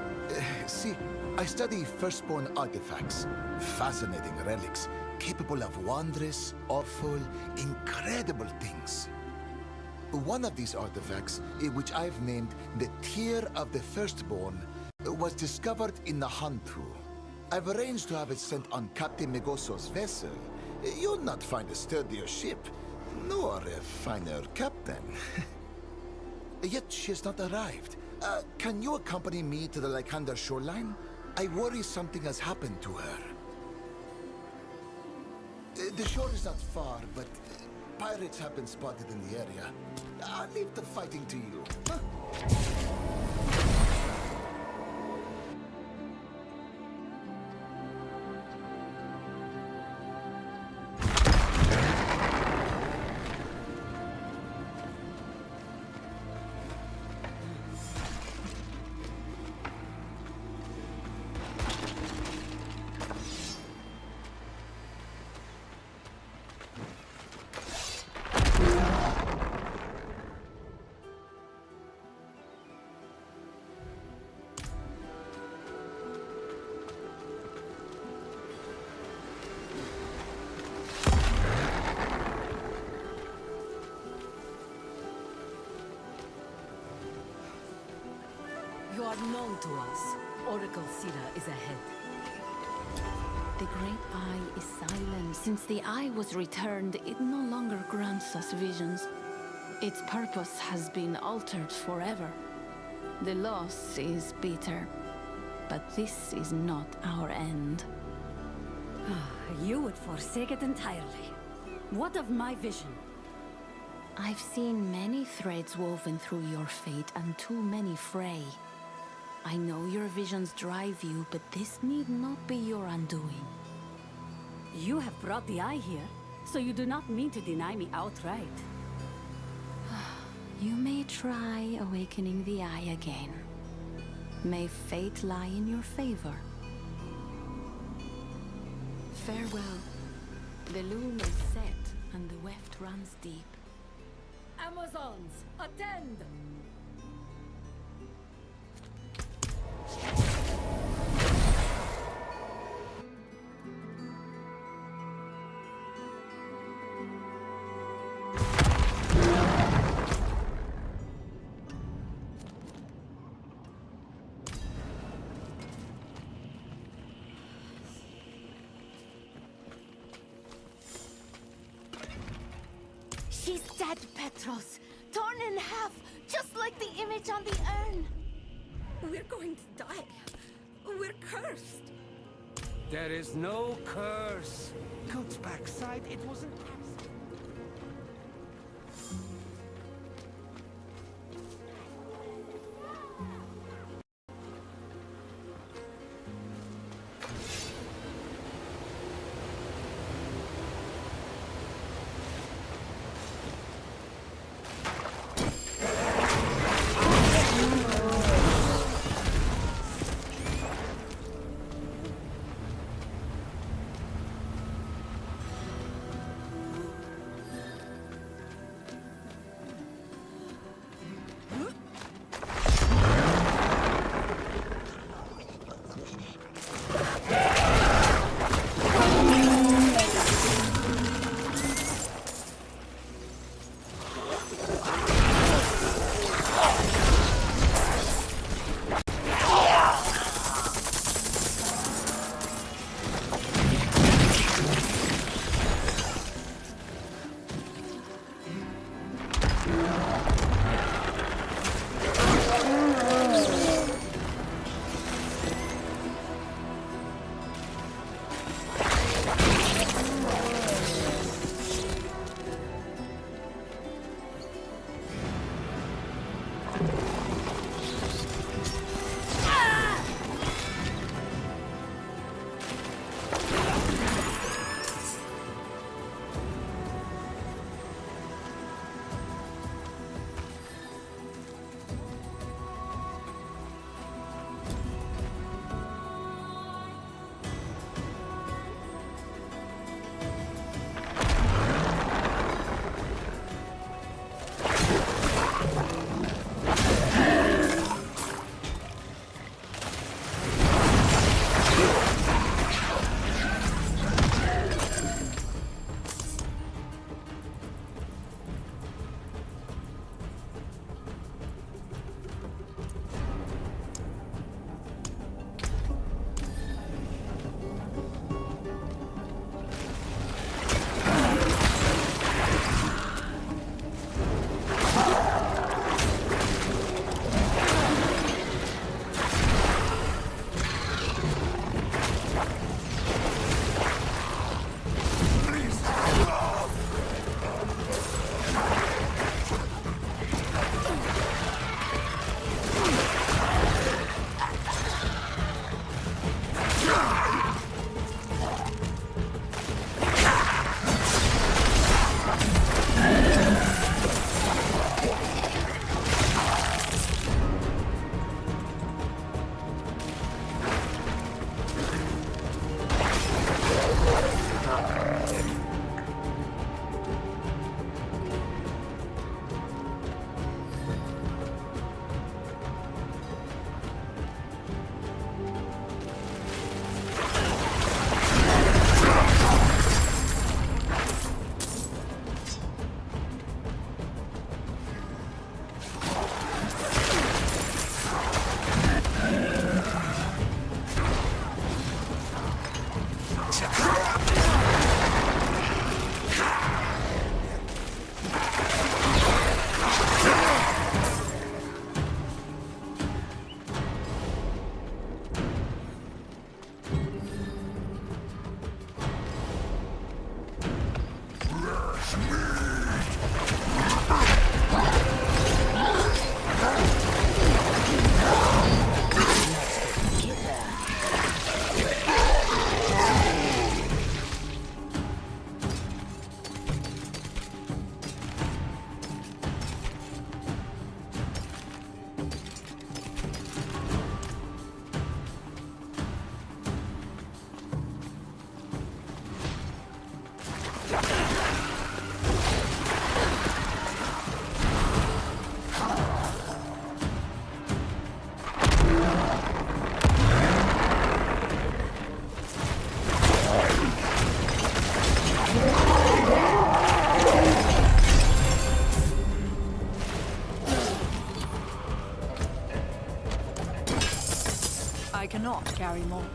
See, I study Firstborn artifacts. Fascinating relics, capable of wondrous, awful, incredible things. One of these artifacts, which I've named the Tear of the Firstborn, was discovered in the Hantu. I've arranged to have it sent on Captain Megoso's vessel. You'll not find a sturdier ship, nor a finer captain. Yet she has not arrived. Can you accompany me to the Lycander shoreline? I worry something has happened to her. The shore is not far, but pirates have been spotted in the area. I'll leave the fighting to you. Huh? You are known to us. Oracle Sira is ahead. The Great Eye is silent. Since the Eye was returned, it no longer grants us visions. Its purpose has been altered forever. The loss is bitter, but this is not our end. You would forsake it entirely. What of my vision? I've seen many threads woven through your fate and too many fray. I know your visions drive you, but this need not be your undoing. You have brought the Eye here, so you do not mean to deny me outright. You may try awakening the Eye again. May fate lie in your favor. Farewell. The loom is set and the weft runs deep. Amazons, attend! She's dead, Petros. Torn in half, just like the image on the urn. We're going to die. We're cursed. There is no curse. Goat's backside, it wasn't. carry more.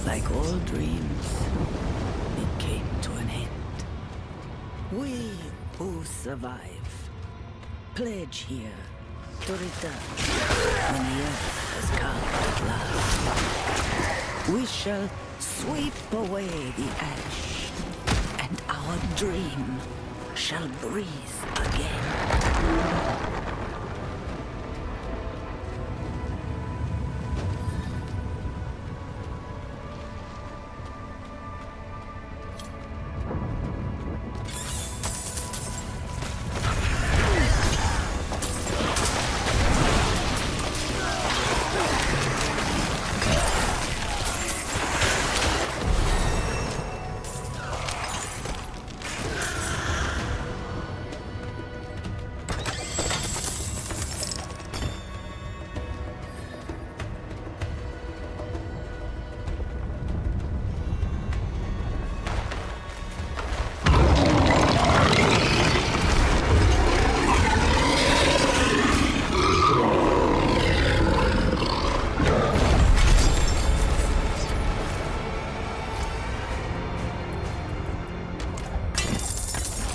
Like all dreams, it came to an end. We who survive pledge here to return. When the earth has come at last, we shall sweep away the ash, and our dream shall breathe again.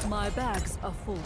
My bags are full.